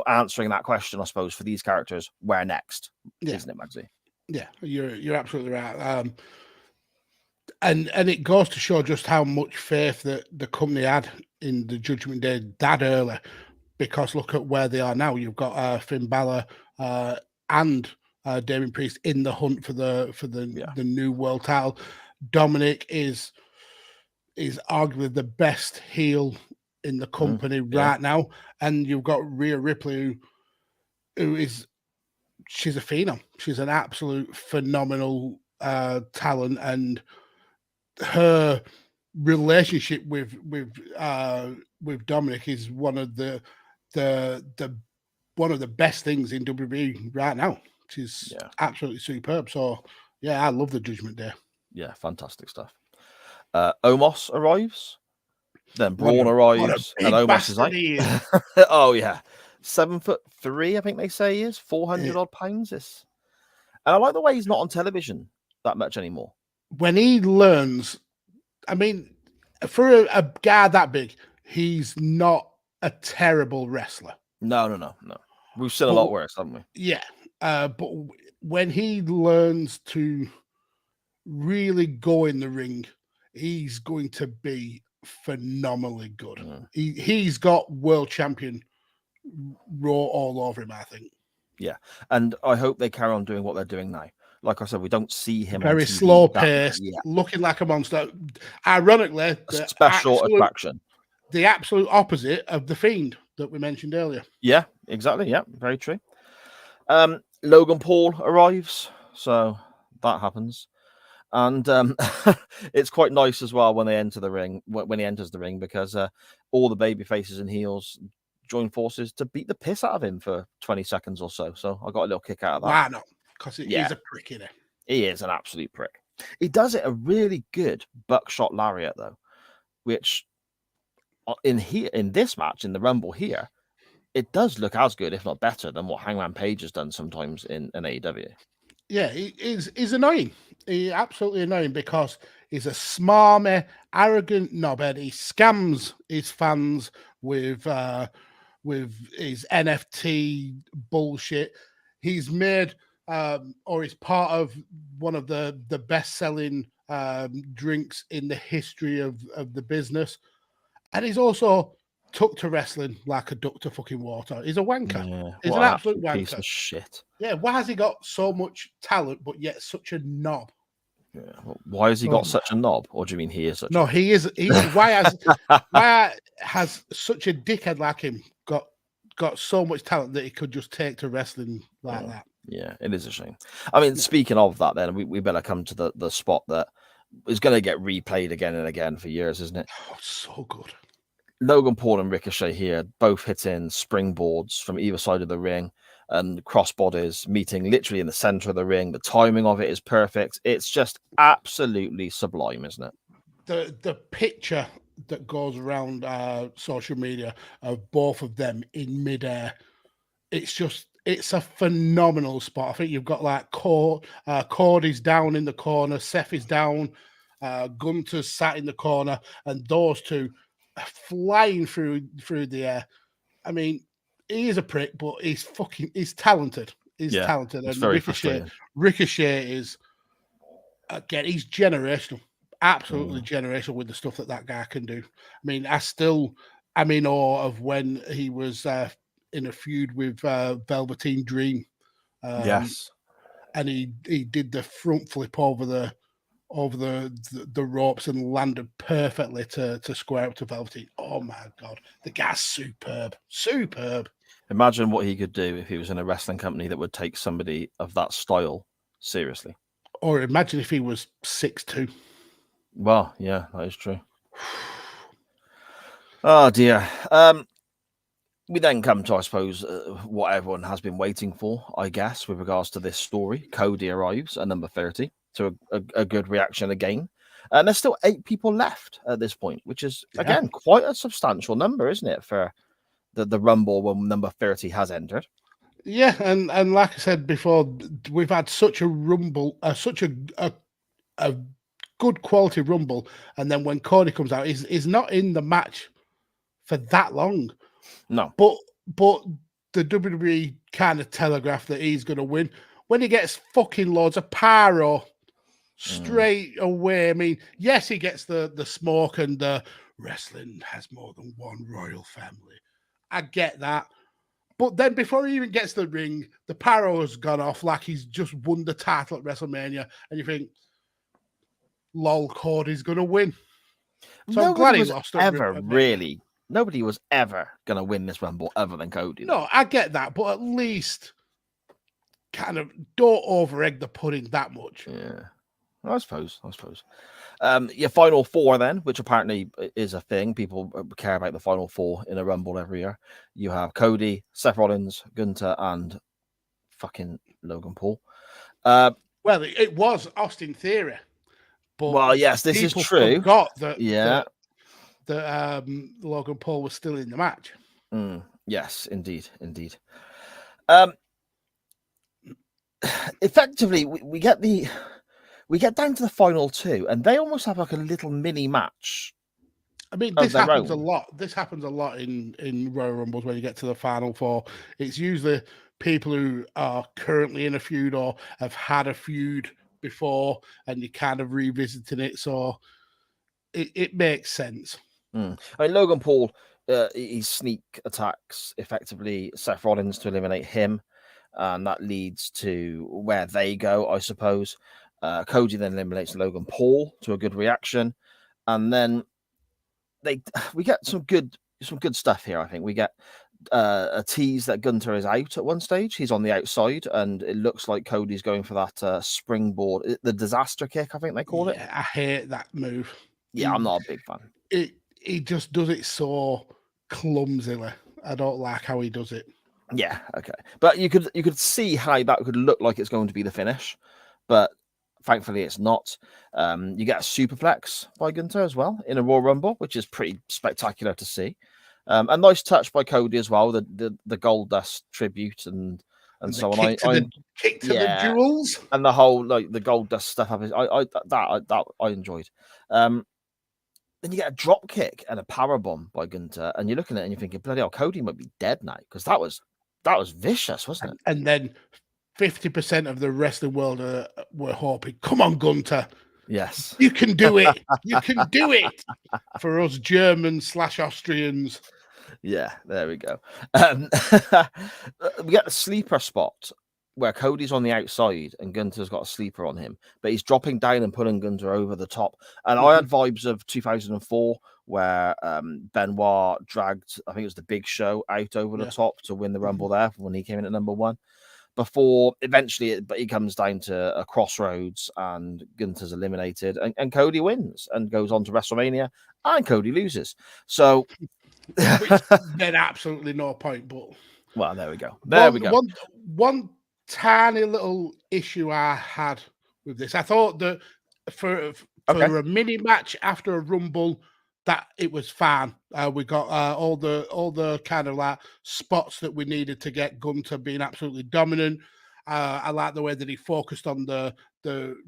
answering that question, I suppose, for these characters, where next? Yeah. Isn't it, Magsy? Yeah, you're absolutely right. And it goes to show just how much faith that the company had in the Judgment Day that early, because look at where they are now. You've got Finn Balor and Damien Priest in the hunt for the new world title. Dominic is arguably the best heel in the company right now, and you've got Rhea Ripley, she's a phenom. She's an absolute phenomenal talent, and her relationship with Dominic is one of the best things in WWE right now. She's absolutely superb. So yeah, I love the Judgment Day. Yeah, fantastic stuff. Omos arrives, then Braun arrives, and Omos is like, oh yeah, 7'3", I think they say he is, 400 odd pounds. And I like the way he's not on television that much anymore. When he learns, I mean, for a guy that big, he's not a terrible wrestler. No. We've seen a lot worse, haven't we? Yeah, but when he learns to really go in the ring, he's going to be phenomenally good. He's got world champion Raw all over him, I think. Yeah, and I hope they carry on doing what they're doing now. Like I said, we don't see him very slow paced, looking like a monster. Ironically, special attraction. The absolute opposite of the Fiend that we mentioned earlier. Yeah, exactly. Yeah, very true. Logan Paul arrives, so that happens. And it's quite nice as well when they enter the ring, when he enters the ring, because all the baby faces and heels join forces to beat the piss out of him for 20 seconds or so. So I got a little kick out of that. Why not? Because he's a prick, isn't he? He is an absolute prick. He does it a really good buckshot lariat, though, which in this match, in the Rumble here, it does look as good, if not better, than what Hangman Page has done sometimes in AEW. Yeah, he's annoying. He's absolutely annoying because he's a smarmy, arrogant knobhead. He scams his fans with his NFT bullshit. He's made or he's part of one of the best-selling drinks in the history of the business. And he's also took to wrestling like a duck to fucking water. He's a wanker. Yeah, he's an absolute wanker. Piece of shit. Yeah, why has he got so much talent but yet such a knob? Yeah. Why has he got such a knob? Or do you mean he is such? No, he is. Why has such a dickhead like him got so much talent that he could just take to wrestling like that? Yeah, it is a shame. I mean, speaking of that, then we better come to the spot that is going to get replayed again and again for years, isn't it? Oh, so good. Logan Paul and Ricochet here, both hitting springboards from either side of the ring and crossbodies meeting literally in the center of the ring. The timing of it is perfect. It's just absolutely sublime, isn't it? The picture that goes around social media of both of them in midair, it's a phenomenal spot. I think you've got like Cody's down in the corner, Seth is down, Gunter's sat in the corner, and those two flying through the air. I mean, he is a prick, but he's talented. He's talented. And Ricochet is again, he's generational, absolutely generational with the stuff that guy can do. I mean, I'm in awe of when he was in a feud with Velveteen Dream. Yes. And he did the front flip over the ropes and landed perfectly to square up to Velveteen. Oh my God, the guy's superb. Imagine what he could do if he was in a wrestling company that would take somebody of that style seriously. Or imagine if he was 6'2". Well, yeah, that is true. Oh dear. We then come to, I suppose, what everyone has been waiting for, I guess, with regards to this story. Cody arrives at number 30 to a good reaction again. And there's still 8 people left at this point, which is, again, quite a substantial number, isn't it, for the Rumble when number 30 has entered. Yeah, and like I said before, we've had such a Rumble, such a good quality Rumble, and then when Cody comes out, he's not in the match for that long. No. But the WWE kind of telegraphed that he's going to win. When he gets fucking loads of pyro straight away, I mean, yes, he gets the smoke and the wrestling has more than one royal family. I get that. But then before he even gets to the ring, the pyro has gone off like he's just won the title at WrestleMania. And you think, lol, Cody's going to win. So I'm glad he lost. Nobody was ever going to win this Rumble other than Cody. No, I get that. But at least kind of don't over-egg the pudding that much. Yeah, I suppose. Your final 4 then, which apparently is a thing. People care about the final 4 in a Rumble every year. You have Cody, Seth Rollins, Gunther, and fucking Logan Paul. Well, it was Austin Theory. But well, yes, this is true. Forgot that Logan Paul was still in the match. Yes, indeed. Effectively, we get down to the final 2, and they almost have like a little mini match. I mean, this happens a lot. This happens a lot in Royal Rumbles when you get to the final 4. It's usually people who are currently in a feud or have had a feud before, and you're kind of revisiting it. So it makes sense. I mean, Logan Paul, he sneak attacks effectively Seth Rollins to eliminate him, and that leads to where they go, I suppose. Cody then eliminates Logan Paul to a good reaction, and then we get some good stuff here. I think we get a tease that Gunther is out at one stage. He's on the outside, and it looks like Cody's going for that springboard, the disaster kick, I think they call it. I hate that move. Yeah, I'm not a big fan. He just does it so clumsily. I don't like how he does it. Yeah, okay. But you could see how that could look like it's going to be the finish, but thankfully it's not. You get a superplex by Gunther as well in a Royal Rumble, which is pretty spectacular to see. A nice touch by Cody as well, the Gold Dust tribute and so on. Kick to the jewels and the whole the Gold Dust stuff. I enjoyed. Then you get a drop kick and a powerbomb by Gunther, and you're looking at it and you're thinking, bloody hell, Cody might be dead now, because that was vicious, wasn't it? And then 50% of the wrestling world were hoping, come on, Gunther. Yes. You can do it. You can do it. For us Germans/Austrians. Yeah, there we go. We get a sleeper spot where Cody's on the outside and Gunther's got a sleeper on him, but he's dropping down and pulling Gunther over the top. And I had vibes of 2004 where Benoit dragged, I think it was the Big Show, out over the top to win the Rumble there when he came in at number 1. Before eventually he comes down to a crossroads and Gunther's eliminated and Cody wins and goes on to WrestleMania and Cody loses. So which then absolutely no point, but well, there we go. One tiny little issue I had with this. I thought that for a mini match after a Rumble, that it was fine. We got all the kind of like spots that we needed to get Gunther being absolutely dominant. I like the way that he focused on the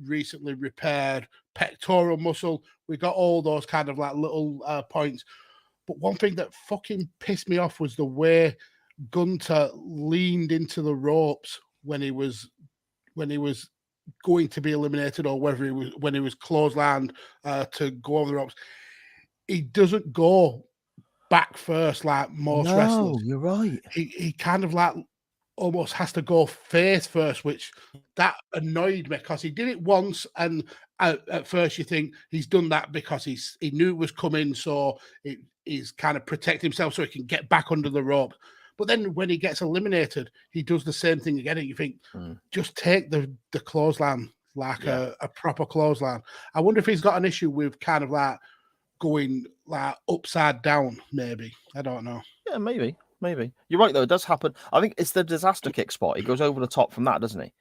recently repaired pectoral muscle. We got all those kind of like little points. But one thing that fucking pissed me off was the way Gunther leaned into the ropes when he was going to be eliminated or whether he was when he was clotheslined to go over the ropes, he doesn't go back first like most wrestlers. You're right. He kind of like almost has to go face first, which that annoyed me because he did it once, and at first you think he's done that because he knew it was coming, so he's kind of protect himself so he can get back under the rope. But then when he gets eliminated, he does the same thing again. And you think, just take the clothesline like a proper clothesline. I wonder if he's got an issue with kind of like going like upside down, maybe. I don't know. Yeah, maybe. You're right, though. It does happen. I think it's the disaster kick spot. He goes over the top from that, doesn't he?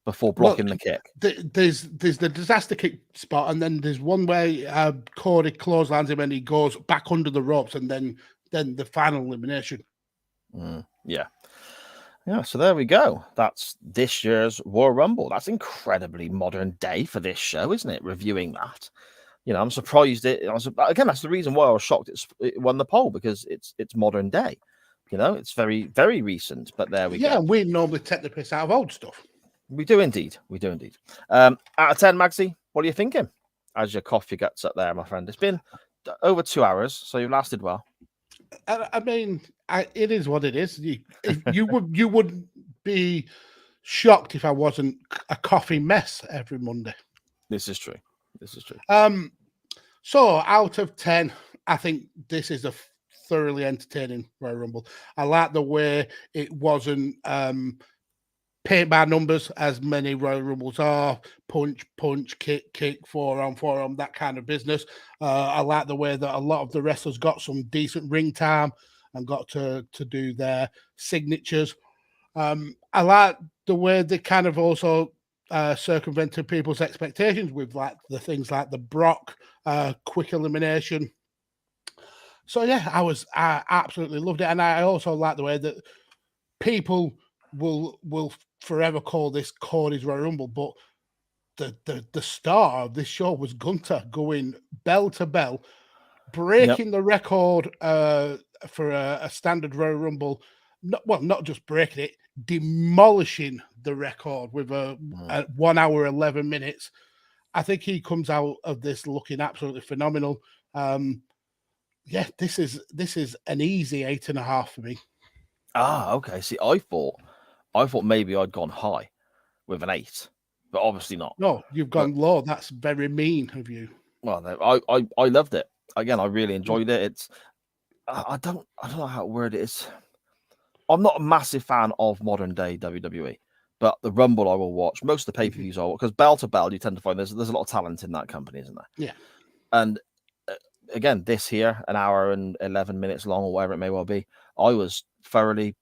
Before blocking the kick. There's the disaster kick spot, and then there's one where Cody clotheslines him and he goes back under the ropes, and then the final elimination. Yeah, so there we go. That's this year's Royal Rumble. That's incredibly modern day for this show, isn't it? Reviewing that. I'm surprised again, that's the reason why I was shocked it won the poll, because it's modern day. It's very, very recent, but there we go. Yeah, we normally take the piss out of old stuff. We do indeed. Out of 10, Magsy, what are you thinking? As your cough your guts up there, my friend. It's been over 2 hours, so you've lasted well. I mean, it is what it is. You wouldn't be shocked if I wasn't a coffee mess every Monday. This is true. So out of 10, I think this is a thoroughly entertaining Royal Rumble. I like the way it wasn't paint by numbers as many Royal Rumbles are. Punch, kick, forearm, that kind of business. I like the way that a lot of the wrestlers got some decent ring time and got to do their signatures. I like the way they kind of also circumvented people's expectations with like the things like the Brock quick elimination. So yeah, I absolutely loved it, and I also like the way that people will forever call this Cody's Royal Rumble, but the star of this show was Gunter going bell to bell, breaking the record for a standard Royal Rumble. Not just breaking it, demolishing the record with a 1 hour 11 minutes. I think he comes out of this looking absolutely phenomenal. Yeah, this is an easy 8.5 for me. Okay. See, I thought maybe I'd gone high with an 8, but obviously not. No, you've gone low. That's very mean of you. Well, I loved it. Again, I really enjoyed it. It's I don't know how to word it is. I'm not a massive fan of modern day WWE, but the Rumble I will watch. Most of the pay-per-views I will, because bell to bell, you tend to find there's a lot of talent in that company, isn't there? Yeah. And again, this here, 1 hour and 11 minutes long, or whatever it may well be, I was thoroughly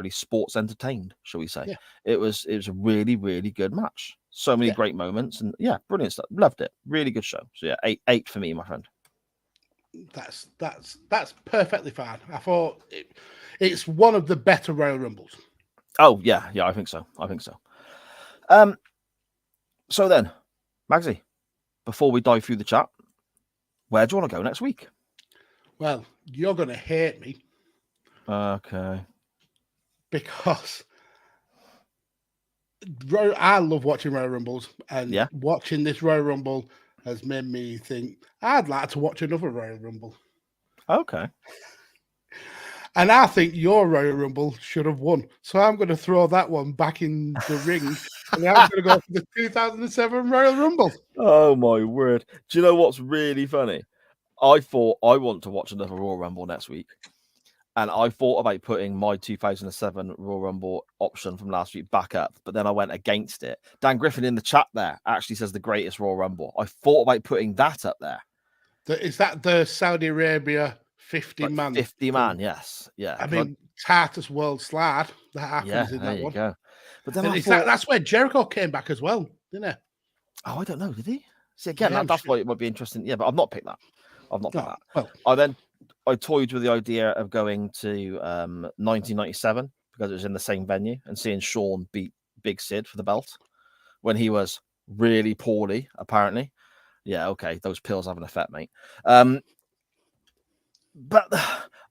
sports entertained, shall we say. Yeah. It was a really, really good match. So many great moments, and brilliant stuff. Loved it. Really good show. So yeah, 8 for me, my friend. That's perfectly fine. I thought it's one of the better Royal Rumbles. Oh yeah, I think so. So then, Magsy, before we dive through the chat, where do you want to go next week? Well, you're going to hate me. Okay. Because I love watching Royal Rumbles, and watching this Royal Rumble has made me think I'd like to watch another Royal Rumble. Okay. And I think your Royal Rumble should have won. So I'm going to throw that one back in the ring. And I'm going to go for the 2007 Royal Rumble. Oh, my word. Do you know what's really funny? I thought I want to watch another Royal Rumble next week. And I thought about putting my 2007 Royal Rumble option from last week back up, but then I went against it. Dan Griffin in the chat there actually says the greatest Royal Rumble. I thought about putting that up there. Is that the Saudi Arabia 50-man? 50-man, yes. Yeah. I mean, Titus World Slide, that happens in that one. Go. But then that's where Jericho came back as well, didn't he? Oh, I don't know. Did he? See, again, that's why it might be interesting. Yeah, but I've not picked that. Well, I toyed with the idea of going to 1997 because it was in the same venue and seeing Shawn beat Big Sid for the belt when he was really poorly, apparently. Yeah, okay, those pills have an effect, mate. But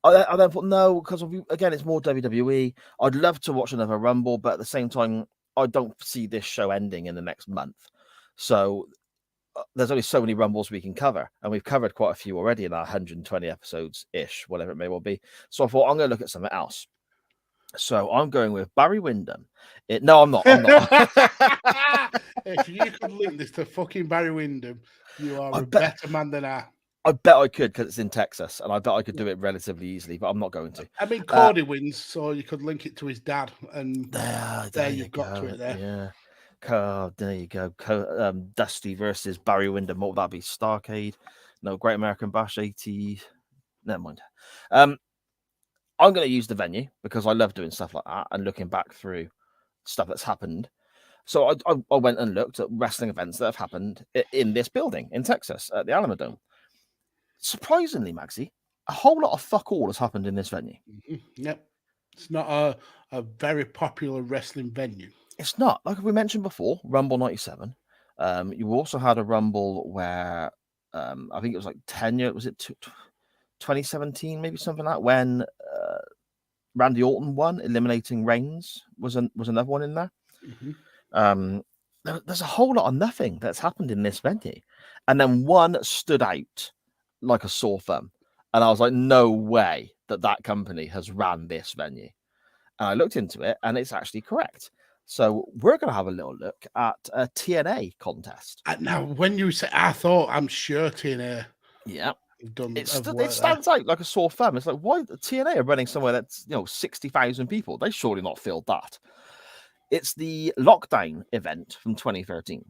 I then thought, no, because again, it's more WWE. I'd love to watch another Rumble, but at the same time, I don't see this show ending in the next month. So there's only so many Rumbles we can cover, and we've covered quite a few already in our 120 episodes ish, whatever it may well be. So I thought I'm going to look at something else. So I'm going with Barry Windham. No, I'm not. I'm not. If you could link this to fucking Barry Windham, you are better man than I. I bet I could, because it's in Texas, and I bet I could do it relatively easily, but I'm not going to. I mean, Cody wins, so you could link it to his dad, and there you've got to it there. Yeah. There you go. Dusty versus Barry Windham. What would that be? Starcade? No, Great American Bash 80. Never mind. I'm going to use the venue because I love doing stuff like that and looking back through stuff that's happened. So I went and looked at wrestling events that have happened in this building in Texas at the Alamodome. Surprisingly, Magsy, a whole lot of fuck all has happened in this venue. Mm-hmm. Yep. It's not a very popular wrestling venue. It's not. Like we mentioned before, Rumble 97. You also had a Rumble where I think it was like 10 years, was it 2017, maybe something like that, when Randy Orton won, eliminating Reigns was another one in there. Mm-hmm. There's a whole lot of nothing that's happened in this venue. And then one stood out like a sore thumb. And I was like, no way that company has ran this venue. And I looked into it, and it's actually correct. So we're going to have a little look at a TNA contest. Now, when you say, I'm sure TNA. Yeah. It stands out like a sore thumb. It's like, why the TNA are running somewhere that's 60,000 people? They surely not filled that. It's the Lockdown event from 2013.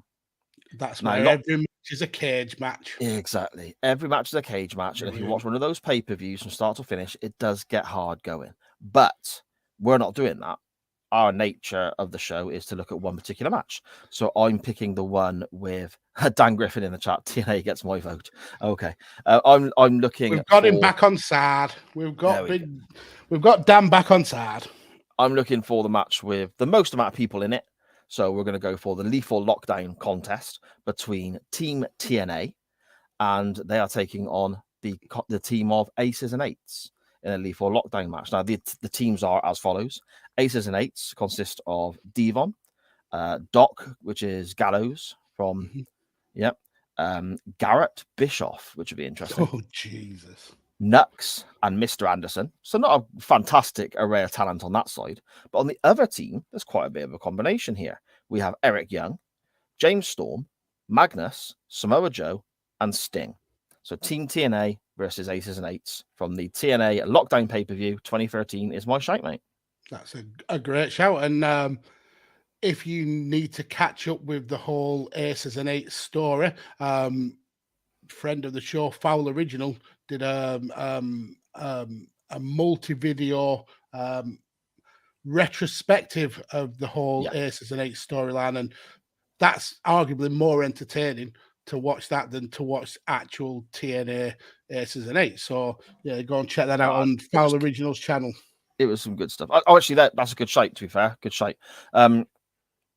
That's why every match is a cage match. Exactly. Every match is a cage match. And if you watch one of those pay-per-views from start to finish, it does get hard going. But we're not doing that. Our nature of the show is to look at one particular match. So I'm picking the one with Dan Griffin in the chat. TNA gets my vote. Okay. I'm looking. We've got him back on side. We've got Dan back on side. I'm looking for the match with the most amount of people in it. So we're going to go for the Lethal Lockdown contest between Team TNA, and they are taking on the team of Aces and Eights in a Lethal Lockdown match. Now, the teams are as follows. Aces and Eights consist of Devon, Doc, which is Gallows from, Garrett Bischoff, which would be interesting. Oh, Jesus. Nux and Mr. Anderson. So not a fantastic array of talent on that side. But on the other team, there's quite a bit of a combination here. We have Eric Young, James Storm, Magnus, Samoa Joe, and Sting. So Team TNA versus Aces and Eights from the TNA Lockdown pay-per-view 2013 is my shout, mate. That's a great shout. And if you need to catch up with the whole Aces and Eights story, friend of the show, Foul Original, did a multi-video retrospective of the whole Aces and Eights storyline, and that's arguably more entertaining to watch that than to watch actual TNA Aces and Eights. So yeah, go and check that out on Foul Original's channel. It was some good stuff. Oh, actually, that's a good shape, to be fair. Good shape.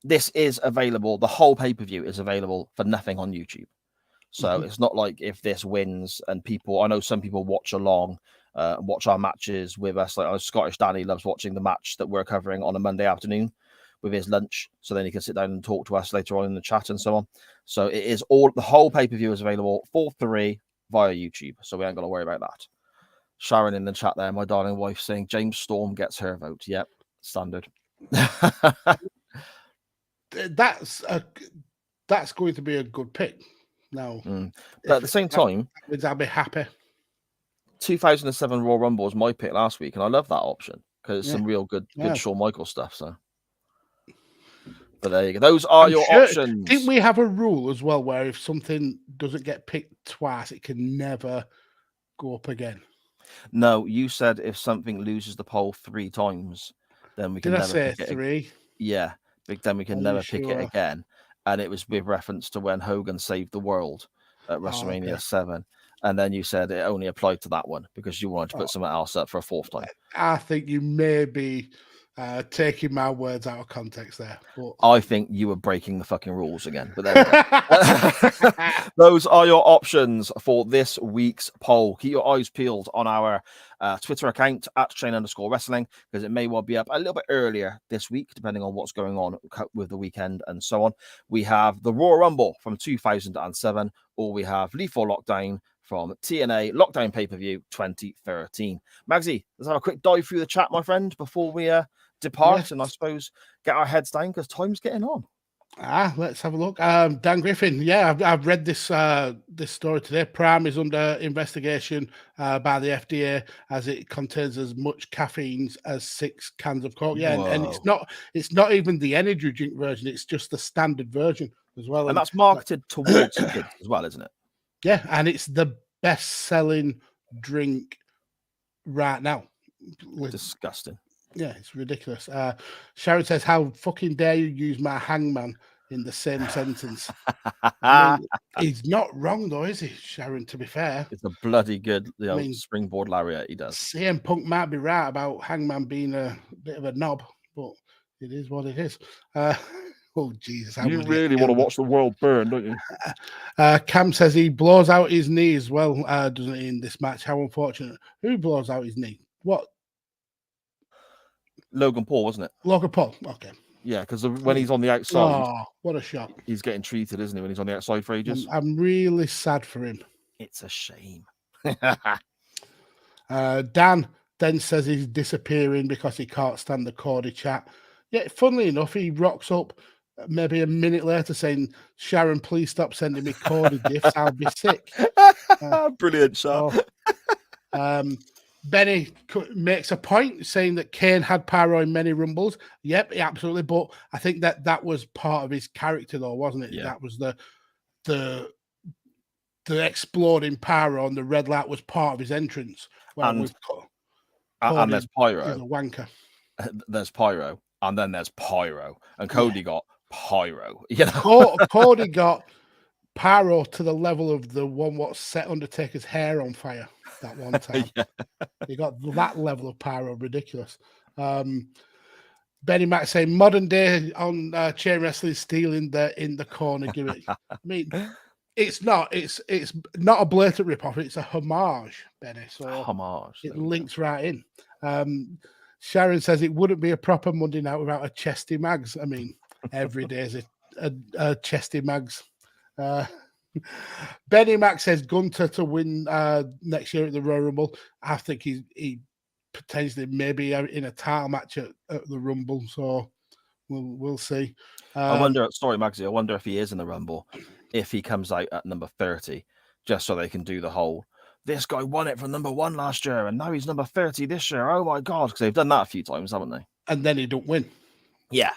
This is available. The whole pay-per-view is available for nothing on YouTube. So it's not like if this wins and I know some people watch along, watch our matches with us. Like Scottish Danny loves watching the match that we're covering on a Monday afternoon with his lunch. So then he can sit down and talk to us later on in the chat and so on. So it is the whole pay-per-view is available for free via YouTube. So we ain't got to worry about that. Sharon in the chat there, my darling wife, saying James Storm gets her vote. Yep, standard. That's going to be a good pick. No, but at the same time, I'll be happy. 2007 Royal Rumble was my pick last week, and I love that option because it's some real good Shawn Michaels stuff. So, but there you go. Those are your options. Didn't we have a rule as well where if something doesn't get picked twice, it can never go up again? No, you said if something loses the poll 3 times, then we can never pick it. 3? Yeah, then we can never pick it again. And it was with reference to when Hogan saved the world at WrestleMania 7. And then you said it only applied to that one because you wanted to put something else up for a 4th time. I think you may be taking my words out of context there. But I think you were breaking the fucking rules again. But there we go. Those are your options for this week's poll. Keep your eyes peeled on our Twitter account at @Chain_Wrestling, because it may well be up a little bit earlier this week, depending on what's going on with the weekend and so on. We have the Royal Rumble from 2007, or we have Lethal Lockdown from TNA Lockdown Pay-Per-View 2013. Magsy, let's have a quick dive through the chat, my friend, before we depart, and I suppose get our heads down because time's getting on. Let's have a look. Dan Griffin, yeah, I've read this story today. Prime is under investigation by the FDA as it contains as much caffeine as 6 cans of Coke. Yeah, and it's not even the energy drink version; it's just the standard version as well. And that's marketed towards kids as well, isn't it? Yeah, and it's the best-selling drink right now. Disgusting. Yeah, it's ridiculous. Sharon says, "How fucking dare you use my hangman in the same sentence?" I mean, he's not wrong though, is he, Sharon? To be fair, it's a bloody good springboard lariat he does. CM Punk might be right about Hangman being a bit of a knob, but it is what it is. Oh Jesus! You really want to watch the world burn, don't you? Cam says he blows out his knee as well, doesn't he? In this match, how unfortunate. Who blows out his knee? What? Logan Paul, wasn't it? Logan Paul. Okay. Yeah, because when he's on the outside, what a shock! He's getting treated, isn't he? When he's on the outside for ages. I'm really sad for him. It's a shame. Dan then says he's disappearing because he can't stand the Cody chat. Yeah, funnily enough, he rocks up maybe a minute later saying, "Sharon, please stop sending me Cody gifts. I'll be sick." Brilliant shot. Benny makes a point saying that Kane had pyro in many rumbles. Yep, absolutely. But I think that was part of his character, though, wasn't it? Yeah. That was the exploding pyro and the red light was part of his entrance. And there's pyro. He's a wanker. There's pyro, and then there's pyro, and Cody got pyro. You know, Cody got pyro to the level of the one what set Undertaker's hair on fire that one time. He got that level of pyro, ridiculous. Benny Mac saying modern day on chain wrestling stealing in the corner gimmick. I mean, it's not a blatant ripoff, it's a homage, Benny. So it links right in. Sharon says it wouldn't be a proper Monday night without a chesty mags. I mean, every day is a chesty mags. Benny Mac says Gunter to win next year at the Royal Rumble. I think he potentially maybe in a title match at the Rumble. So we'll see. I wonder. Sorry, Magsy. I wonder if he is in the Rumble, if he comes out at number 30, just so they can do the whole. This guy won it from number 1 last year, and now he's number 30 this year. Oh my God! Because they've done that a few times, haven't they? And then he don't win. Yeah.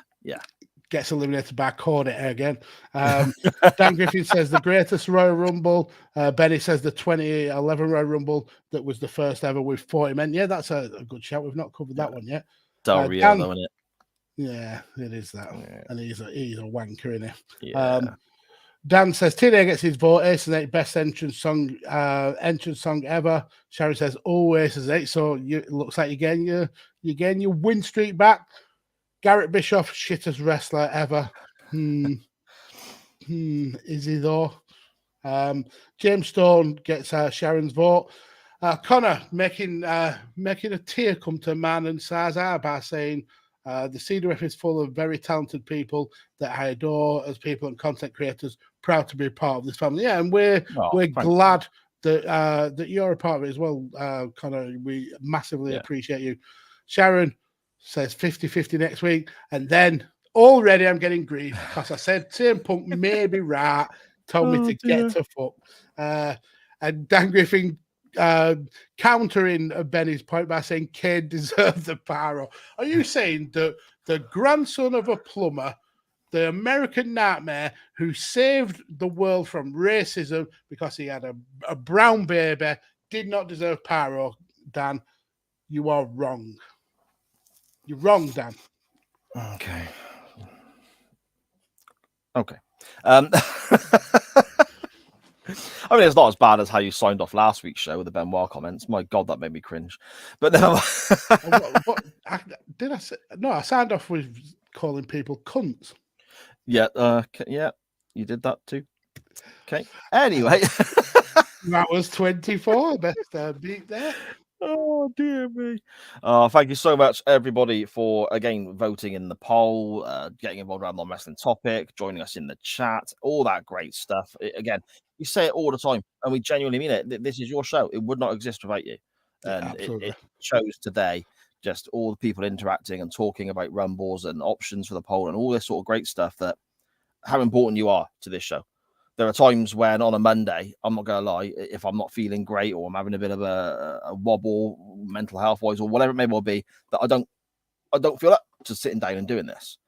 Gets eliminated by Cody again. Dan Griffin says the greatest Royal Rumble. Benny says the 2011 Royal Rumble that was the first ever with 40 men. Yeah, that's a good shout. We've not covered that one yet. Del Rio, though, isn't it? Yeah, it is that. Yeah. And he's a wanker, isn't he? Yeah. Dan says TNA gets his vote. Ace and 8 best entrance song ever. Sharon says Ace and 8. So it looks like you're getting your win streak back. Garrett Bischoff, shittest wrestler ever. Is he though? James Stone gets Sharon's vote. Connor making a tear come to man and size eye by saying the CWF is full of very talented people that I adore as people and content creators. Proud to be a part of this family. Yeah, and we're glad that you're a part of it as well, Connor. We massively appreciate you. Sharon says 50-50 next week. And then already I'm getting grief because I said CM Punk may be right, told me to get to fuck. And Dan Griffin countering Benny's point by saying Kane deserved the pyro. Are you saying that the grandson of a plumber, the American nightmare who saved the world from racism because he had a brown baby, did not deserve pyro? Dan, you are wrong. You're wrong, Dan. Okay. I mean, it's not as bad as how you signed off last week's show with the Benoit comments. My God, that made me cringe. But no. Did I say? No, I signed off with calling people cunts. Yeah, yeah, you did that too. Okay. Anyway. That was 24. Best beat there. Oh, dear me. Thank you so much, everybody, for, again, voting in the poll, getting involved around the wrestling topic, joining us in the chat, all that great stuff. Again, we say it all the time, and we genuinely mean it. This is your show. It would not exist without you. And it shows today just all the people interacting and talking about rumbles and options for the poll and all this sort of great stuff, that how important you are to this show. There are times when on a Monday, I'm not going to lie, if I'm not feeling great or I'm having a bit of a wobble, mental health wise, or whatever it may well be, that I don't feel up to sitting down and doing this.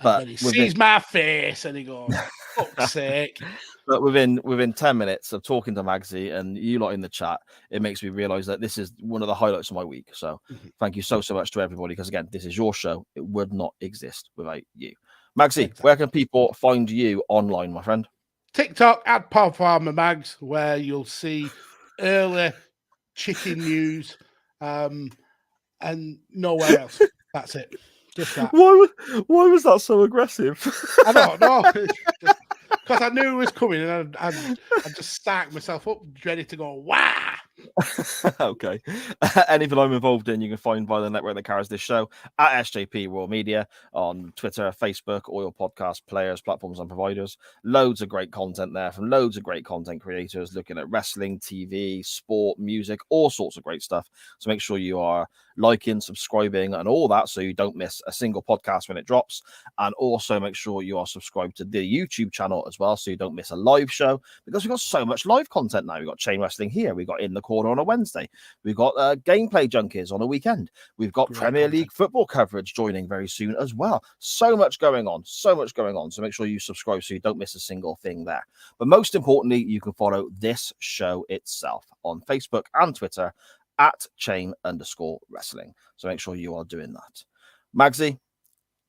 But then he sees my face and he goes, "Fuck's sake!" But within 10 minutes of talking to Magsy and you lot in the chat, it makes me realize that this is one of the highlights of my week. So thank you so much to everybody, because again, this is your show. It would not exist without you. Magsy, where can people find you online, my friend? TikTok at Pod Farmer Mags, where you'll see early chicken news, and nowhere else. That's it. Just that. Why was that so aggressive? I don't know. Because I knew it was coming, and I just stacked myself up, ready to go, wah! Okay. Anything I'm involved in, you can find via the network that carries this show at SJP Royal Media on Twitter, Facebook, all your podcast players, platforms, and providers. Loads of great content there from loads of great content creators looking at wrestling, TV, sport, music, all sorts of great stuff. So make sure you are liking, subscribing, and all that so you don't miss a single podcast when it drops. And also make sure you are subscribed to the YouTube channel as well so you don't miss a live show, because we've got so much live content now. We've got Chain Wrestling here. We've got In the Corner on a Wednesday. We've got gameplay junkies on a weekend. We've got Premier League football coverage joining very soon as well. So much going on. So make sure you subscribe so you don't miss a single thing there. But most importantly, you can follow this show itself on Facebook and Twitter at chain_wrestling. So make sure you are doing that. Magsy,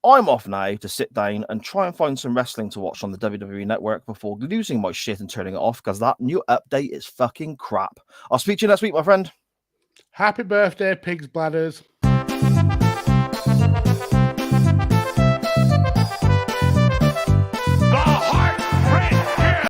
I'm off now to sit down and try and find some wrestling to watch on the WWE Network before losing my shit and turning it off, because that new update is fucking crap. I'll speak to you next week, my friend. Happy birthday, Pig's Bladders.